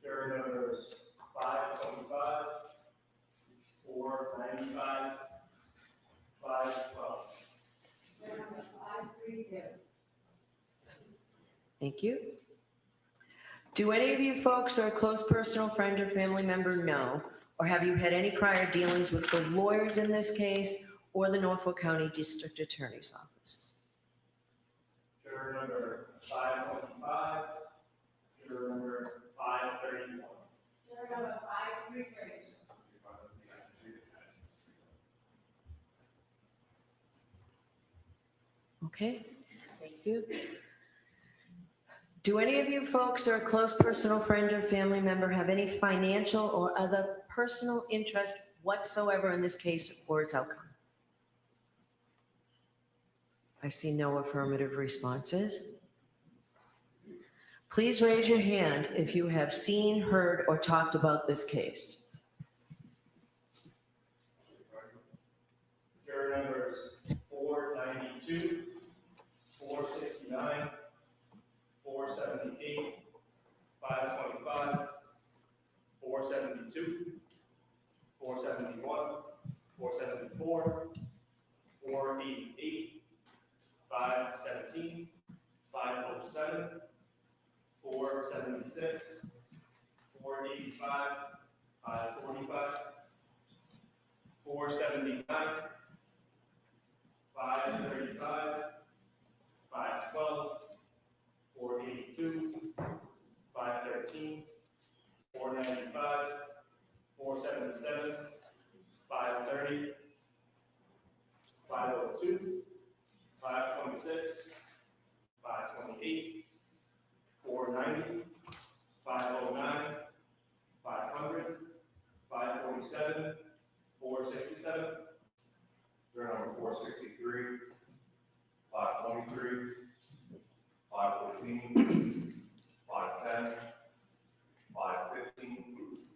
Juror numbers 525, 495, 512. Thank you. Do any of you folks or a close personal friend or family member know, or have you had any prior dealings with the lawyers in this case or the Norfolk County District Attorney's Office? Juror number 525, juror number 531. Juror number 533. Okay, thank you. Do any of you folks or a close personal friend or family member have any financial or other personal interest whatsoever in this case or its outcome? I see no affirmative responses. Please raise your hand if you have seen, heard, or talked about this case. Juror numbers 492, 469, 478, 525, 472, 471, 474, 488, 517, 507, 476, 485, 545, 479, 535, 512, 482, 513, 495, 477, 530, 502, 526, 528, 490, 509, 500, 547, 467. Juror number 463, 523, 514, 510, 515,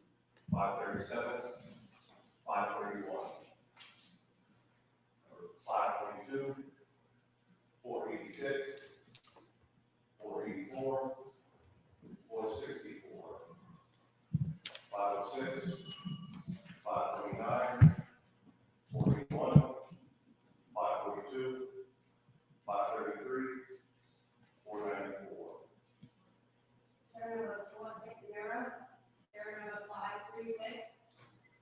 537, 531. 522, 486, 484, 464, 506, 529, 481, 542, 533, 494. Juror number 460, juror number 536,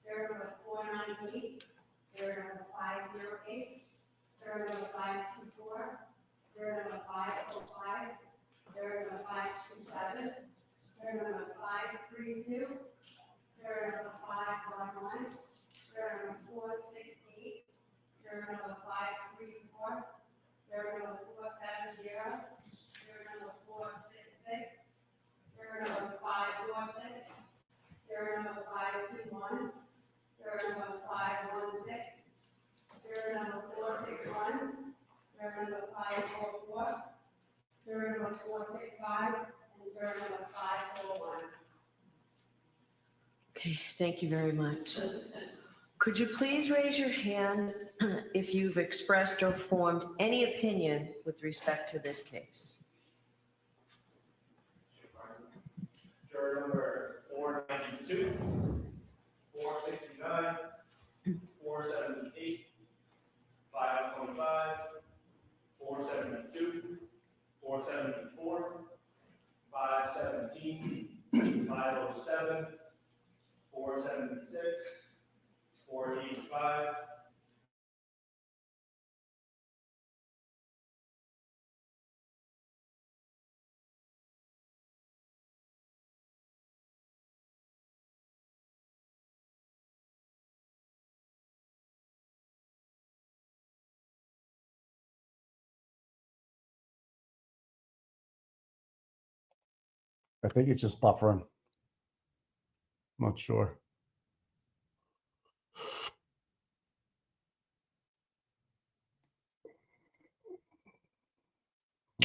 juror number 498, juror number 508, juror number 524, juror number 505, juror number 527, juror number 532, juror number 511, juror number 468, juror number 534, juror number 470, juror number 466, juror number 546, juror number 521, juror number 516, juror number 461, juror number 544, juror number 465, and juror number 541. Okay, thank you very much. Could you please raise your hand if you've expressed or formed any opinion with respect to this case? Juror number 492, 469, 478, 525, 472, 474, 517, 507, 476, 485, I think it's just buffering. Not sure.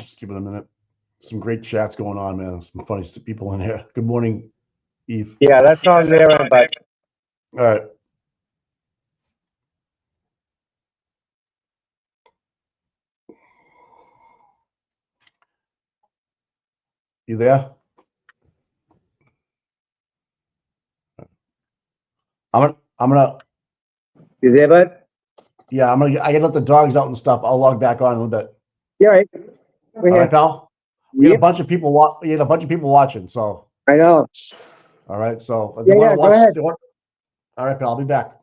Let's give it a minute. Some great chats going on, man. Some funny people in here. Good morning, Eve. Yeah, that's on there, but All right. You there? I'm gonna. You there, bud? Yeah, I gotta let the dogs out and stuff. I'll log back on in a little bit. Yeah, right. All right, pal. We had a bunch of people. We had a bunch of people watching. So. I know. All right. So. Yeah, go ahead. All right, pal. I'll be back.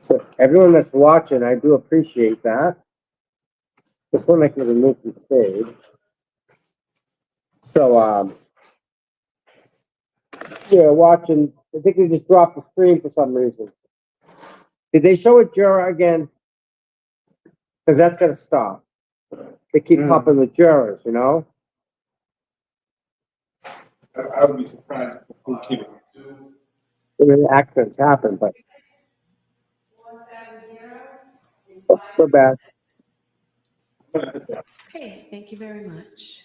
So everyone that's watching, I do appreciate that. This one I can remove from stage. So, yeah, watching. I think they just dropped the stream for some reason. Did they show a juror again? Because that's gonna stop. They keep popping the jurors, you know? I would be surprised if we keep it. I mean, accidents happen, but. So bad. Okay, thank you very much.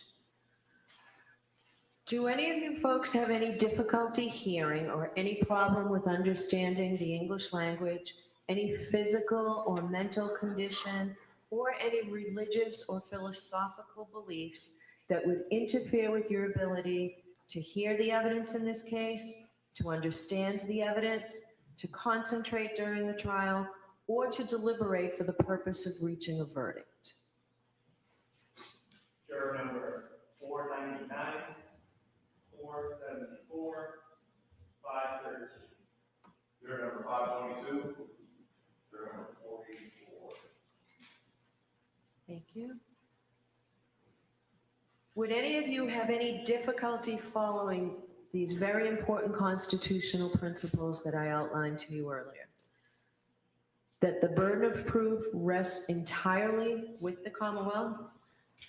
Do any of you folks have any difficulty hearing or any problem with understanding the English language, any physical or mental condition, or any religious or philosophical beliefs that would interfere with your ability to hear the evidence in this case, to understand the evidence, to concentrate during the trial, or to deliberate for the purpose of reaching a verdict? Juror number 499, 474, 513. Juror number 522. Juror number 484. Thank you. Would any of you have any difficulty following these very important constitutional principles that I outlined to you earlier? That the burden of proof rests entirely with the Commonwealth,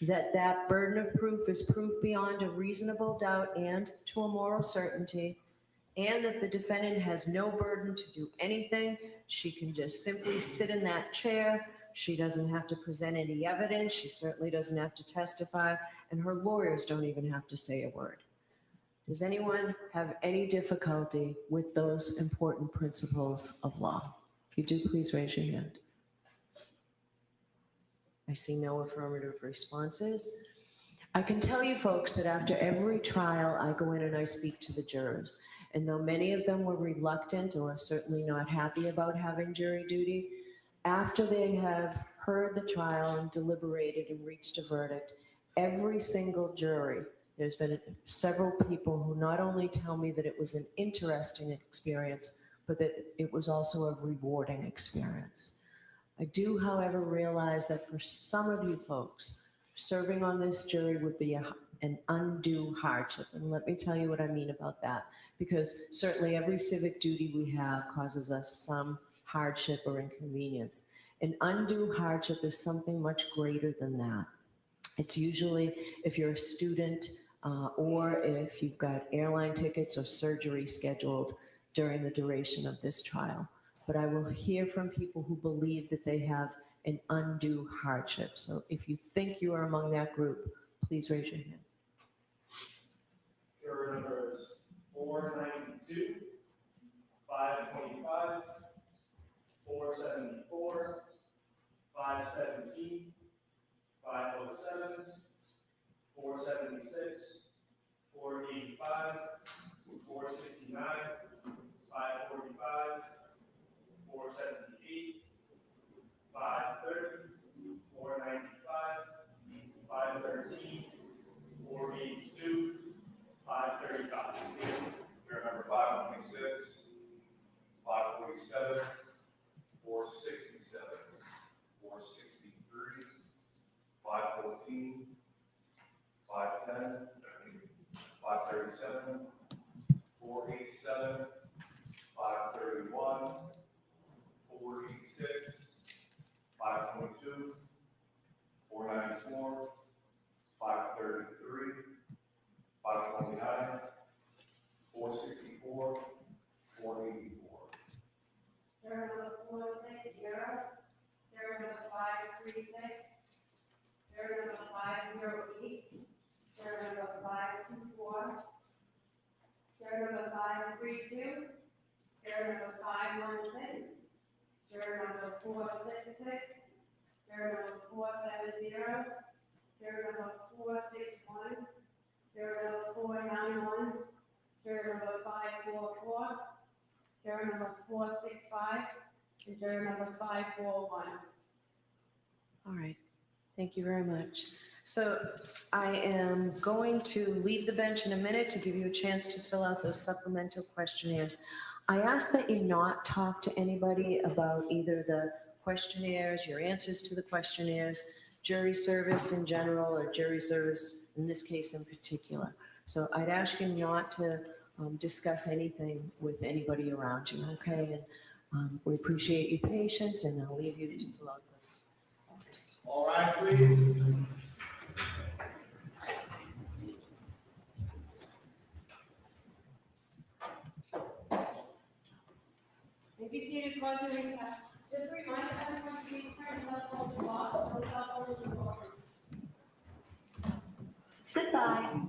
that burden of proof is proof beyond a reasonable doubt and to a moral certainty, and that the defendant has no burden to do anything. She can just simply sit in that chair. She doesn't have to present any evidence. She certainly doesn't have to testify, and her lawyers don't even have to say a word. Does anyone have any difficulty with those important principles of law? If you do, please raise your hand. I see no affirmative responses. I can tell you folks that after every trial, I go in and I speak to the jurors. And though many of them were reluctant or certainly not happy about having jury duty, after they have heard the trial and deliberated and reached a verdict, every single jury, there's been several people who not only tell me that it was an interesting experience, but that it was also a rewarding experience. I do, however, realize that for some of you folks, serving on this jury would be an undue hardship. And let me tell you what I mean about that. Because certainly every civic duty we have causes us some hardship or inconvenience. An undue hardship is something much greater than that. It's usually if you're a student or if you've got airline tickets or surgery scheduled during the duration of this trial. But I will hear from people who believe that they have an undue hardship. So if you think you are among that group, please raise your hand. Juror numbers 492, 525, 474, 517, 507, 476, 485, 469, 545, 478, 530, 495, 513, 482, 535. Juror number 526, 547, 467, 465, number 466, juror number 470, juror number 461, juror number 491, juror number 544, juror number 465, and juror number 541. All right, thank you very much. So I am going to leave the bench in a minute to give you a chance to fill out those supplemental questionnaires. I ask that you not talk to anybody about either the questionnaires, your answers to the questionnaires, jury service in general, or jury service in this case in particular. So I'd ask you not to discuss anything with anybody around you, okay? And we appreciate your patience, and I'll leave you to fill out those. All right, please. Maybe seated close to recess. Just a reminder, everyone, please turn left over the box, so left over the board. Goodbye.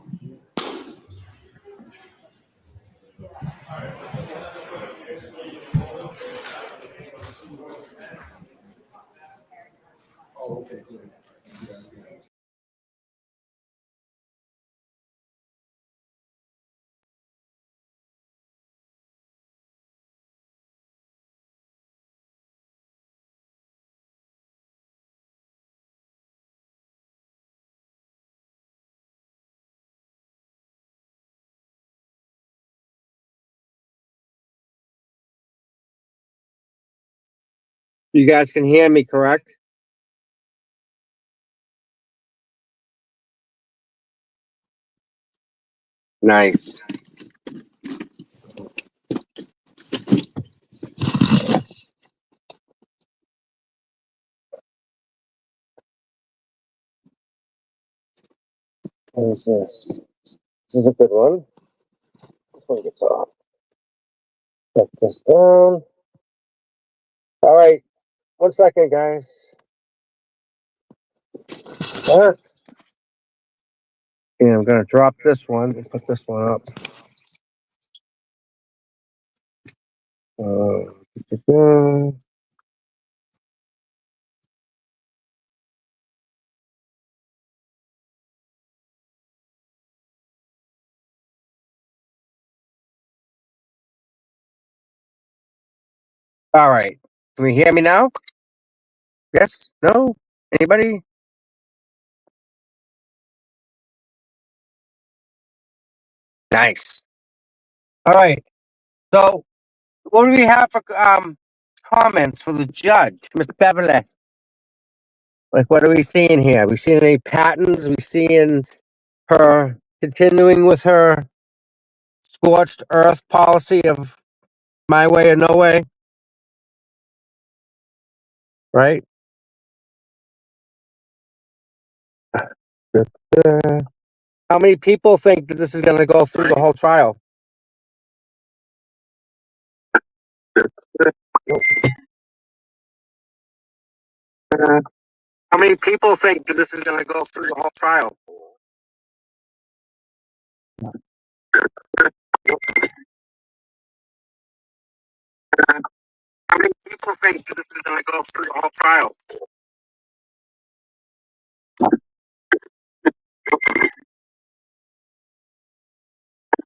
Oh, okay, good. You guys can hear me, correct? Nice. What is this? This is a good one. This one gets off. Put this down. All right. 1 second, guys. Start. And I'm going to drop this one and put this one up. Uh, All right. Can you hear me now? Yes? No? Anybody? Nice. All right. So, what do we have for comments for the judge, Mr. Beverly? Like, what are we seeing here? Are we seeing any patterns? Are we seeing her continuing with her scorched earth policy of my way or no way? Right? How many people think that this is going to go through the whole trial? How many people think that this is going to go through the whole trial? How many people think that this is going to go through the whole trial?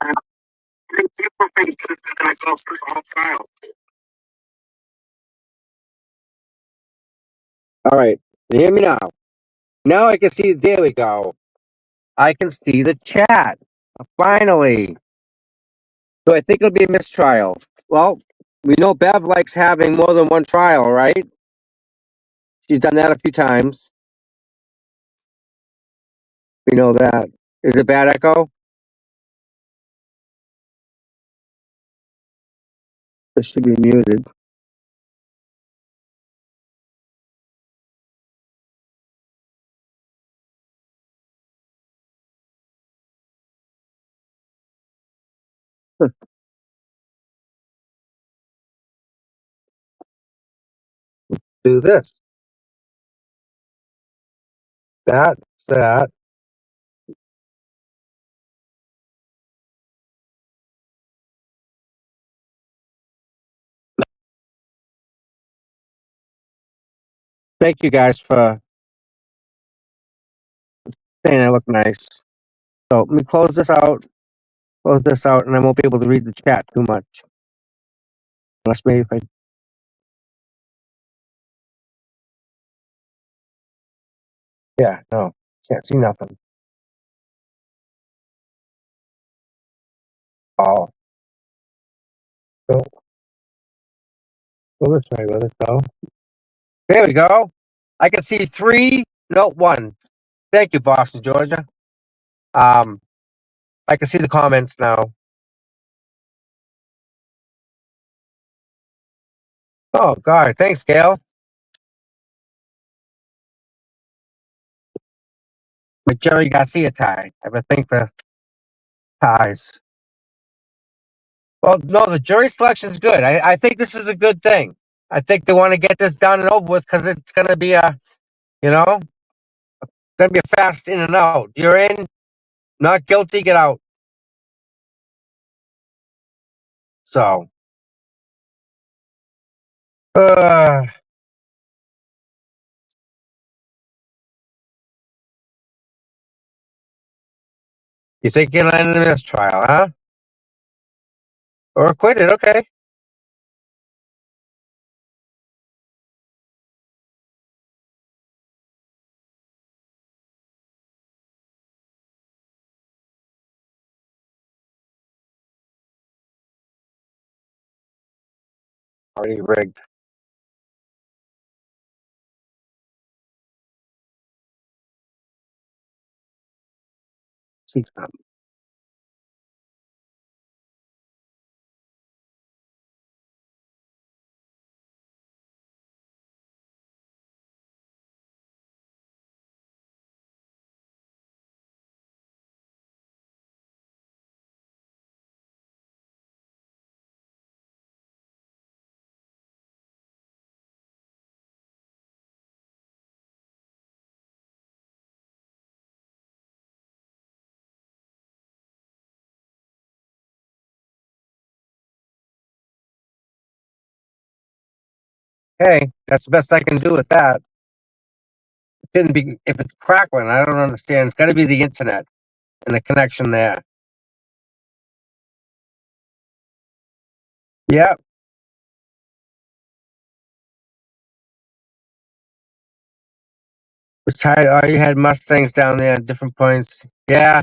How many people think that this is going to go through the whole trial? All right, you hear me now? Now I can see. There we go. I can see the chat. Finally. So I think it'll be a mistrial. Well, we know Bev likes having more than one trial, right? She's done that a few times. We know that. Is it a bad echo? This should be muted. Do this. That. Thank you guys for saying I look nice. So let me close this out, and I won't be able to read the chat too much. Unless maybe if I. Yeah, no, can't see nothing. Oh, go, go this way with it, though. There we go. I can see 3, no, 1. Thank you, Boston, Georgia. I can see the comments now. Oh, God. Thanks, Gail. My Jerry Garcia tie. I have a thing for ties. Well, no, the jury selection is good. I think this is a good thing. I think they want to get this done and over with because it's going to be going to be a fast in and out. You're in, not guilty, get out. So, uh, you think you'll end in this trial, huh? Or acquitted, okay. Already rigged. See something. Hey, that's the best I can do with that. It shouldn't be, if it's crackling, I don't understand. It's got to be the internet and the connection there. Yep. Was tired. Oh, you had Mustangs down there at different points. Yeah.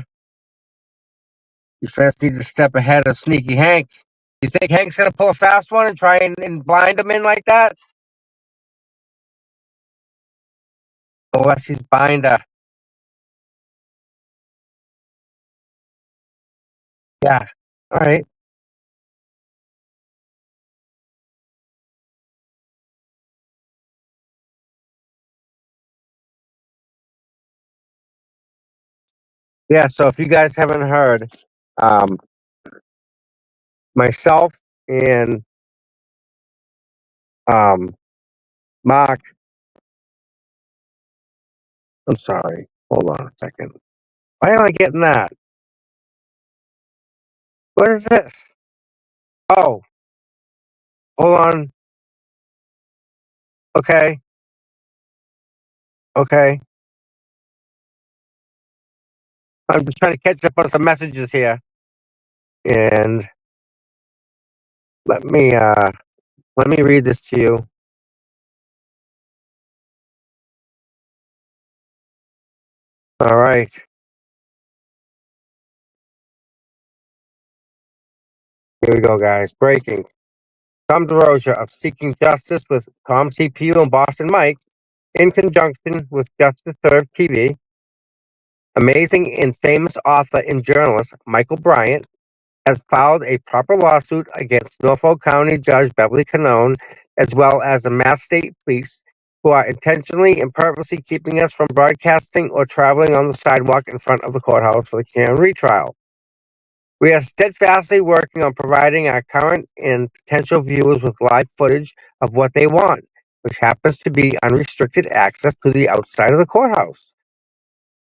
You first need to step ahead of Sneaky Hank. You think Hank's going to pull a fast one and try and blind him in like that? Alessi's binder. Yeah. All right. Yeah, so if you guys haven't heard, um, myself and Mark, I'm sorry. Hold on a second. Why am I getting that? What is this? Oh, hold on. Okay. Okay. I'm just trying to catch up on some messages here. And let me read this to you. All right. Here we go, guys. Breaking. Tom DeRosa of Seeking Justice with Tom CPU and Boston Mike, in conjunction with Justice Served TV, amazing and famous author and journalist Michael Bryant has filed a proper lawsuit against Norfolk County Judge Beverly Canone, as well as the Mass State Police, who are intentionally and purposely keeping us from broadcasting or traveling on the sidewalk in front of the courthouse for the Karen retrial. We are steadfastly working on providing our current and potential viewers with live footage of what they want, which happens to be unrestricted access to the outside of the courthouse.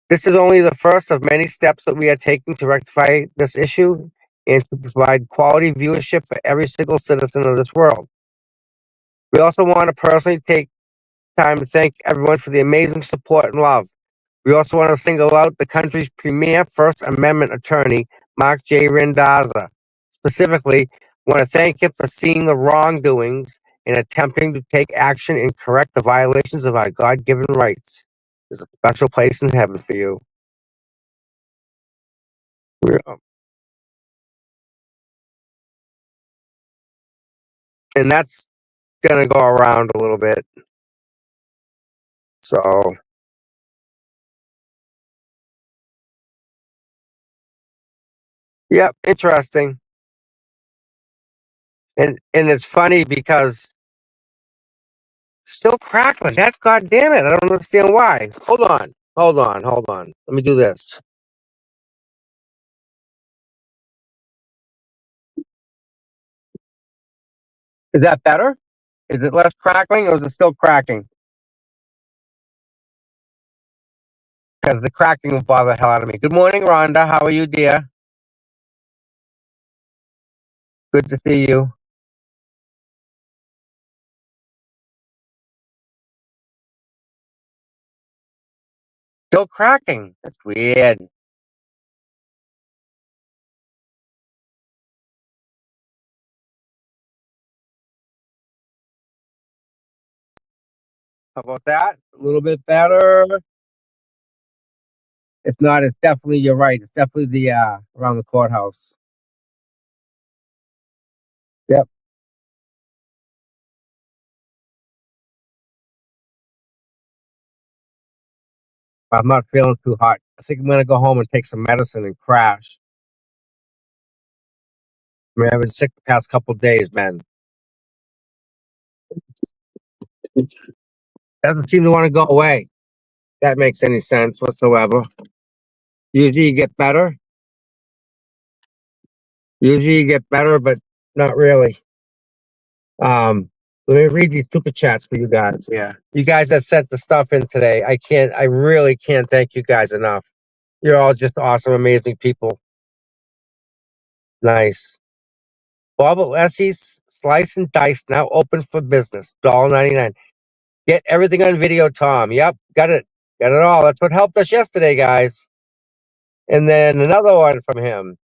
This is only the first of many steps that we are taking to rectify this issue and to provide quality viewership for every single citizen of this world. We also want to personally take time to thank everyone for the amazing support and love. We also want to single out the country's premier First Amendment attorney, Mark J. Randazza. Specifically, want to thank him for seeing the wrongdoings and attempting to take action and correct the violations of our God-given rights. There's a special place in heaven for you. Yeah. And that's gonna go around a little bit. So yep, interesting. And it's funny because still crackling. That's goddamn it. I don't understand why. Hold on. Let me do this. Is that better? Is it less crackling or is it still cracking? Because the cracking will bother the hell out of me. Good morning, Rhonda. How are you, dear? Good to see you. Still cracking. That's weird. How about that? A little bit better. If not, it's definitely, you're right. It's definitely the around the courthouse. Yep. I'm not feeling too hot. I think I'm gonna go home and take some medicine and crash. I mean, I've been sick the past couple of days, man. Doesn't seem to want to go away. That makes any sense whatsoever. Usually you get better. Usually you get better, but not really. Let me read these super chats for you guys. Yeah. You guys that sent the stuff in today. I really can't thank you guys enough. You're all just awesome, amazing people. Nice. Bob Alessi's Slice and Dice now open for business. $1.99. Get everything on video, Tom. Yep, got it. Got it all. That's what helped us yesterday, guys. And then another one from him.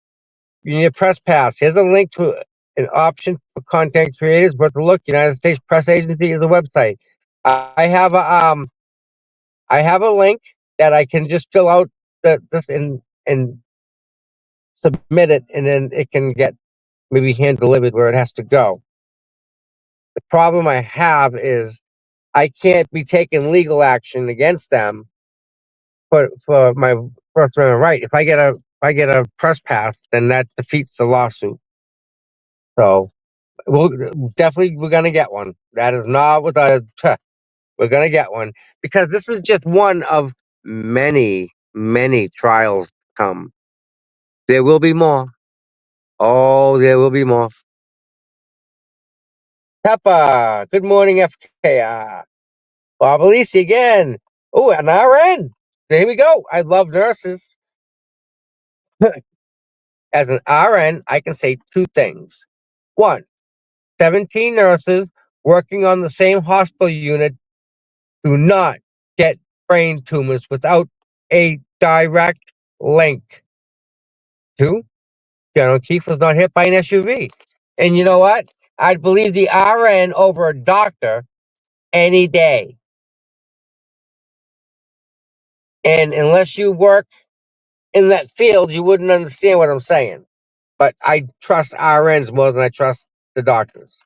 You need a press pass. Here's a link to an option for content creators. Worth a look. United States Press Agency is a website. I have a link that I can just fill out this and submit it, and then it can get maybe hand delivered where it has to go. The problem I have is I can't be taking legal action against them for my First Amendment right. If I get a press pass, then that defeats the lawsuit. So we're gonna get one. That is not what we're gonna get one, because this is just one of many trials to come. There will be more. Oh, there will be more. Peppa, good morning, FKR. Bob Alisi again. Oh, an RN. There we go. I love nurses. As an RN, I can say two things. One, 17 nurses working on the same hospital unit do not get brain tumors without a direct link. Two, General Keith was not hit by an SUV. And you know what? I'd believe the RN over a doctor any day. And unless you work in that field, you wouldn't understand what I'm saying. But I trust RNs more than I trust the doctors.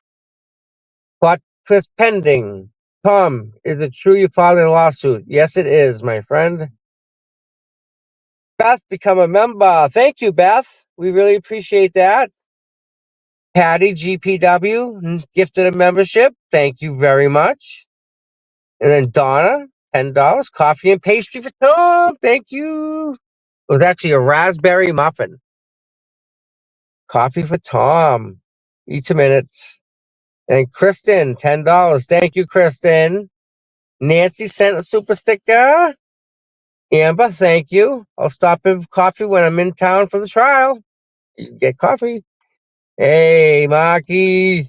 Plot twist pending. Tom, is it true you filed a lawsuit? Yes, it is, my friend. Beth, become a member. Thank you, Beth. We really appreciate that. Patty GPW gifted a membership. Thank you very much. And then Donna, $10. Coffee and pastry for Tom. Thank you. It was actually a raspberry muffin. Coffee for Tom. Each a minute. And Kristen, $10. Thank you, Kristen. Nancy sent a super sticker. Amber, thank you. I'll stop in for coffee when I'm in town for the trial. You can get coffee. Hey, Marky.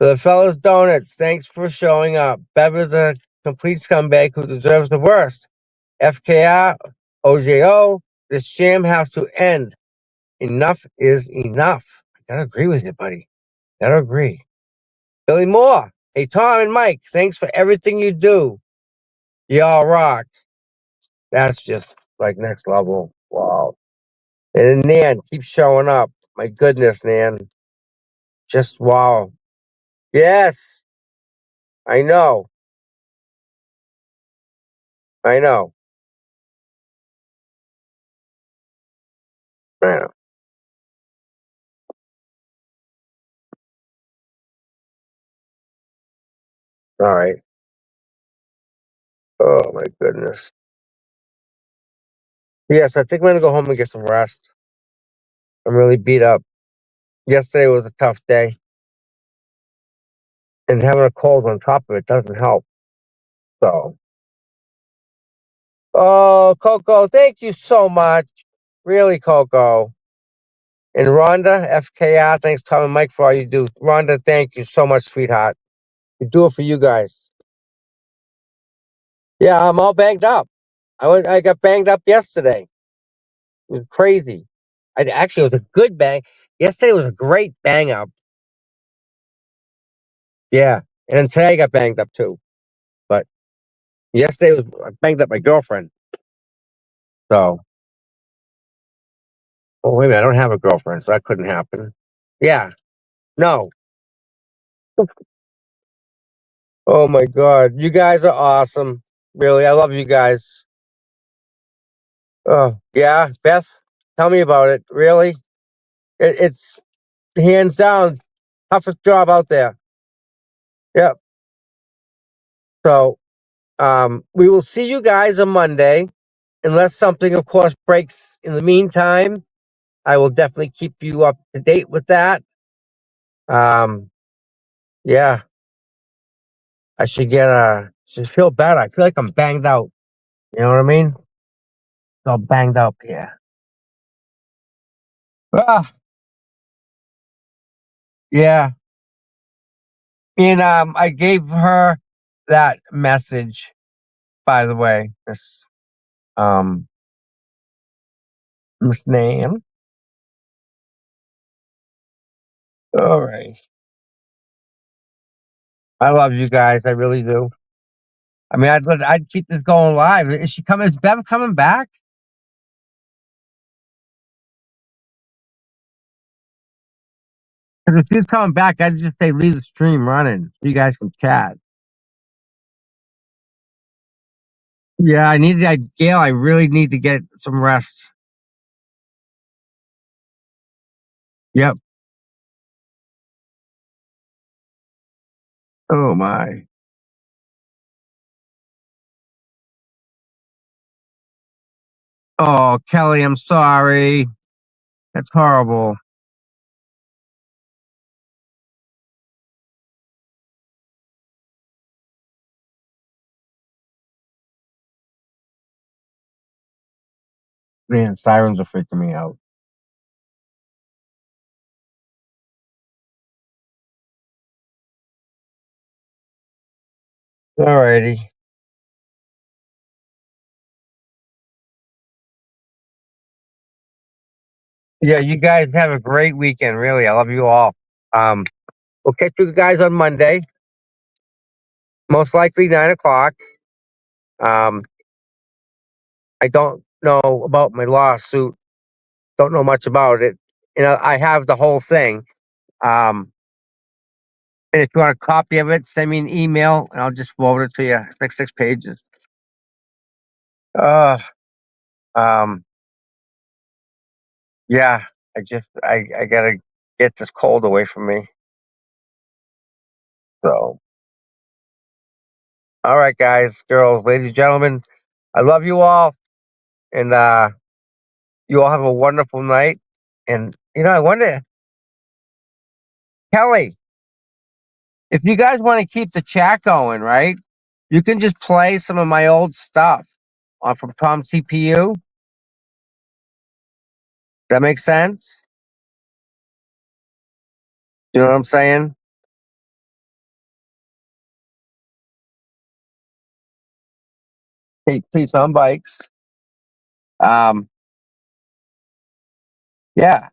For the fellas donuts, thanks for showing up. Bev is a complete scumbag who deserves the worst. FKR, OJO, this sham has to end. Enough is enough. I gotta agree with you, buddy. Gotta agree. Billy Moore. Hey, Tom and Mike, thanks for everything you do. Y'all rock. That's just like next level. Wow. And Nan, keep showing up. My goodness, Nan. Just wow. Yes, I know. I know. I know. All right. Oh my goodness. Yes, I think I'm gonna go home and get some rest. I'm really beat up. Yesterday was a tough day, and having a cold on top of it doesn't help. So, oh, Coco, thank you so much. Really, Coco. And Rhonda, FKR, thanks, Tom and Mike, for all you do. Rhonda, thank you so much, sweetheart. You do it for you guys. Yeah, I'm all banged up. I got banged up yesterday. It was crazy. Actually, it was a good bang. Yesterday was a great bang up. Yeah. And then today I got banged up too. But yesterday was I banged up my girlfriend. So, oh wait a minute, I don't have a girlfriend, so that couldn't happen. Yeah. No. Oh my god. You guys are awesome. Really, I love you guys. Oh yeah, Beth, tell me about it. Really? It's hands down toughest job out there. Yep. So we will see you guys on Monday. Unless something, of course, breaks in the meantime, I will definitely keep you up to date with that. Yeah, I should feel better. I feel like I'm banged out. You know what I mean? So banged up here. Ah, yeah. And I gave her that message, by the way. Um, Miss Nan. All right. I love you guys. I really do. I mean, I'd keep this going live. Is she coming? Is Bev coming back? 'Cause if she's coming back, I'd just say leave the stream running so you guys can chat. Yeah, Gail, I really need to get some rest. Yep. Oh my. Oh, Kelly, I'm sorry. That's horrible. Man, sirens are freaking me out. Alrighty. Yeah, you guys have a great weekend. Really, I love you all. Um, we'll catch you guys on Monday, most likely 9 o'clock. Um, I don't know about my lawsuit. Don't know much about it. You know, I have the whole thing. And if you want a copy of it, send me an email and I'll just forward it to you. It's like 6 pages. Uh, um, yeah, I gotta get this cold away from me. So, all right, guys, girls, ladies and gentlemen, I love you all. And, you all have a wonderful night. And, I wonder, Kelly, if you guys want to keep the chat going, right? You can just play some of my old stuff from Tom CPU. That makes sense? You know what I'm saying? hate police on bikes. Um, yeah.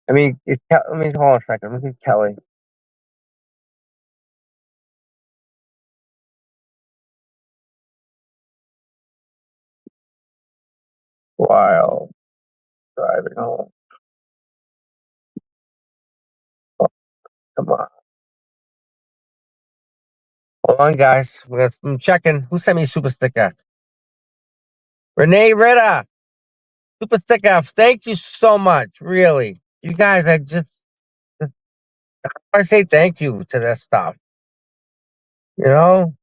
I mean, let me hold on a second. Look at Kelly. While driving home. Oh, come on. Hold on, guys. I'm checking. Who sent me a super sticker? Renee Ritter. Super sticker. Thank you so much. Really. You guys, I say thank you to this stuff. You know?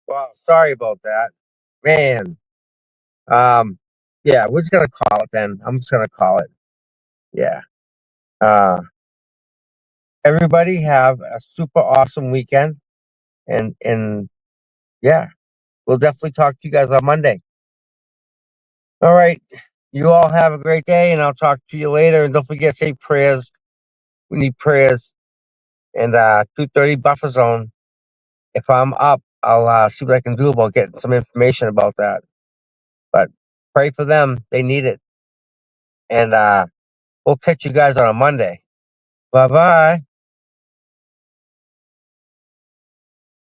Well, sorry about that. Man. Yeah, we're just gonna call it then. I'm just gonna call it. Yeah. Everybody have a super awesome weekend. And yeah, we'll definitely talk to you guys on Monday. All right. You all have a great day, and I'll talk to you later. And don't forget, say prayers. We need prayers. And 2:30 buffer zone. If I'm up, I'll see what I can do about getting some information about that. But pray for them. They need it. And we'll catch you guys on a Monday. Bye-bye.